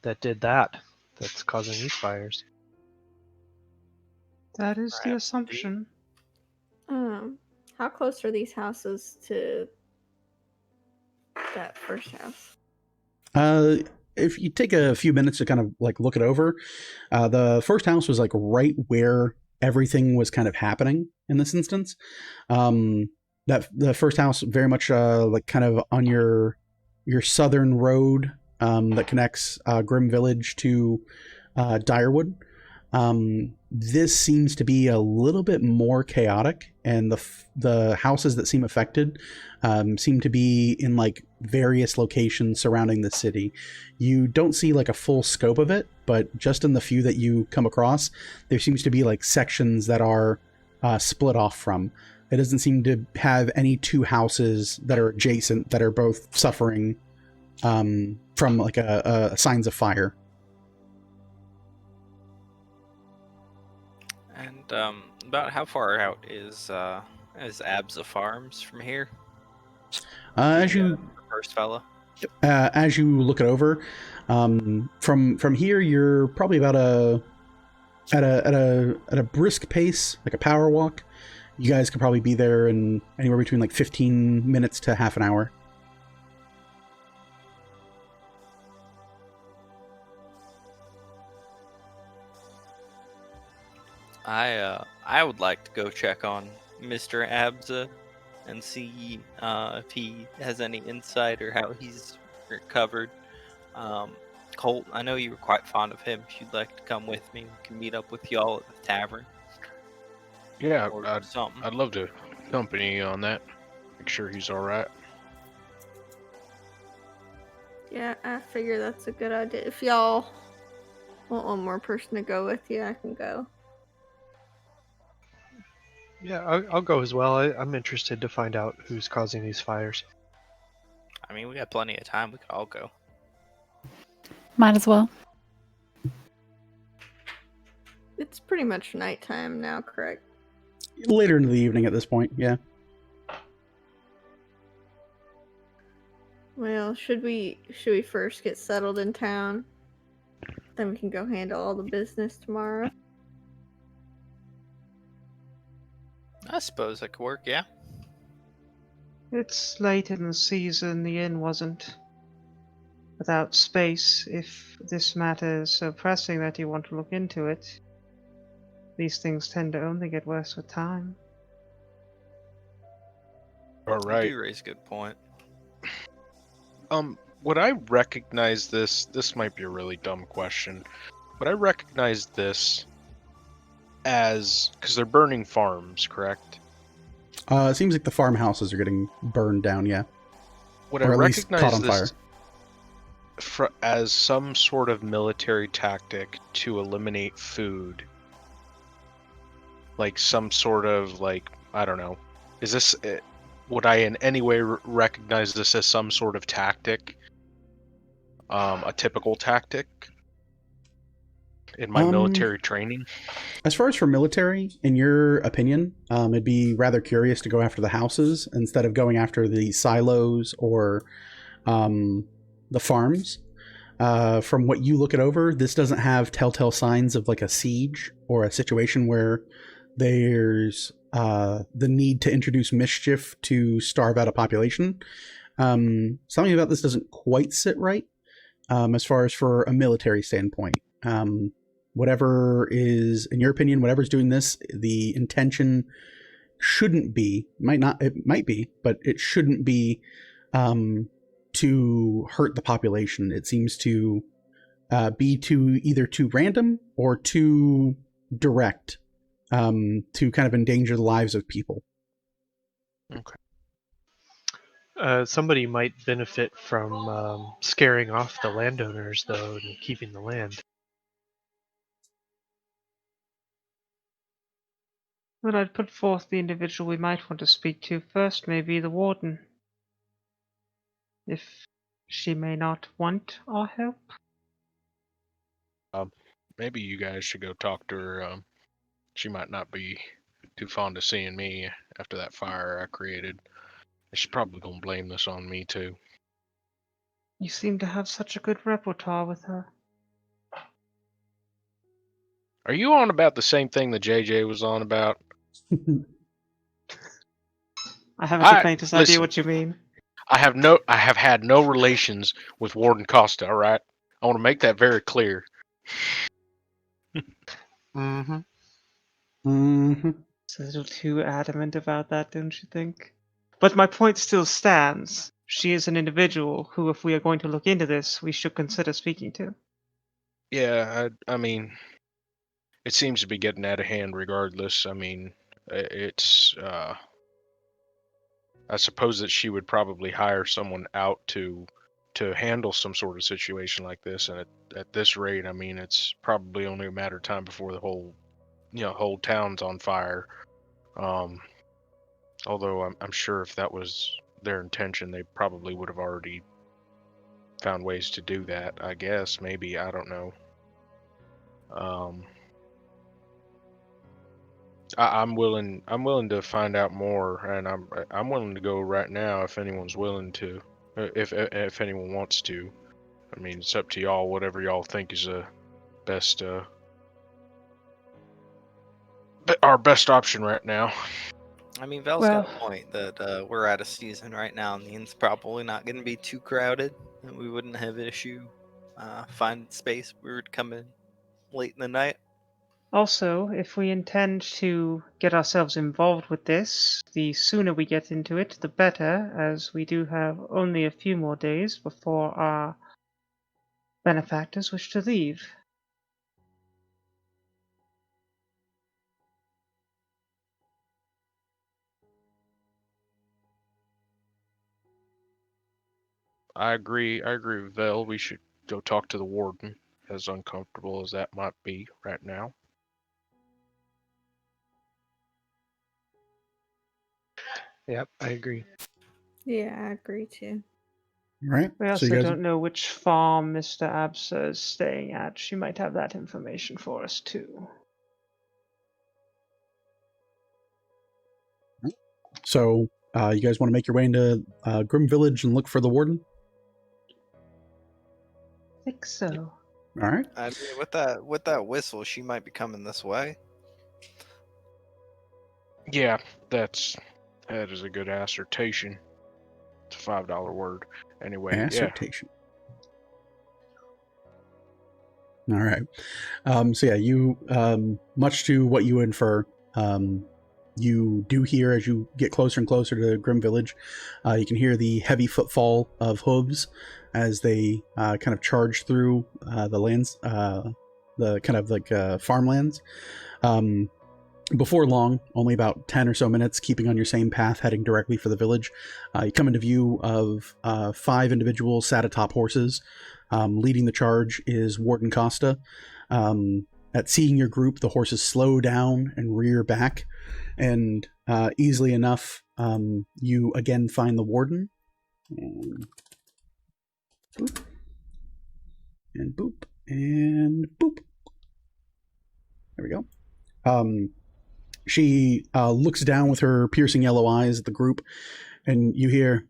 that did that's causing these fires. That is the assumption. How close are these houses to that first house? If you take a few minutes to kind of like look it over, the first house was like right where everything was kind of happening in this instance. That the first house very much like kind of on your southern road that connects Grim Village to Direwood. This seems to be a little bit more chaotic, and the houses that seem affected seem to be in like various locations surrounding the city. You don't see like a full scope of it, but just in the few that you come across, there seems to be like sections that are split off from. It doesn't seem to have any two houses that are adjacent that are both suffering from like a signs of fire. And about how far out is Abza Farms from here? As you First fella. as you look it over, from here, you're probably about at a brisk pace, like a power walk. You guys could probably be there in anywhere between like 15 minutes to half an hour. I would like to go check on Mr. Abza and see if he has any insight or how he's recovered. Colt, I know you were quite fond of him. If you'd like to come with me, we can meet up with y'all at the tavern. Yeah, Or something. I'd love to accompany you on that. Make sure he's all right. Yeah, I figure that's a good idea. If y'all want one more person to go with you, I can go. Yeah, I'll go as well. I'm interested to find out who's causing these fires. I mean, we got plenty of time. We could all go. Might as well. It's pretty much nighttime now, correct? Later into the evening at this point, yeah. Well, should we first get settled in town? Then we can go handle all the business tomorrow. I suppose that could work, yeah. It's late in the season. The inn wasn't without space. If this matter is so pressing that you want to look into it, these things tend to only get worse with time. All right. You do raise a good point. Would I recognize this? This might be a really dumb question. Would I recognize this as, because they're burning farms, correct? It seems like the farmhouses are getting burned down, yeah. Would Or I at least caught recognize on fire. this as some sort of military tactic to eliminate food? Like some sort of, like, I don't know. Is this, would I in any way recognize this as some sort of tactic? A typical tactic in my military training? As far as for military, in your opinion, it'd be rather curious to go after the houses instead of going after the silos or the farms. From what you look it over, this doesn't have telltale signs of like a siege or a situation where there's the need to introduce mischief to starve out a population. Something about this doesn't quite sit right. as far as for a military standpoint. Whatever is, in your opinion, whatever's doing this, the intention shouldn't be, it might be, but it shouldn't be to hurt the population. It seems to be either too random or too direct to kind of endanger the lives of people. Okay. Somebody might benefit from scaring off the landowners, though, and keeping the land. Well, I'd put forth the individual we might want to speak to first, maybe the warden. If she may not want our help. Maybe you guys should go talk to her. She might not be too fond of seeing me after that fire I created. She's probably gonna blame this on me too. You seem to have such a good repertoire with her. Are you on about the same thing that JJ was on about? I have the faintest idea listen. what you mean. I have had no relations with Warden Costa, all right? I want to make that very clear. Mm-hmm. Mm-hmm. It's a little too adamant about that, don't you think? But my point still stands. She is an individual who, if we are going to look into this, we should consider speaking to. Yeah, I mean, it seems to be getting out of hand regardless. I mean, it's, I suppose that she would probably hire someone out to handle some sort of situation like this, and at this rate, I mean, it's probably only a matter of time before the whole town's on fire. Although I'm sure if that was their intention, they probably would have already found ways to do that. I guess maybe, I don't know. I'm willing to find out more, and I'm willing to go right now if anyone's willing to, if anyone wants to. I mean, it's up to y'all. Whatever y'all think is the best, our best option right now. I mean, Val's got a point that we're at a season right now, and the inn's probably not going to be too crowded, and we wouldn't have an issue finding space. We would come in late in the night. Also, if we intend to get ourselves involved with this, the sooner we get into it, the better, as we do have only a few more days before our benefactors wish to leave. I agree with Vel. We should go talk to the warden, as uncomfortable as that might be right now. Yep, I agree. Yeah, I agree too. Right. We also don't know which farm Mr. Absa is staying at. She might have that information for us too. So, you guys want to make your way into Grim Village and look for the warden? I think so. All right. I mean, with that whistle, she might be coming this way. Yeah, that is a good assertion. It's a $5 word. Anyway, Assertion. All right. So yeah, you much to what you infer, you do hear as you get closer and closer to Grim Village, you can hear the heavy footfall of hooves as they kind of charge through the lands, the kind of like farmlands. Before long, only about 10 or so minutes, keeping on your same path, heading directly for the village, you come into view of 5 individuals sat atop horses. Leading the charge is Warden Costa. At seeing your group, the horses slow down and rear back, and easily enough, you again find the warden. And boop. And boop. And boop. There we go. She looks down with her piercing yellow eyes at the group, and you hear,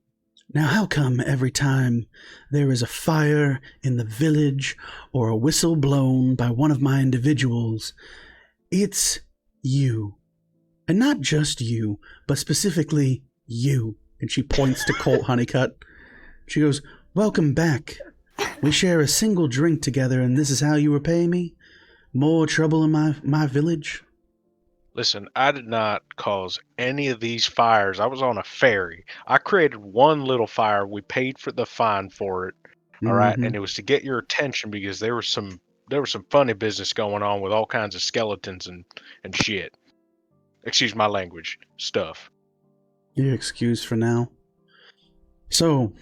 "Now how come every time there is a fire in the village or a whistle blown by one of my individuals, it's you? And not just you, but specifically you." And she points to Colt Honeycutt. She goes, "Welcome back. We share a single drink together, and this is how you repay me? More trouble in my village? Listen, I did not cause any of these fires. I was on a ferry. I created one little fire. We paid for the fine for it. All right, Mhm. and it was to get your attention because there was some funny business going on with all kinds of skeletons and shit. Excuse my language. Stuff. You're excused for now. So,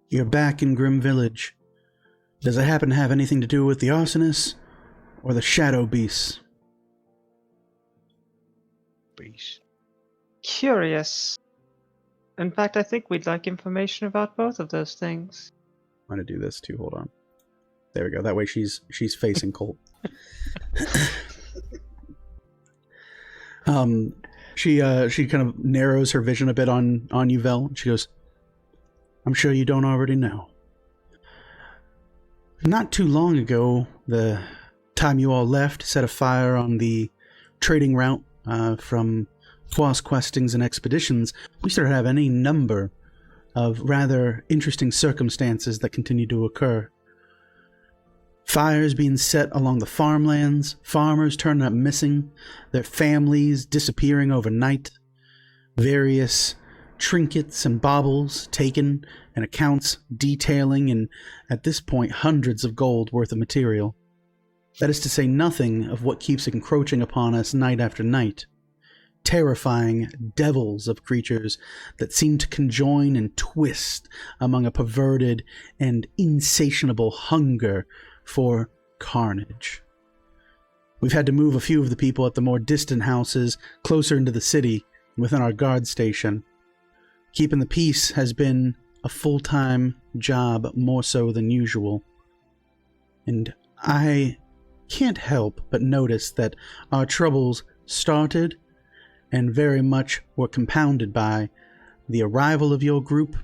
you're back in Grim Village. Does it happen to have anything to do with the arsonists or the shadow beasts? Beast. Curious. In fact, I think we'd like information about both of those things. I'm gonna do this too. Hold on. There we go. That way she's facing Colt. She kind of narrows her vision a bit on you, Vel. She goes, I'm sure you don't already know. Not too long ago, the time you all left, set a fire on the trading route from Quas Questings and Expeditions. We started to have any number of rather interesting circumstances that continue to occur. Fires being set along the farmlands, farmers turning up missing, their families disappearing overnight, various trinkets and baubles taken, and accounts detailing, and at this point hundreds of gold worth of material. That is to say nothing of what keeps encroaching upon us night after night. Terrifying devils of creatures that seem to conjoin and twist among a perverted and insatiable hunger for carnage. We've had to move a few of the people at the more distant houses closer into the city within our guard station. Keeping the peace has been a full-time job, more so than usual. And I can't help but notice that our troubles started and very much were compounded by the arrival of your group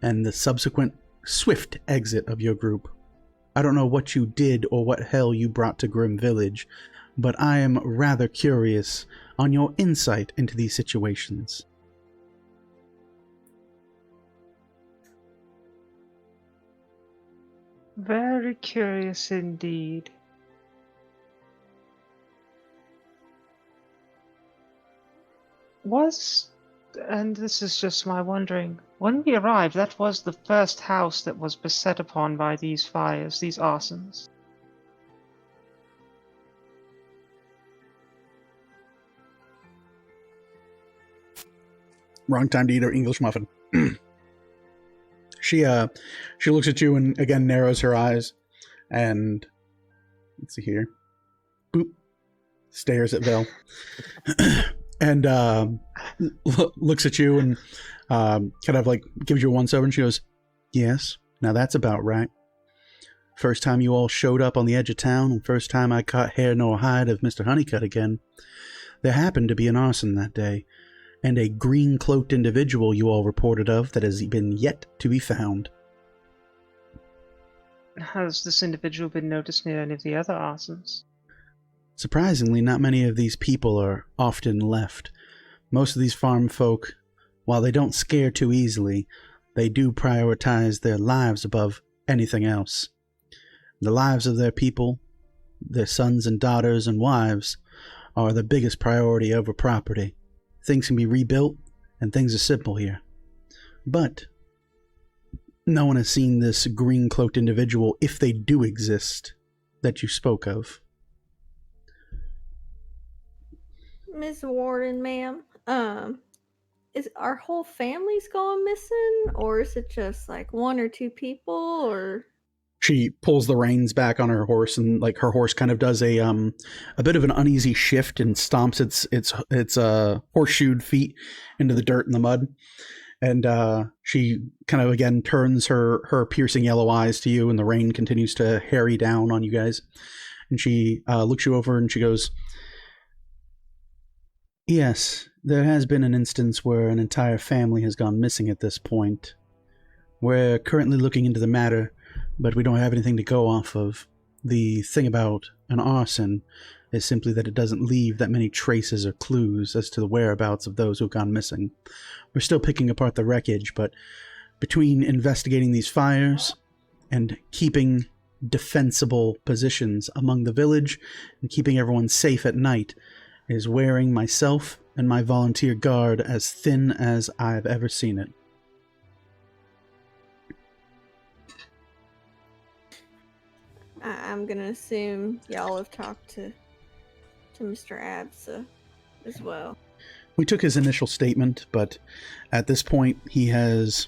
and the subsequent swift exit of your group. I don't know what you did or what hell you brought to Grim Village, but I am rather curious on your insight into these situations. Very curious indeed. And this is just my wondering, when we arrived, that was the first house that was beset upon by these fires, these arsons. Wrong time to eat an English muffin. She looks at you and again narrows her eyes, and let's see here. Boop. Stares at Vel. And looks at you and kind of like gives you a once over, and she goes, yes, now that's about right. First time you all showed up on the edge of town, and first time I caught hair nor hide of Mr. Honeycutt again. There happened to be an arson that day, and a green-cloaked individual you all reported of that has been yet to be found. Has this individual been noticed near any of the other arsons? Surprisingly, not many of these people are often left. Most of these farm folk, while they don't scare too easily, they do prioritize their lives above anything else. The lives of their people, their sons and daughters and wives, are the biggest priority over property. Things can be rebuilt, and things are simple here. But no one has seen this green-cloaked individual, if they do exist, that you spoke of. Miss Warden, ma'am, is our whole family's going missing, or is it just like one or two people, or? She pulls the reins back on her horse, and like her horse kind of does a bit of an uneasy shift and stomps its horseshoed feet into the dirt and the mud. And she kind of again turns her piercing yellow eyes to you, and the rain continues to harry down on you guys. And she looks you over and she goes, yes, there has been an instance where an entire family has gone missing at this point. We're currently looking into the matter, but we don't have anything to go off of. The thing about an arson is simply that it doesn't leave that many traces or clues as to the whereabouts of those who've gone missing. We're still picking apart the wreckage, but between investigating these fires and keeping defensible positions among the village and keeping everyone safe at night is wearing myself and my volunteer guard as thin as I've ever seen it. I'm gonna assume y'all have talked to Mr. Absa as well. We took his initial statement, but at this point he has,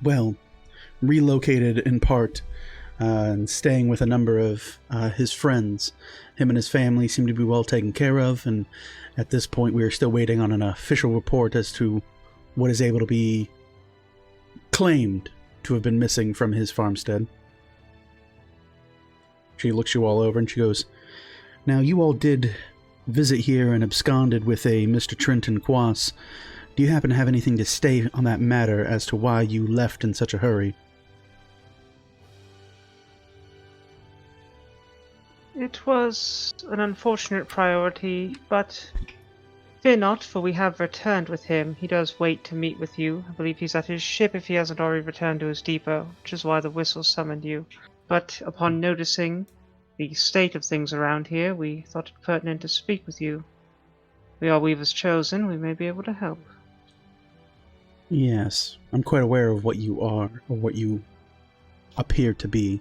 well, relocated in part and staying with a number of his friends. Him and his family seem to be well taken care of, and at this point we are still waiting on an official report as to what is able to be claimed to have been missing from his farmstead. She looks you all over and she goes, "Now you all did visit here and absconded with a Mr. Trenton Quas. Do you happen to have anything to say on that matter as to why you left in such a hurry?" It was an unfortunate priority, but fear not, for we have returned with him. He does wait to meet with you. I believe he's at his ship if he hasn't already returned to his depot, which is why the whistle summoned you. But upon noticing the state of things around here, we thought it pertinent to speak with you. We are Weaver's Chosen. We may be able to help. Yes, I'm quite aware of what you are, or what you appear to be.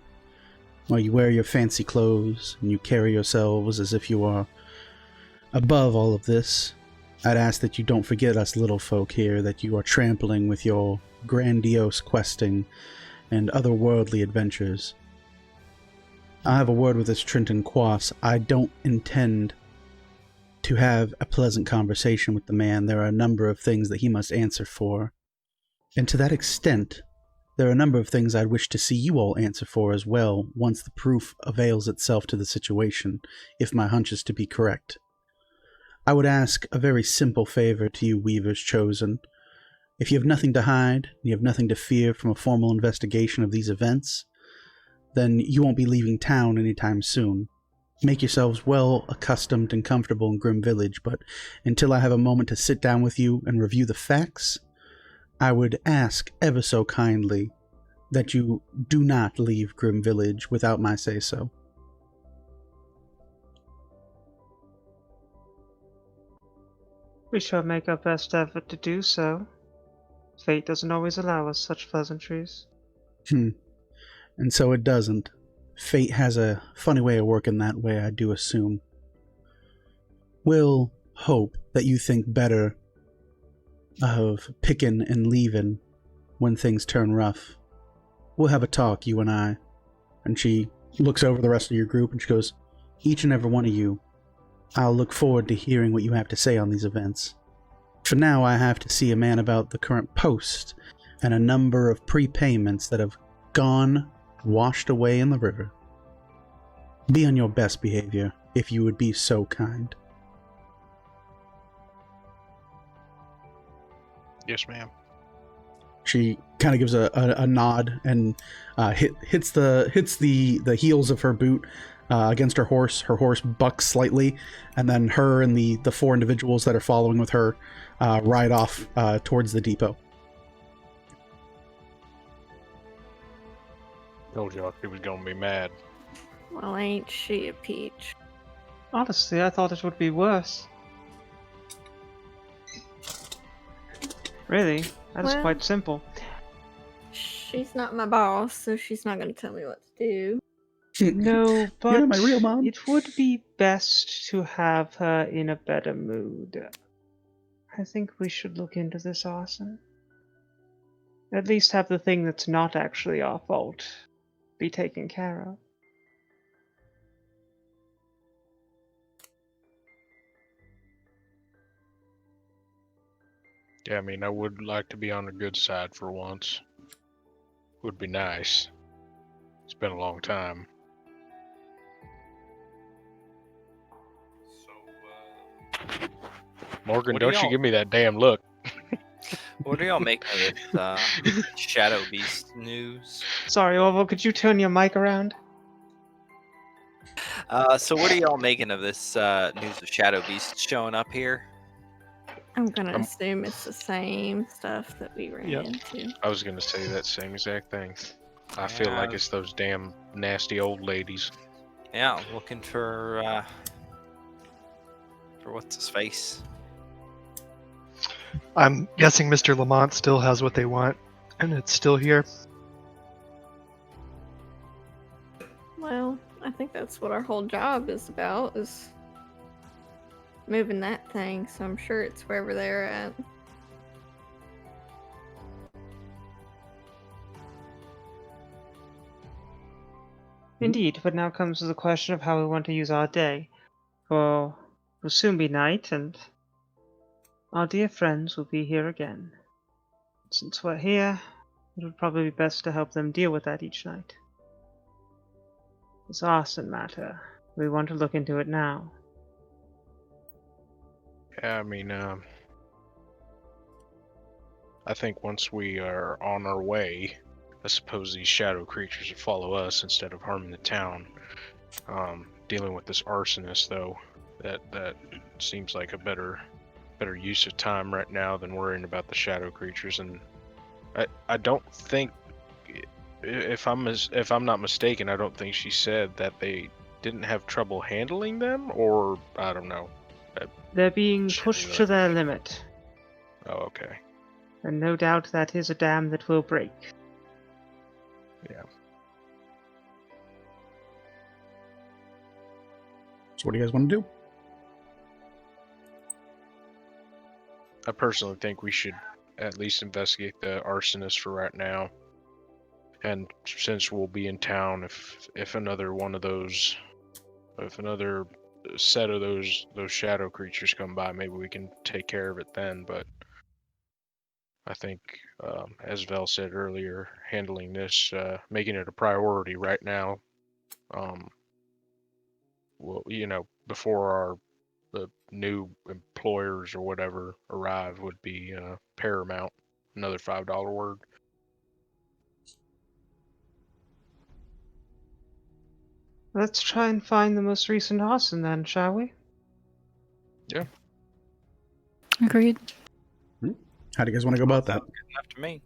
While you wear your fancy clothes, and you carry yourselves as if you are above all of this, I'd ask that you don't forget us little folk here that you are trampling with your grandiose questing and otherworldly adventures. I have a word with this Trenton Quas. I don't intend to have a pleasant conversation with the man. There are a number of things that he must answer for. And to that extent, there are a number of things I'd wish to see you all answer for as well, once the proof avails itself to the situation, if my hunch is to be correct. I would ask a very simple favor to you Weavers Chosen. If you have nothing to hide, and you have nothing to fear from a formal investigation of these events, then you won't be leaving town anytime soon. Make yourselves well accustomed and comfortable in Grim Village, but until I have a moment to sit down with you and review the facts, I would ask ever so kindly that you do not leave Grim Village without my say-so. We shall make our best effort to do so. Fate doesn't always allow us such pleasantries. And so it doesn't. Fate has a funny way of working that way, I do assume. We'll hope that you think better of picking and leaving when things turn rough. We'll have a talk, you and I. And she looks over the rest of your group and she goes, "Each and every one of you, I'll look forward to hearing what you have to say on these events. For now, I have to see a man about the current post and a number of prepayments that have gone washed away in the river. Be on your best behavior, if you would be so kind." Yes, ma'am. She kind of gives a nod and hits the heels of her boot against her horse. Her horse bucks slightly, and then her and the four individuals that are following with her ride off towards the depot. Told y'all she was gonna be mad. Well, ain't she a peach? Honestly, I thought it would be worse. Really, that is Well- quite simple. She's not my boss, so she's not gonna tell me what to do. No, but You're my real mom. it would be best to have her in a better mood. I think we should look into this arson. At least have the thing that's not actually our fault be taken care of. Yeah, I mean, I would like to be on the good side for once. Would be nice. It's been a long time. Morgan, What do don't you y'all- give me that damn look. What do y'all make of this Shadow Beast news? Sorry, Orville, could you turn your mic around? So what are y'all making of this news of Shadow Beast showing up here? I'm gonna assume it's the same stuff that we ran Yep. into. I was gonna say that same exact thing. I feel like Yeah. it's those damn nasty old ladies. Yeah, looking for what's his face. I'm guessing Mr. Lamont still has what they want, and it's still here. Well, I think that's what our whole job is about, is moving that thing, so I'm sure it's wherever they're at. Indeed, but now comes to the question of how we want to use our day. For it will soon be night, and our dear friends will be here again. Since we're here, it would probably be best to help them deal with that each night. This arson matter, we want to look into it now. Yeah, I mean, I think once we are on our way, I suppose these shadow creatures will follow us instead of harming the town. Dealing with this arsonist, though, that seems like a better use of time right now than worrying about the shadow creatures. And I don't think, if I'm not mistaken, I don't think she said that they didn't have trouble handling them, or I don't know. They're being Sure, pushed yeah. to their limit, Oh, okay. and no doubt that is a dam that will break. Yeah. So what do you guys want to do? I personally think we should at least investigate the arsonist for right now. And since we'll be in town, if another one of those, if another set of those shadow creatures come by, maybe we can take care of it then. But I think, as Vel said earlier, handling this, making it a priority right now, well, before the new employers or whatever arrive would be paramount. Another $5 word. Let's try and find the most recent arson then, shall we? Agreed. How do you guys want to go about that? Good enough to me.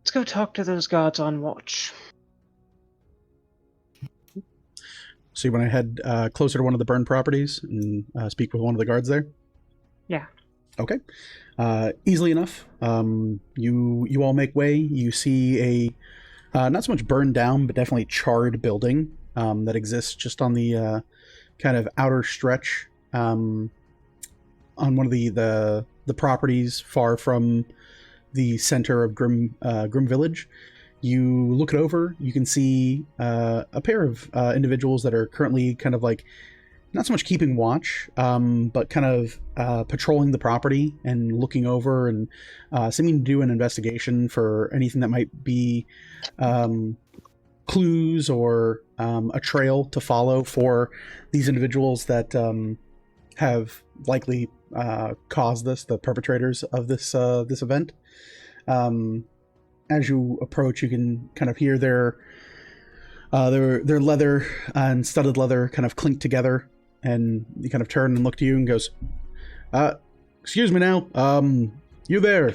Let's go talk to those guards on watch. So you want to head closer to one of the burned properties and speak with one of the guards there? Yeah. Okay. Easily enough. You all make way. You see a not so much burned down, but definitely charred building that exists just on the kind of outer stretch on one of the properties far from the center of Grim Village. You look it over, you can see a pair of individuals that are currently kind of like, not so much keeping watch, but kind of patrolling the property and looking over and seeming to do an investigation for anything that might be clues or a trail to follow for these individuals that have likely caused this, the perpetrators of this event. As you approach, you can kind of hear their leather and studded leather kind of clink together, and he kind of turn and look to you and goes, excuse me now, you there,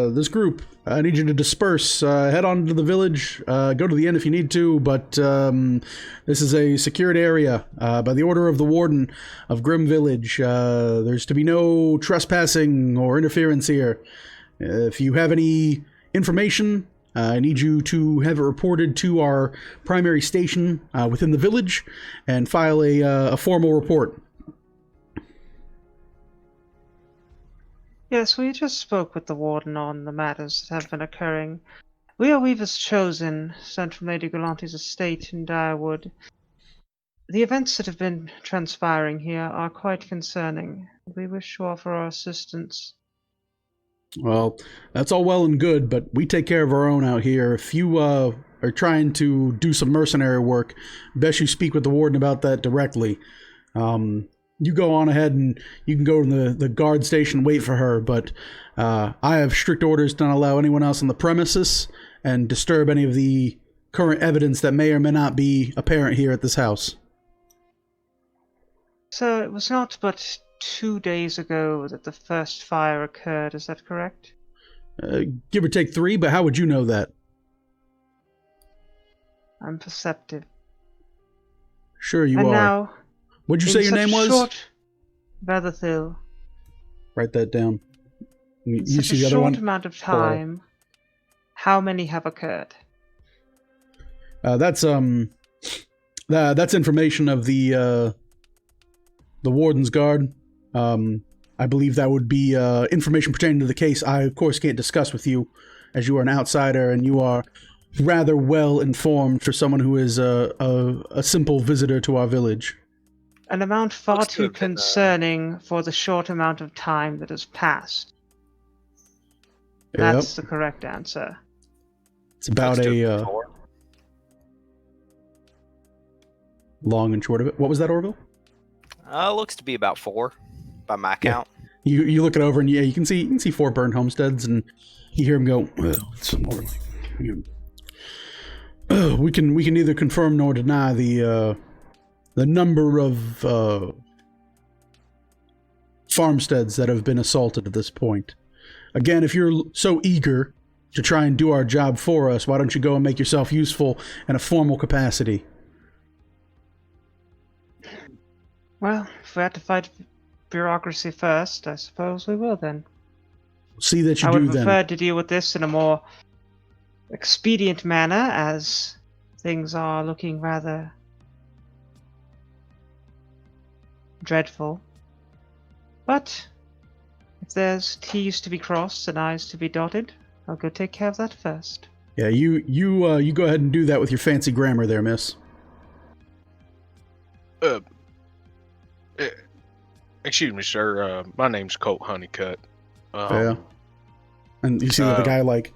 this group, I need you to disperse, head on to the village, go to the inn if you need to, but this is a secured area, by the order of the warden of Grim Village. There's to be no trespassing or interference here. If you have any information, I need you to have it reported to our primary station within the village and file a formal report. Yes, we just spoke with the warden on the matters that have been occurring. We are Weaver's Chosen, sent from Lady Galante's estate in Direwood. The events that have been transpiring here are quite concerning. We wish to offer our assistance. Well, that's all well and good, but we take care of our own out here. If you are trying to do some mercenary work, best you speak with the warden about that directly. You go on ahead and you can go to the guard station and wait for her, but I have strict orders to not allow anyone else on the premises and disturb any of the current evidence that may or may not be apparent here at this house. So it was not but 2 days ago that the first fire occurred, is that correct? Give or take 3, but how would you know that? I'm perceptive. Sure you and are. now, What'd you in say your such name a was? short, Veatherthil, Write that down. in You such see a the other short one? amount of Coral. time, how many have occurred? That's information of the Warden's Guard. I believe that would be information pertaining to the case. I, of course, can't discuss with you, as you are an outsider and you are rather well informed for someone who is a simple visitor to our village. An amount far Looks to too have been, concerning for the short amount of time that has passed. Yep. That's the correct answer. It's about looks to have a been 4. long and short of it. What was that, Orville? Looks to be about 4 by my Yeah. count. You look it over and yeah, you can see 4 burned homesteads, and you hear him go, well, it's more like we can neither confirm nor deny the number of farmsteads that have been assaulted at this point. Again, if you're so eager to try and do our job for us, why don't you go and make yourself useful in a formal capacity? Well, if we had to fight bureaucracy first, I suppose we will then. See that you I do would then. prefer to deal with this in a more expedient manner, as things are looking rather dreadful. But if there's T's to be crossed and I's to be dotted, I'll go take care of that first. Yeah, you go ahead and do that with your fancy grammar there, miss. Excuse me, sir. My name's Colt Honeycutt. Yeah. And you see that the guy like,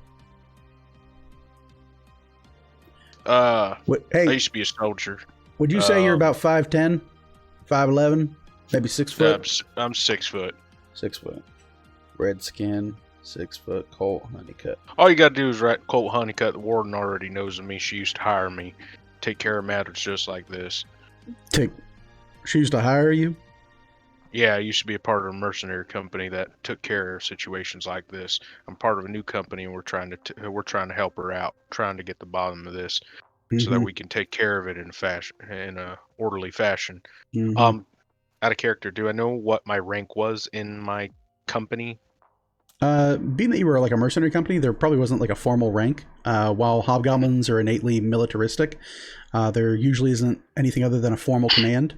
what, I hey, used to be a soldier. would you say you're about 5'10", 5'11", maybe 6 foot? I'm 6 foot. 6 foot. Red skin, 6 foot, Colt Honeycutt. All you gotta do is write Colt Honeycutt. The warden already knows of me. She used to hire me, take care of matters just like this. She used to hire you? Yeah, I used to be a part of a mercenary company that took care of situations like this. I'm part of a new company, and we're trying to help her out, trying to get the bottom of this, so that we can take care of it in a orderly fashion. Mhm. Out of character, do I know what my rank was in my company? Being that you were like a mercenary company, there probably wasn't like a formal rank. While hobgoblins are innately militaristic, there usually isn't anything other than a formal command.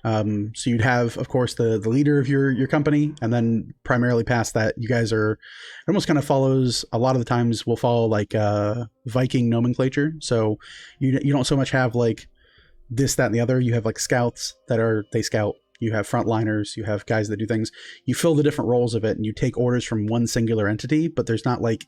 So you'd have, of course, the leader of your company, and then primarily past that, you guys are, it almost kind of follows, a lot of the times will follow like Viking nomenclature. So you don't so much have like this, that, and the other. You have like scouts they scout. You have frontliners. You have guys that do things. You fill the different roles of it, and you take orders from one singular entity. But it's not like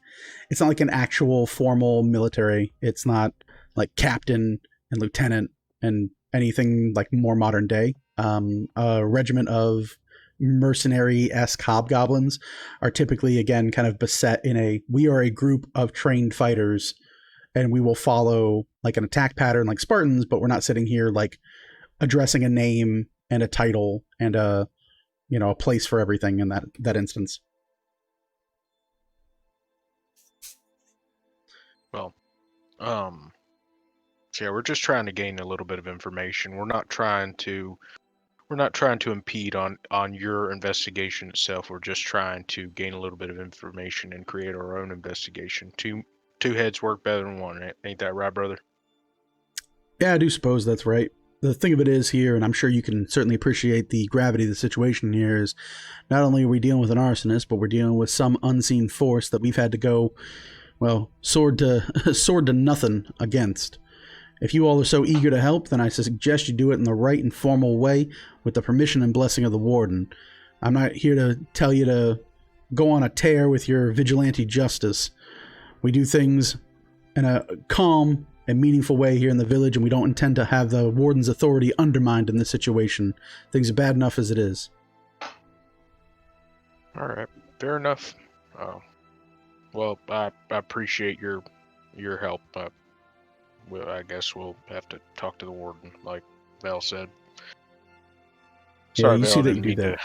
an actual formal military. It's not like captain and lieutenant and anything like more modern day. A regiment of mercenary-esque hobgoblins are typically, again, kind of beset in we are a group of trained fighters, and we will follow like an attack pattern like Spartans, but we're not sitting here like addressing a name and a title and a place for everything in that instance. Well, yeah, we're just trying to gain a little bit of information. We're not trying to impede on your investigation itself. We're just trying to gain a little bit of information and create our own investigation. Two heads work better than one. Ain't that right, brother? Yeah, I do suppose that's right. The thing of it is here, and I'm sure you can certainly appreciate the gravity of the situation here, is not only are we dealing with an arsonist, but we're dealing with some unseen force that we've had to go, well, sword to nothing against. If you all are so eager to help, then I suggest you do it in the right and formal way with the permission and blessing of the warden. I'm not here to tell you to go on a tear with your vigilante justice. We do things in a calm and meaningful way here in the village, and we don't intend to have the warden's authority undermined in this situation. Things are bad enough as it is. All right, fair enough. Well, I appreciate your help. Well, I guess we'll have to talk to the warden, like Val said. Yeah, you see that you do that.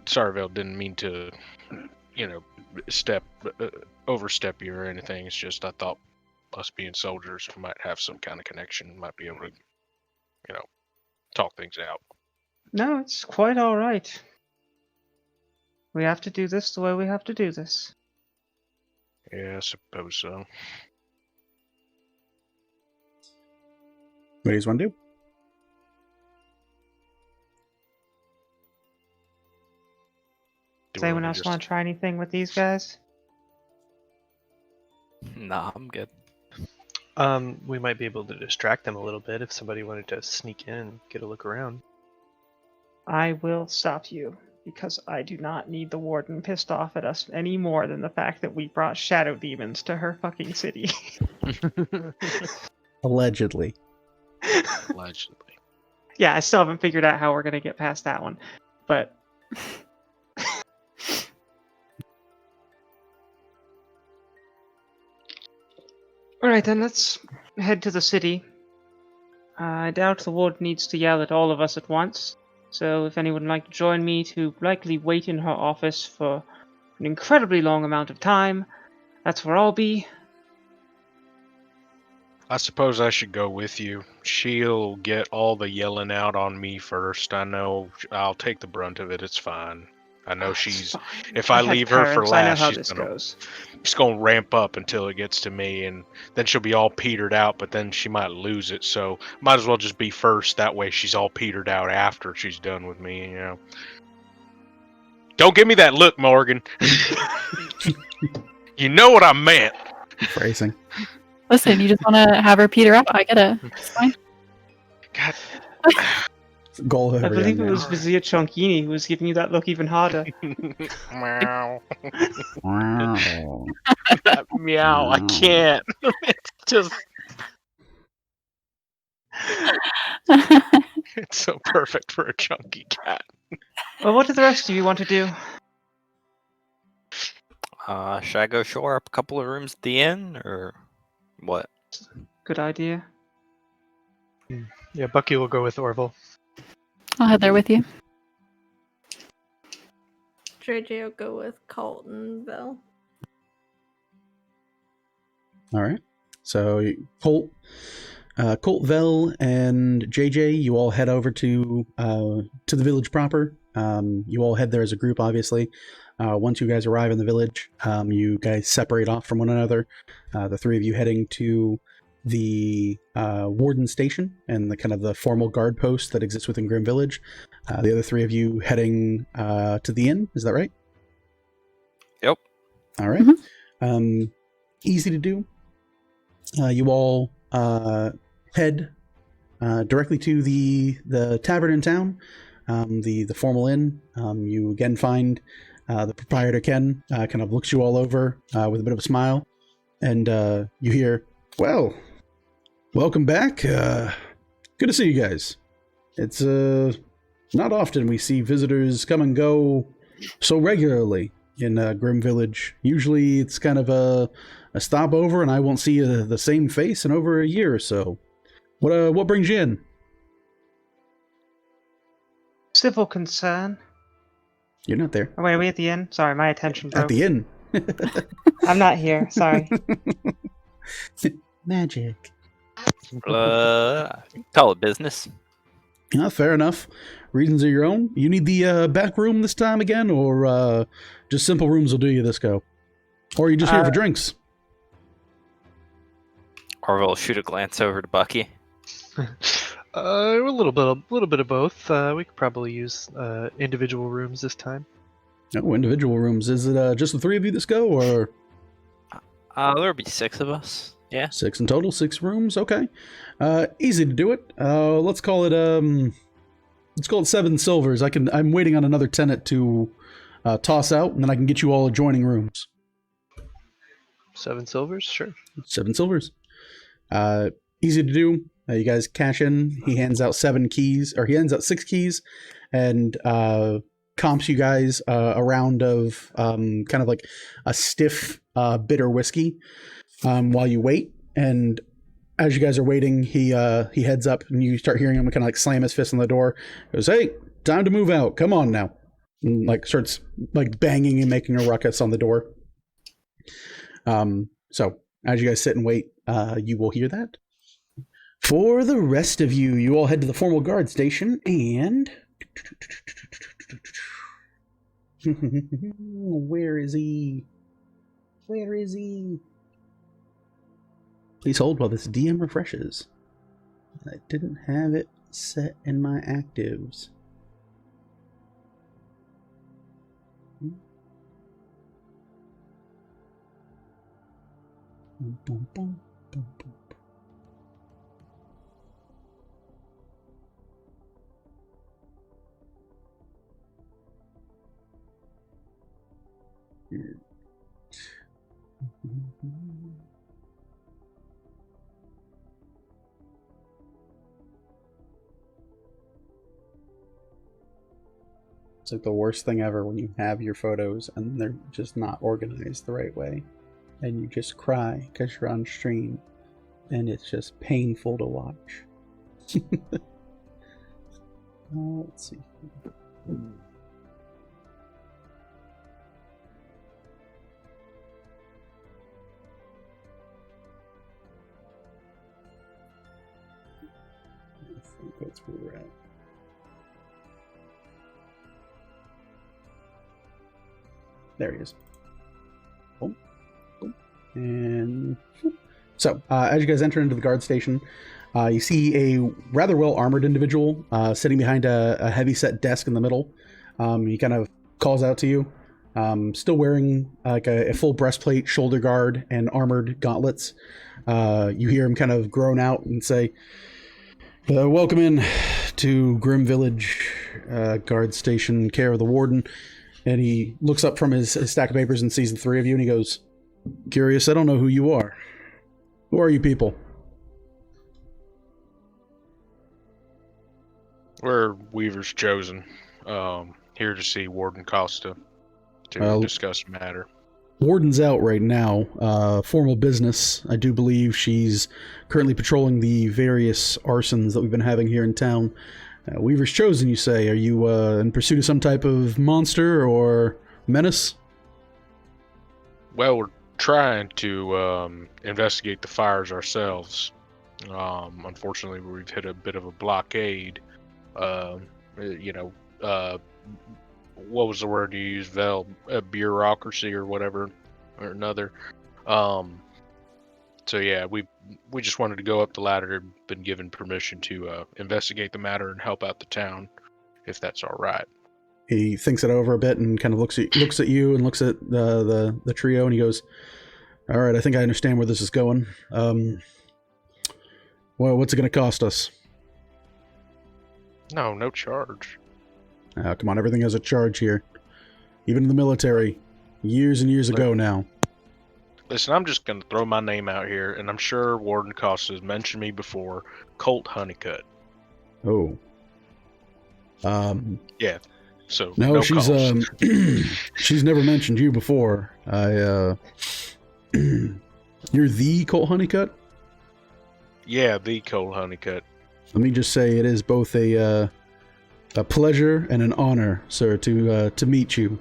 Sorry, Val, didn't mean to, overstep you or anything. It's just I thought us being soldiers, we might have some kind of connection. Might be able to, talk things out. No, it's quite all right. We have to do this the way we have to do this. Yeah, I suppose so. What do you guys want to do? Does anyone else want to try anything with these guys? Nah, I'm good. We might be able to distract them a little bit if somebody wanted to sneak in and get a look around. I will stop you, because I do not need the warden pissed off at us any more than the fact that we brought shadow demons to her fucking city. Allegedly. Allegedly. Yeah, I still haven't figured out how we're gonna get past that one, but... Alright then, let's head to the city. I doubt the warden needs to yell at all of us at once, so if anyone would like to join me to likely wait in her office for an incredibly long amount of time, that's where I'll be. I suppose I should go with you. She'll get all the yelling out on me first. I know I'll take the brunt of it. It's fine. I know she's. Fine. If I had leave her for parents, I know last, how she's this gonna goes. ramp up until it gets to me, and then she'll be all petered out. But then she might lose it. So might as well just be first. That way, she's all petered out after she's done with me. Don't give me that look, Morgan. You know what I meant. Phrasing. Listen, you just want to have her peter out. I get it. It's fine. God. Goal of I every believe it young was Vizier Chonkini who was giving you that look even harder. Meow. man. Meow. I can't. It's just. It's so perfect for a chunky cat. Well, what do the rest of you want to do? Should I go shore up a couple of rooms at the inn, or what? Good idea. Yeah, Bucky will go with Orville. I'll head there with you. JJ will go with Coltonville. All right. So Colt, Vell, and JJ, you all head over to the village proper. You all head there as a group, obviously. Once you guys arrive in the village, you guys separate off from one another. The three of you heading to the warden station and the kind of the formal guard post that exists within Grim Village. The other three of you heading to the inn. Is that right? Yep. All right. Mhm. Easy to do. You all head directly to the tavern in town, the formal inn. You again find the proprietor, Ken, kind of looks you all over with a bit of a smile, and you hear, "Well, welcome back. Good to see you guys. It's not often we see visitors come and go so regularly in Grim Village. Usually it's kind of a stopover, and I won't see the same face in over a year or so. What brings you in?" Civil concern. You're not there. Oh, wait, are we at the inn? Sorry, my attention broke. At the inn. I'm not here. Sorry. Magic. Call it business. Yeah, fair enough. Reasons are your own. You need the back room this time again, or just simple rooms will do you this go? Or are you just here for drinks? Orville will shoot a glance over to Bucky. A little bit of both. We could probably use individual rooms this time. No, individual rooms. Is it just the three of you this go, or There'll be 6 of us. Yeah. 6 in total? 6 rooms. Okay. Easy to do it. Let's call it 7 silvers. I'm waiting on another tenant to toss out, and then I can get you all adjoining rooms. 7 silvers, sure. 7 silvers. Easy to do. You guys cash in. He hands out 6 keys, and comps you guys a round of kind of like a stiff, bitter whiskey while you wait. And as you guys are waiting, he heads up, and you start hearing him kind of like slam his fist on the door. He goes, "Hey, time to move out. Come on now." And like starts like banging and making a ruckus on the door. So As you guys sit and wait, you will hear that. For the rest of you, you all head to the formal guard station, and where is he? Where is he? Please hold while this DM refreshes. I didn't have it set in my actives. It's like the worst thing ever when you have your photos and they're just not organized the right way. And you just cry because you're on stream. And it's just painful to watch. Let's see. I think that's where we're at. There he is. Boom. Boom. And so, as you guys enter into the guard station, you see a rather well-armored individual sitting behind a heavy-set desk in the middle. He kind of calls out to you, still wearing like a full breastplate, shoulder guard, and armored gauntlets. You hear him kind of groan out and say, "Welcome in to Grim Village guard station, care of the warden." And he looks up from his stack of papers and sees the three of you, and he goes, "Curious, I don't know who you are. Who are you people?" We're Weaver's Chosen. Here to see Warden Costa to discuss the matter. Warden's out right now. Formal business. I do believe she's currently patrolling the various arsons that we've been having here in town. Weaver's Chosen, you say? Are you in pursuit of some type of monster or menace? Well, we're trying to investigate the fires ourselves. Unfortunately, we've hit a bit of a blockade. What was the word you used, Vel? Bureaucracy or whatever, or another. So yeah, we just wanted to go up the ladder. Been given permission to investigate the matter and help out the town, if that's all right. He thinks it over a bit and kind of looks at you and looks at the trio, and he goes, "All right, I think I understand where this is going. Well, what's it going to cost us?" No charge. Come on, everything has a charge here. Even in the military, years and years ago now. Listen, I'm just going to throw my name out here, and I'm sure Warden Costa has mentioned me before. Colt Honeycutt. Oh. Yeah. So no, she's cost. She's never mentioned you before. You're the Colt Honeycutt? Yeah, the Colt Honeycutt. Let me just say it is both a pleasure and an honor, sir, to meet you.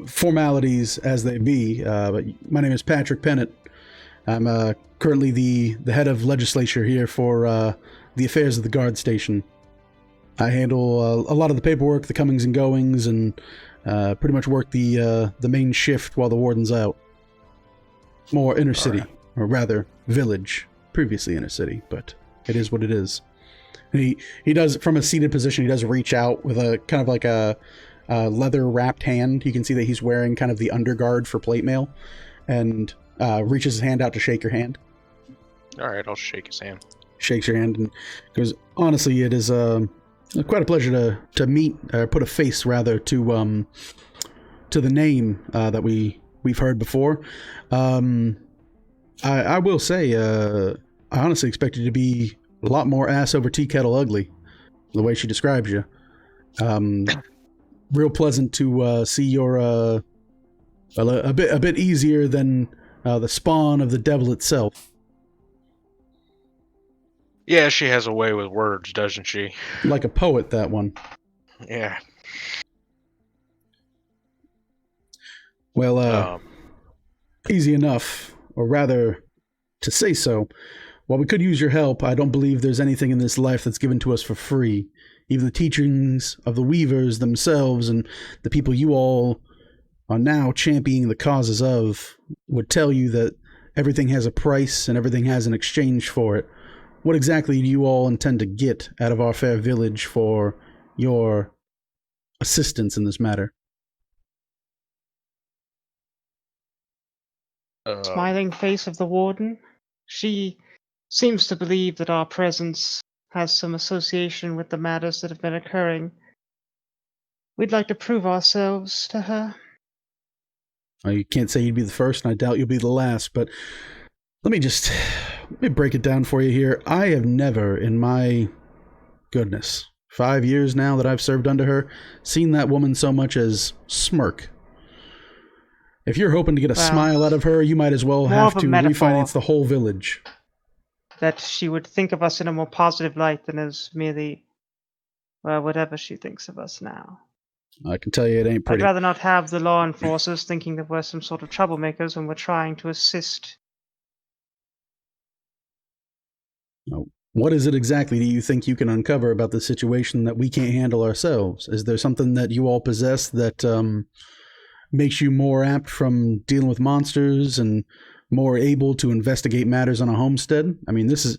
Formalities as they be, but my name is Patrick Pennant. I'm currently the head of legislature here for the affairs of the guard station. I handle a lot of the paperwork, the comings and goings, and pretty much work the main shift while the warden's out. More inner city, right. Or rather village. Previously inner city, but it is what it is. And he does, from a seated position, he does reach out with a kind of like a leather wrapped hand. You can see that he's wearing kind of the underguard for plate mail, and reaches his hand out to shake your hand. All right, I'll shake his hand. Shakes your hand and goes, "Honestly, it is quite a pleasure to meet, or put a face rather to the name that we've heard before. I will say, I honestly expected to be a lot more ass over tea kettle ugly, the way she describes you. Real pleasant to see you're a bit easier than the spawn of the devil itself." Yeah, she has a way with words, doesn't she? Like a poet, that one. Yeah. Well, Easy enough, or rather, to say so. While we could use your help, I don't believe there's anything in this life that's given to us for free. Even the teachings of the Weavers themselves and the people you all are now championing the causes of would tell you that everything has a price and everything has an exchange for it. What exactly do you all intend to get out of our fair village for your assistance in this matter? Smiling face of the warden. She seems to believe that our presence has some association with the matters that have been occurring. We'd like to prove ourselves to her. Well, you can't say you'd be the first, and I doubt you'll be the last, but let me break it down for you here. I have never, in my goodness, 5 years now that I've served under her, seen that woman so much as smirk. If you're hoping to get a smile out of her, you might as well have to refinance the whole village. That she would think of us in a more positive light than as merely, well, whatever she thinks of us now. I can tell you it ain't pretty. I'd rather not have the law enforcers thinking that we're some sort of troublemakers when we're trying to assist. Now, what is it exactly do you think you can uncover about the situation that we can't handle ourselves? Is there something that you all possess that makes you more apt from dealing with monsters and more able to investigate matters on a homestead? I mean, this is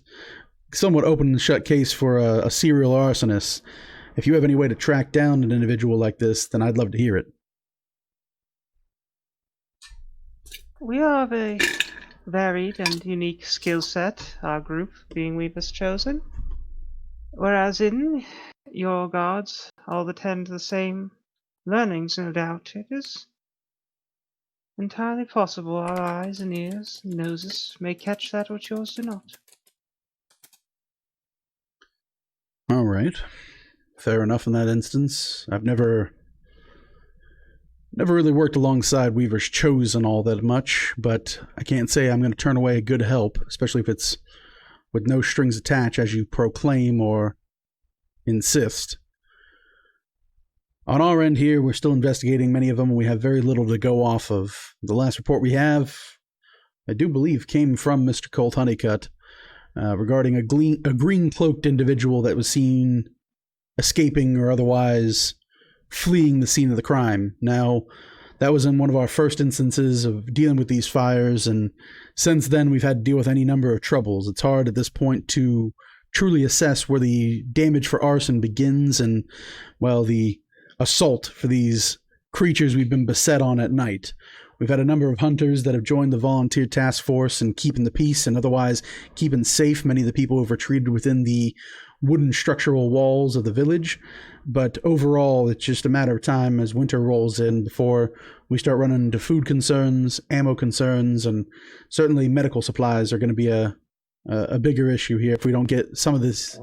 somewhat open and shut case for a serial arsonist. If you have any way to track down an individual like this, then I'd love to hear it. We have a varied and unique skill set, our group being Weavers Chosen. Whereas in your guards all attend the same learnings, no doubt. It is entirely possible our eyes and ears and noses may catch that which yours do not. All right. Fair enough in that instance. I've never really worked alongside Weavers Chosen all that much, but I can't say I'm going to turn away good help, especially if it's with no strings attached, as you proclaim or insist. On our end here, we're still investigating many of them, and we have very little to go off of. The last report we have, I do believe, came from Mr. Colt Honeycutt regarding a green-cloaked individual that was seen escaping or otherwise fleeing the scene of the crime. Now, that was in one of our first instances of dealing with these fires, and since then we've had to deal with any number of troubles. It's hard at this point to truly assess where the damage for arson begins and, well, the assault for these creatures we've been beset on at night. We've had a number of hunters that have joined the volunteer task force in keeping the peace and otherwise keeping safe many of the people who have retreated within the wooden structural walls of the village. But overall, it's just a matter of time as winter rolls in before we start running into food concerns, ammo concerns, and certainly medical supplies are going to be a bigger issue here if we don't get some of this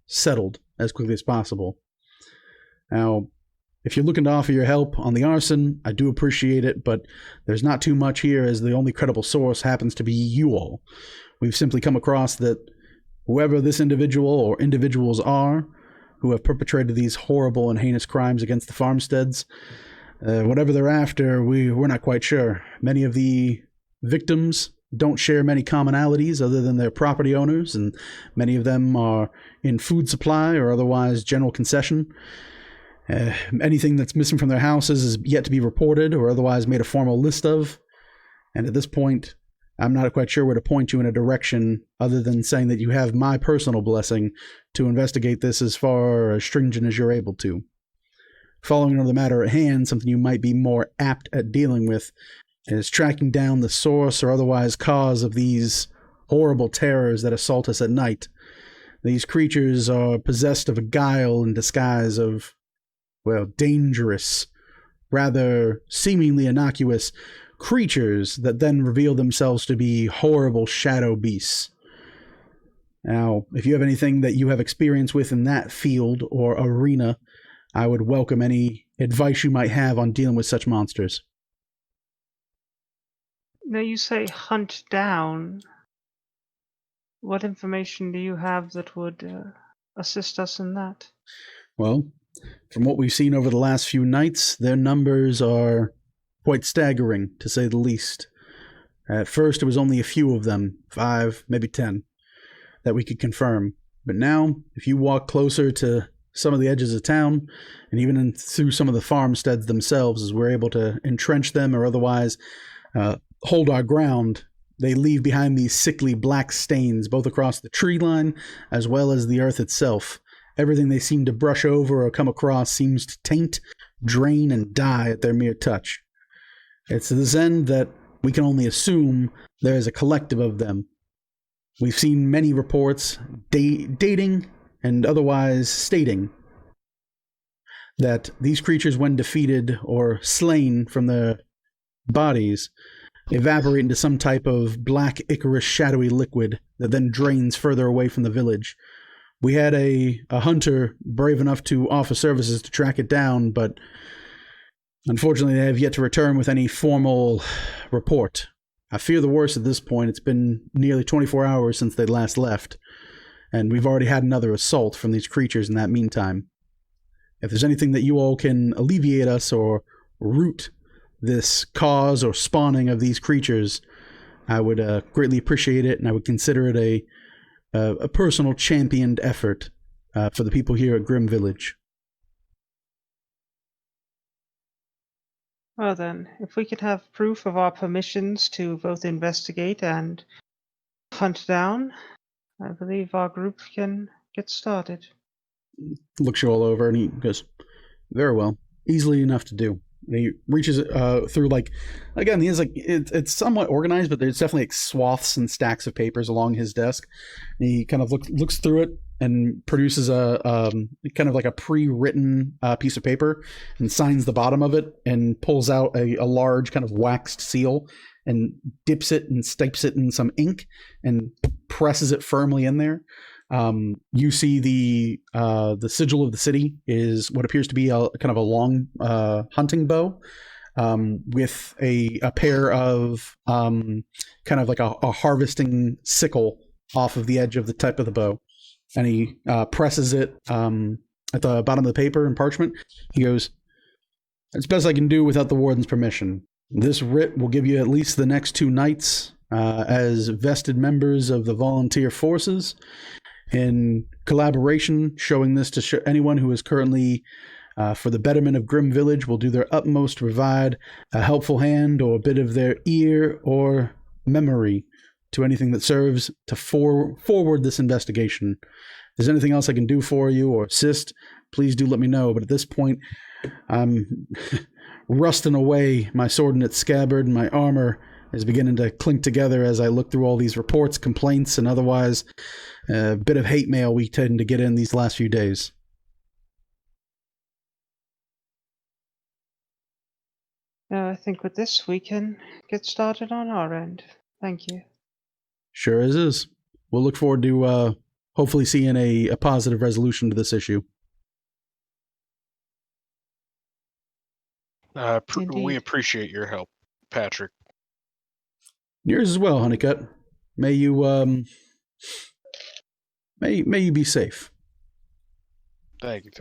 settled as quickly as possible. Now, if you're looking to offer your help on the arson, I do appreciate it, but there's not too much here as the only credible source happens to be you all. We've simply come across that whoever this individual or individuals are who have perpetrated these horrible and heinous crimes against the farmsteads, whatever they're after, we're not quite sure. Many of the victims don't share many commonalities other than their property owners, and many of them are in food supply or otherwise general concession. Anything that's missing from their houses is yet to be reported or otherwise made a formal list of. And at this point, I'm not quite sure where to point you in a direction other than saying that you have my personal blessing to investigate this as far as stringent as you're able to. Following on the matter at hand, something you might be more apt at dealing with is tracking down the source or otherwise cause of these horrible terrors that assault us at night. These creatures are possessed of a guile and disguise of, well, dangerous, rather seemingly innocuous creatures that then reveal themselves to be horrible shadow beasts. Now, if you have anything that you have experience with in that field or arena, I would welcome any advice you might have on dealing with such monsters. Now you say hunt down. What information do you have that would assist us in that? Well, from what we've seen over the last few nights, their numbers are quite staggering, to say the least. At first, it was only a few of them, 5, maybe 10, that we could confirm. But now, if you walk closer to some of the edges of town, and even through some of the farmsteads themselves, as we're able to entrench them or otherwise hold our ground, they leave behind these sickly black stains, both across the tree line as well as the earth itself. Everything they seem to brush over or come across seems to taint, drain, and die at their mere touch. It's to this end that we can only assume there is a collective of them. We've seen many reports dating and otherwise stating that these creatures, when defeated or slain from their bodies, evaporate into some type of black ichorous shadowy liquid that then drains further away from the village. We had a hunter brave enough to offer services to track it down, but unfortunately they have yet to return with any formal report. I fear the worst at this point. It's been nearly 24 hours since they last left, and we've already had another assault from these creatures in that meantime. If there's anything that you all can alleviate us or root this cause or spawning of these creatures, I would greatly appreciate it, and I would consider it a personal championed effort for the people here at Grim Village. Well then, if we could have proof of our permissions to both investigate and hunt down, I believe our group can get started. Looks you all over and he goes, very well, easily enough to do. And he reaches through, like, again, he has like it's somewhat organized, but there's definitely like swaths and stacks of papers along his desk. And he kind of looks through it and produces a kind of like a pre-written piece of paper and signs the bottom of it and pulls out a large kind of waxed seal and dips it and stipes it in some ink and presses it firmly in there. You see the sigil of the city is what appears to be a kind of a long hunting bow with a pair of kind of like a harvesting sickle off of the edge of the tip of the bow. And he presses it at the bottom of the paper and parchment. He goes, "It's best I can do without the warden's permission. This writ will give you at least the next 2 nights as vested members of the volunteer forces. In collaboration, showing this to anyone who is currently for the betterment of Grim Village will do their utmost to provide a helpful hand or a bit of their ear or memory to anything that serves to forward this investigation. If there's anything else I can do for you or assist, please do let me know. But at this point, I'm rusting away my sword in its scabbard, and my armor is beginning to clink together as I look through all these reports, complaints, and otherwise a bit of hate mail we tend to get in these last few days." I think with this we can get started on our end. Thank you. Sure as is. We'll look forward to hopefully seeing a positive resolution to this issue. We appreciate your help, Patrick. Yours as well, Honeycutt. May you may you be safe. Thank you.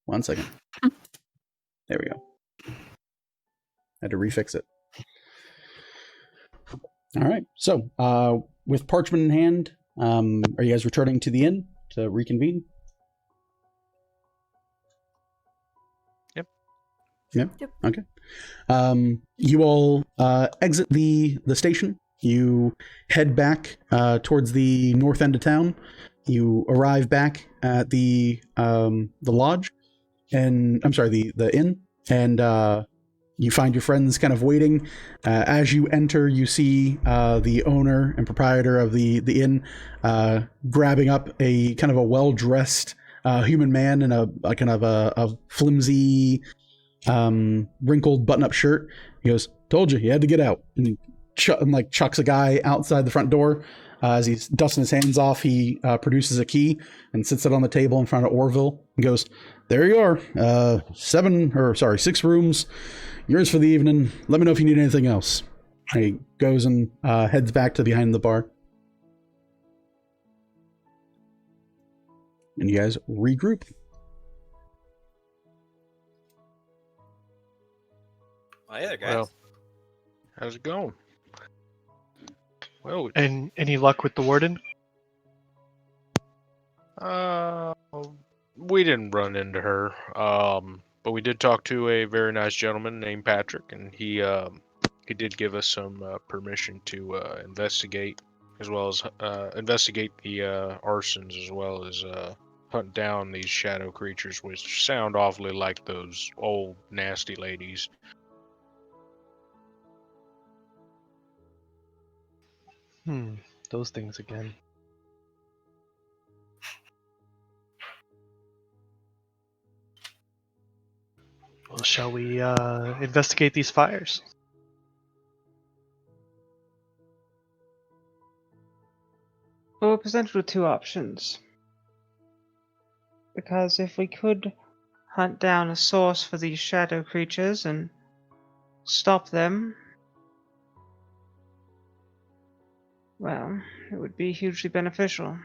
1 second. There we go. Had to refix it. All right. So, with parchment in hand, are you guys returning to the inn to reconvene? Yep. Yeah. Okay. You all exit the station. You head back towards the north end of town. You arrive back at the lodge, and I'm sorry, the inn, and you find your friends kind of waiting. As you enter, you see the owner and proprietor of the inn grabbing up a kind of a well-dressed human man in a kind of a flimsy, wrinkled button-up shirt. He goes, "Told you had to get out," and chucks a guy outside the front door. As he's dusting his hands off, he produces a key and sits it on the table in front of Orville and goes, "There you are, 6 rooms, yours for the evening. Let me know if you need anything else." And he goes and heads back to behind the bar. And you guys regroup. Hey there, guys. Well, how's it going? Well, And any luck with the warden? we didn't run into her. But we did talk to a very nice gentleman named Patrick, and he did give us some permission to investigate, as well as investigate the arsons, as well as hunt down these shadow creatures, which sound awfully like those old nasty ladies. Those things again. Well, shall we investigate these fires? Well, we're presented with two options. Because if we could hunt down a source for these shadow creatures and stop them, well, it would be hugely beneficial.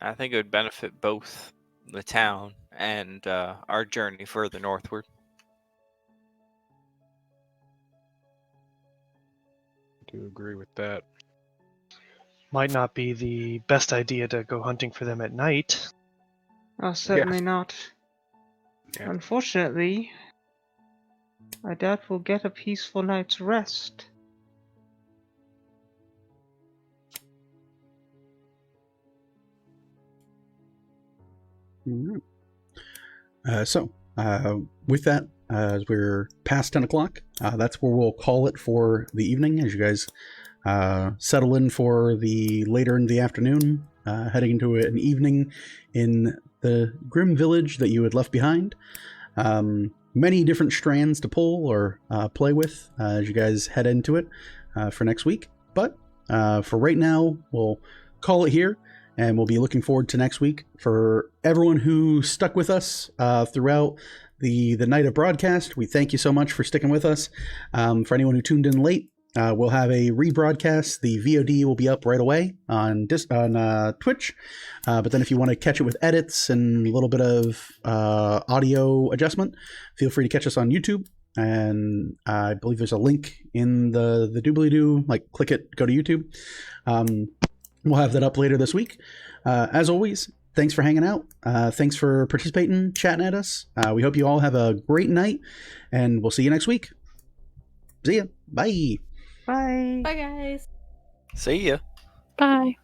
I think it would benefit both the town and our journey further northward. I do agree with that. Might not be the best idea to go hunting for them at night. Oh, certainly not. Yeah. Unfortunately, I doubt we'll get a peaceful night's rest. All right. With that, as we're past 10 o'clock, that's where we'll call it for the evening as you guys settle in for the later in the afternoon, heading into an evening in the Grim Village that you had left behind. Many different strands to pull or play with as you guys head into it for next week. But for right now, we'll call it here. And we'll be looking forward to next week. For everyone who stuck with us throughout the night of broadcast, we thank you so much for sticking with us. For anyone who tuned in late, we'll have a rebroadcast. The VOD will be up right away on Twitch. But then if you want to catch it with edits and a little bit of audio adjustment, feel free to catch us on YouTube. And I believe there's a link in the doobly-doo. Like, click it, go to YouTube. We'll have that up later this week. As always, thanks for hanging out. Thanks for participating, chatting at us. We hope you all have a great night, and we'll see you next week. See ya. Bye. Bye. Bye, guys. See ya. Bye.